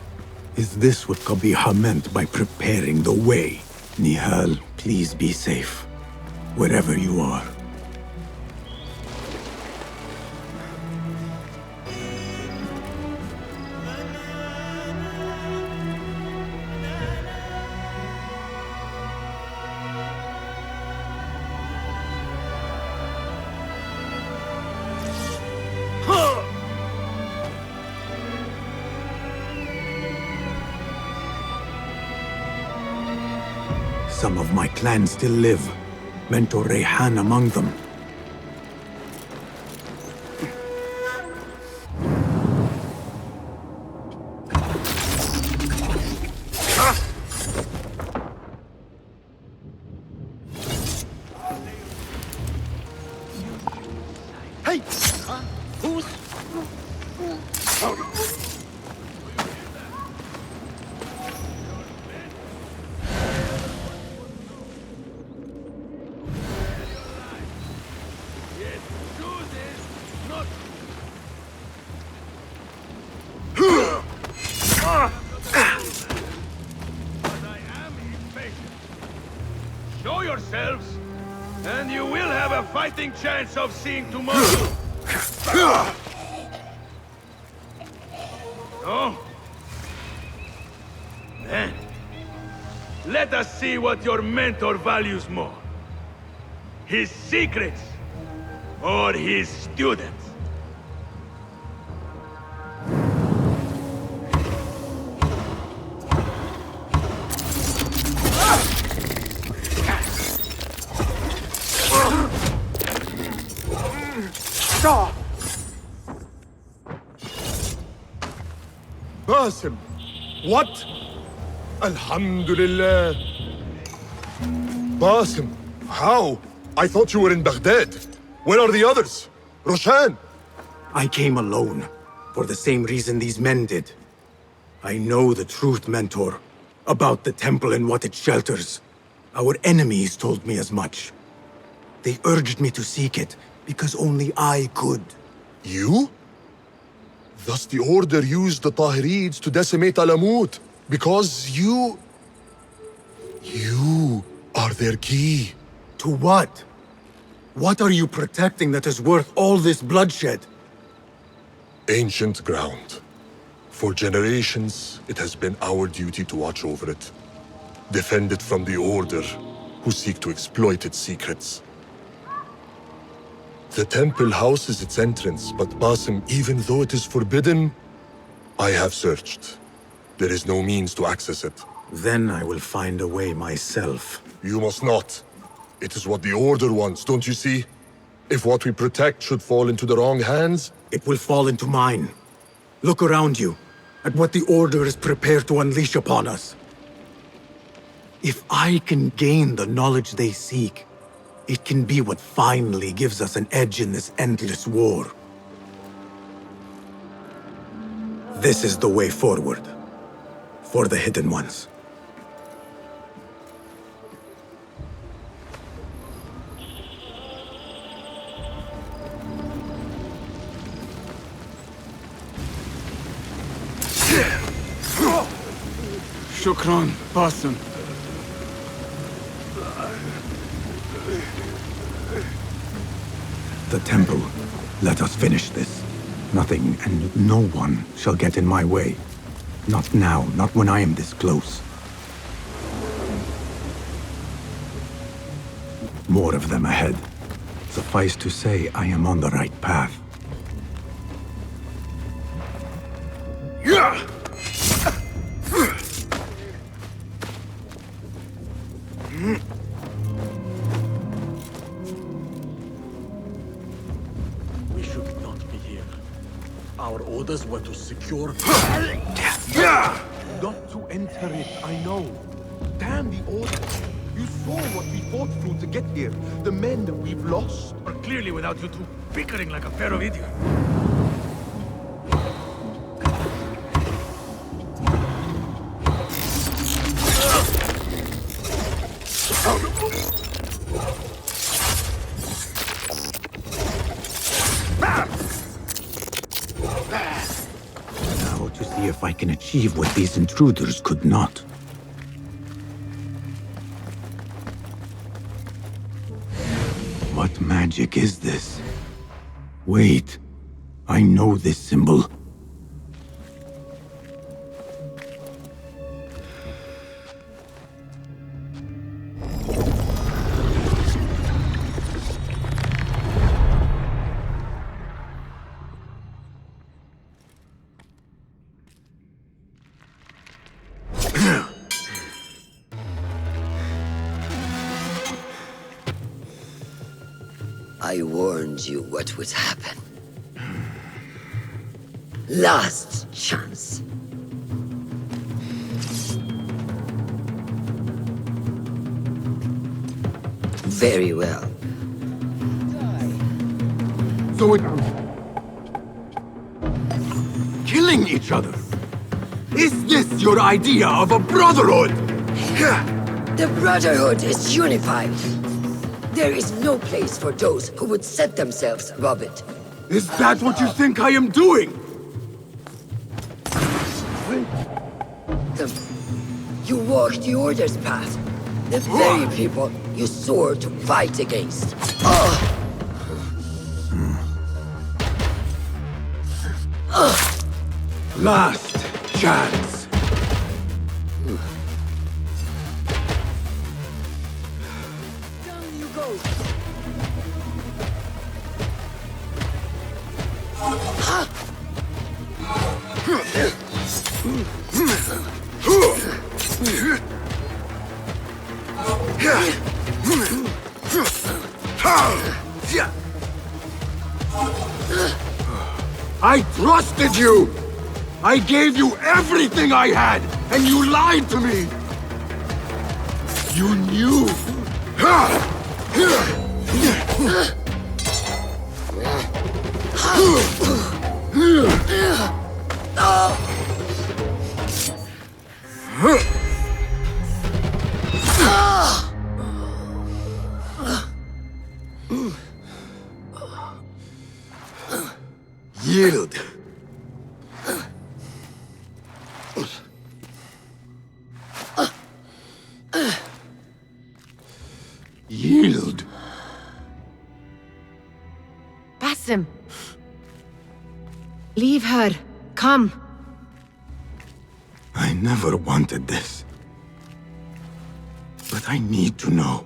is this what Qabiha meant by preparing the way? Nihal, please be safe, wherever you are. Some of my clan still live. Mentor Rayhan among them. Hey! Who's... Show yourselves, and you will have a fighting chance of seeing tomorrow. No? Then, let us see what your mentor values more. His secrets, or his students. Basim, what? Alhamdulillah. Basim, how? I thought you were in Baghdad. Where are the others? Roshan? I came alone, for the same reason these men did. I know the truth, Mentor, about the temple and what it shelters. Our enemies told me as much. They urged me to seek it, because only I could. You? Thus the Order used the Tahirids to decimate Alamut, because you are their key. To what? What are you protecting that is worth all this bloodshed? Ancient ground. For generations, it has been our duty to watch over it. Defend it from the Order, who seek to exploit its secrets. The temple houses its entrance, but Basim, even though it is forbidden, I have searched. There is no means to access it. Then I will find a way myself. You must not. It is what the Order wants, don't you see? If what we protect should fall into the wrong hands... It will fall into mine. Look around you, at what the Order is prepared to unleash upon us. If I can gain the knowledge they seek, it can be what finally gives us an edge in this endless war. This is the way forward. For the Hidden Ones. Shukran, Basim. The temple. Let us finish this. Nothing and no one shall get in my way. Not now, not when I am this close. More of them ahead. Suffice to say, I am on the right path. We should not be here. Our orders were to secure... Not to enter it, I know. Damn the order. You saw what we fought through to get here. The men that we've lost. Or clearly without you two bickering like a pair of idiots. Now to see if I can achieve what these intruders could not. What magic is this? Wait, I know this symbol. I warned you what would happen. Last chance. Very well. So it... Killing each other? Is this your idea of a brotherhood? The Brotherhood is unified. There is no place for those who would set themselves above it. Is that what you think I am doing? You walk the Order's path. The very people you swore to fight against. Last chance. Down you go. I trusted you! I gave you everything I had, and you lied to me! You knew! Yield. Yield. Basim. Leave her. Come. I never wanted this. But I need to know.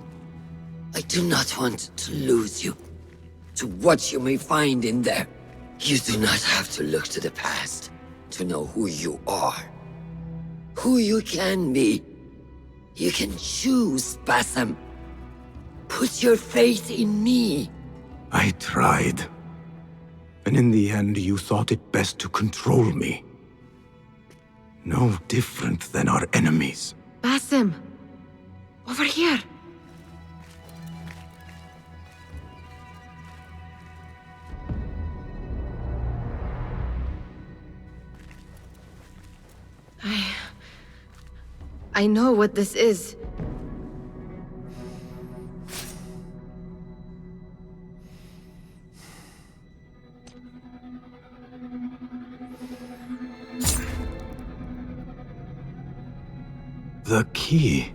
I do not want to lose you to what you may find in there. You do not have to look to the past to know who you are, who you can be. You can choose, Basim. Put your faith in me. I tried. And in the end, you thought it best to control me. No different than our enemies. Basim. Over here. I know what this is. The key.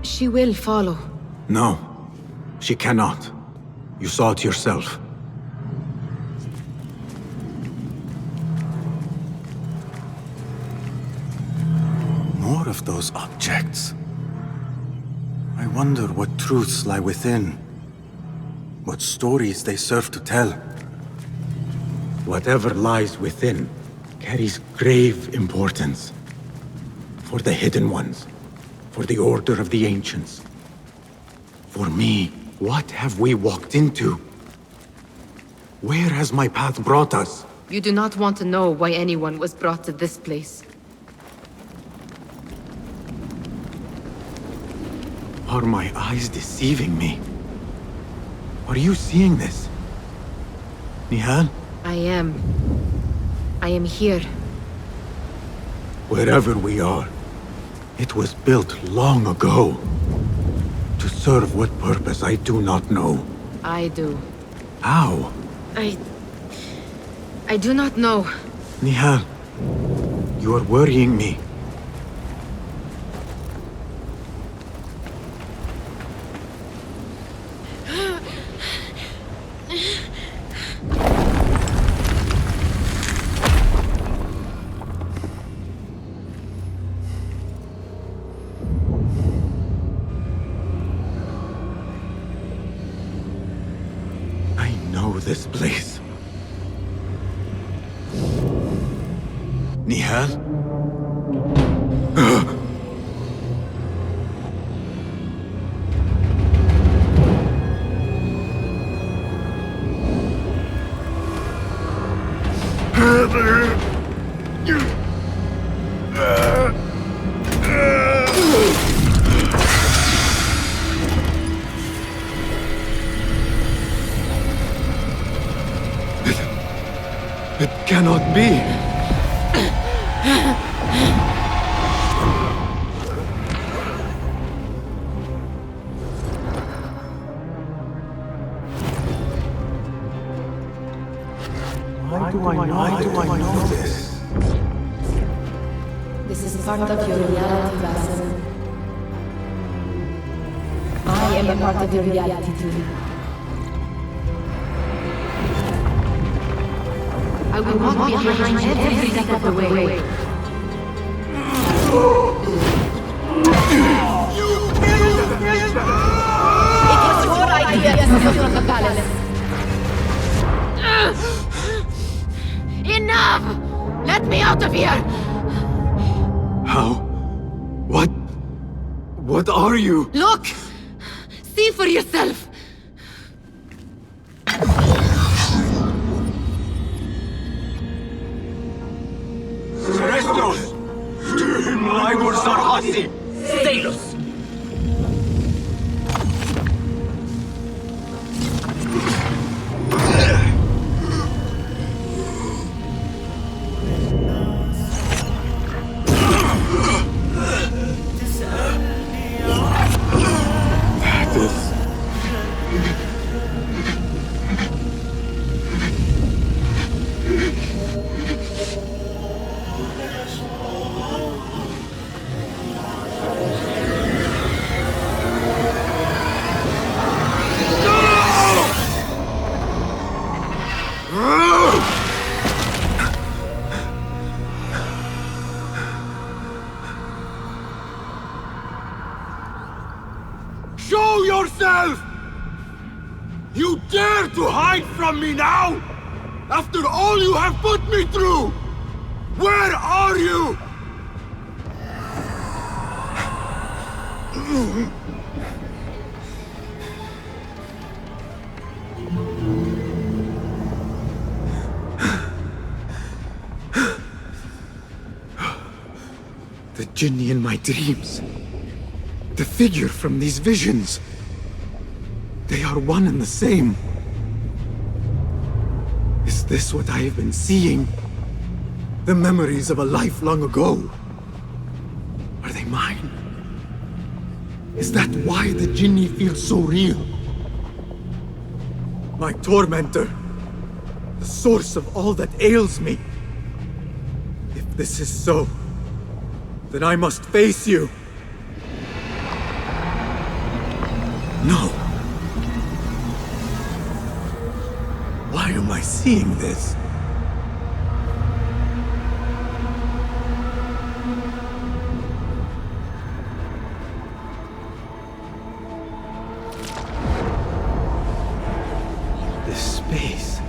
She will follow. No, she cannot. You saw it yourself. More of those objects. I wonder what truths lie within. What stories they serve to tell. Whatever lies within carries grave importance. For the hidden ones. For the Order of the Ancients. For me, what have we walked into? Where has my path brought us? You do not want to know why anyone was brought to this place. Are my eyes deceiving me? Are you seeing this? Nihal? I am here. Wherever we are, it was built long ago. To serve what purpose I do not know. I do. How? I do not know. Nihal, You are worrying me. This place. Nihal? It cannot be. Why do I know this? This is part of your reality, Basim. I am a part of your reality too. I will walk behind you every step of the way. It was your idea to steal from the palace. Enough! Let me out of here! How? What are you? Look! See for yourself! Sailors! Show yourself! You dare to hide from me now? After all you have put me through! Where are you? The Jinni in my dreams. The figure from these visions. They are one and the same. Is this what I have been seeing? The memories of a life long ago? Are they mine? Is that why the Jinni feels so real? My tormentor. The source of all that ails me. If this is so, then I must face you. No. Why am I seeing this? This space.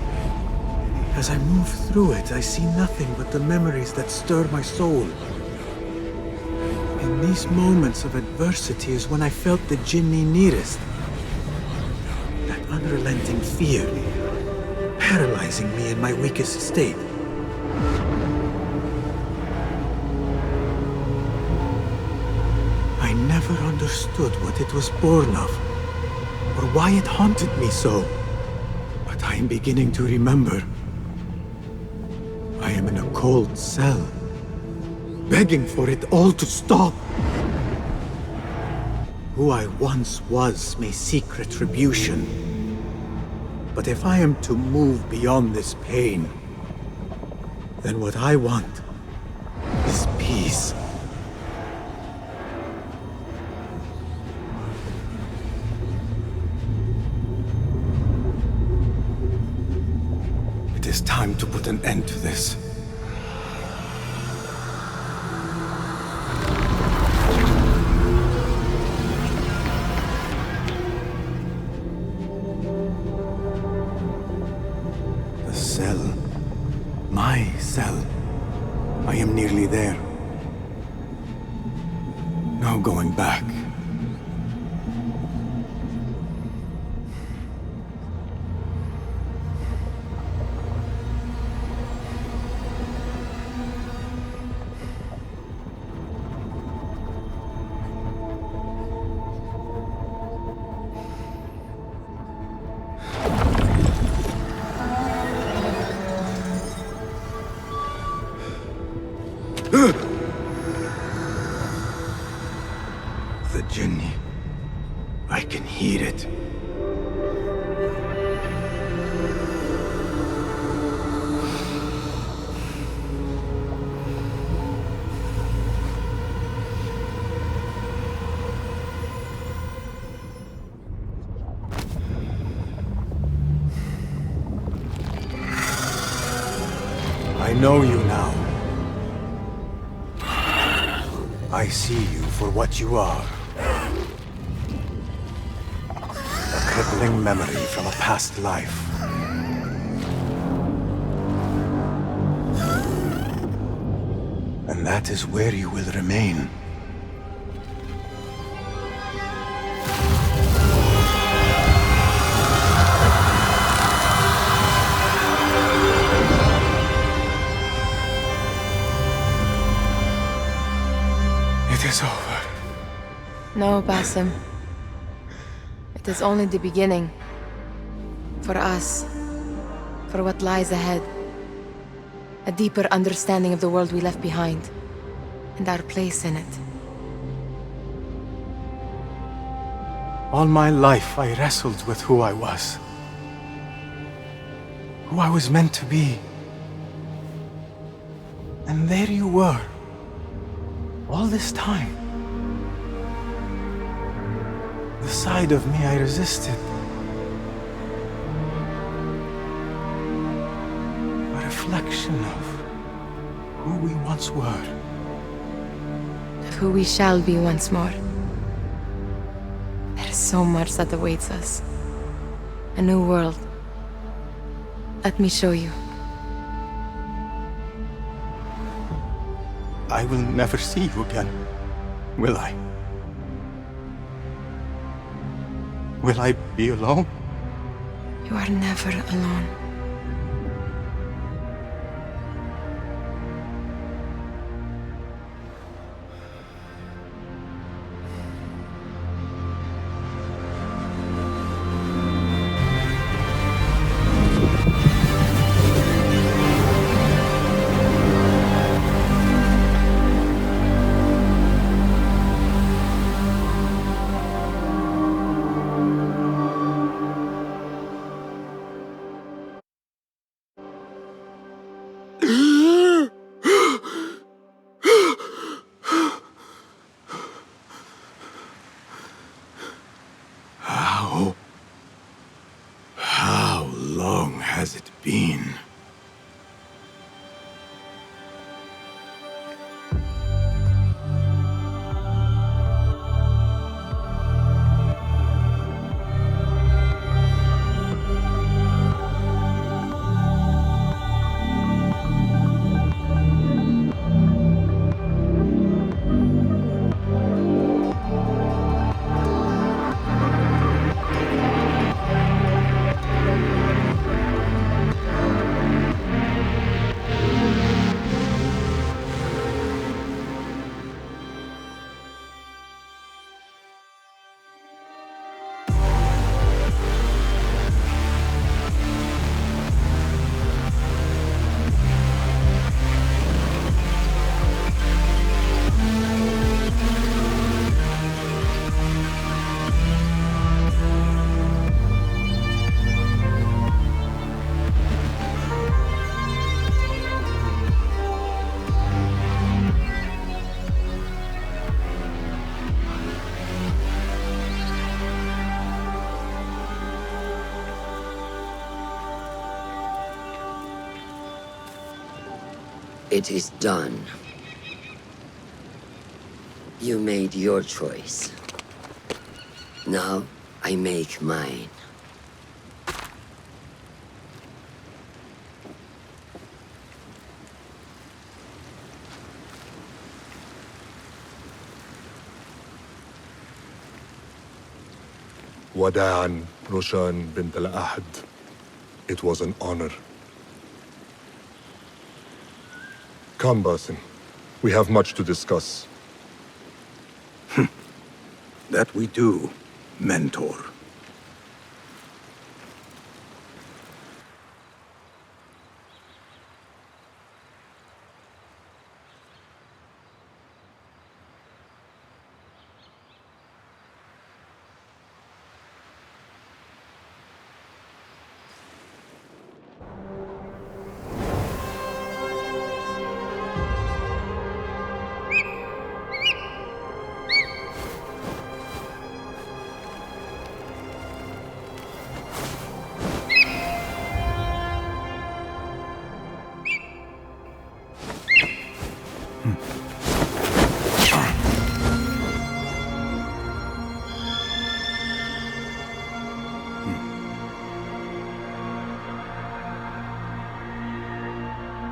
As I move through it, I see nothing but the memories that stir my soul. In these moments of adversity is when I felt the Jinni nearest. That unrelenting fear, paralyzing me in my weakest state. I never understood what it was born of, or why it haunted me so. But I am beginning to remember. I am in a cold cell, begging for it all to stop. Who I once was may seek retribution. But if I am to move beyond this pain, then what I want peace. It is time to put an end to this. The cell. My cell. I am nearly there. No going back. The Jinni. I can hear it. I know you now. I see you for what you are. A crippling memory from a past life. And that is where you will remain. It is over. No, Basim. It is only the beginning. For us. For what lies ahead. A deeper understanding of the world we left behind. And our place in it. All my life I wrestled with who I was. Who I was meant to be. And there you were. All this time. The side of me I resisted. A reflection of who we once were. Of who we shall be once more. There is so much that awaits us. A new world. Let me show you. I will never see you again, will I? Will I be alone? You are never alone. It is done. You made your choice. Now, I make mine. وداعاً روشان بنت الأحد. It was an honor. Come, Basim. We have much to discuss. That we do, Mentor.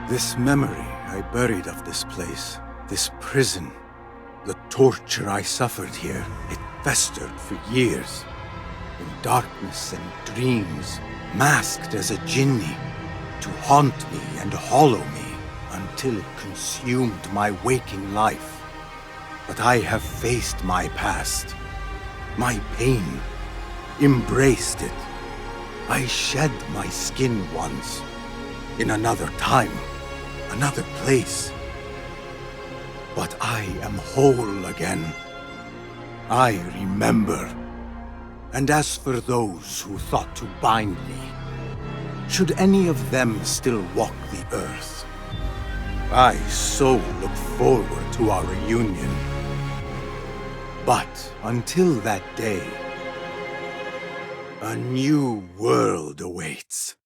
This memory I buried of this place, this prison, the torture I suffered here, it festered for years. In darkness and dreams, masked as a jinni, to haunt me and hollow me until it consumed my waking life. But I have faced my past, my pain, embraced it. I shed my skin once, in another time, another place. But I am whole again. I remember. And as for those who thought to bind me, should any of them still walk the earth, I so look forward to our reunion. But until that day, a new world awaits.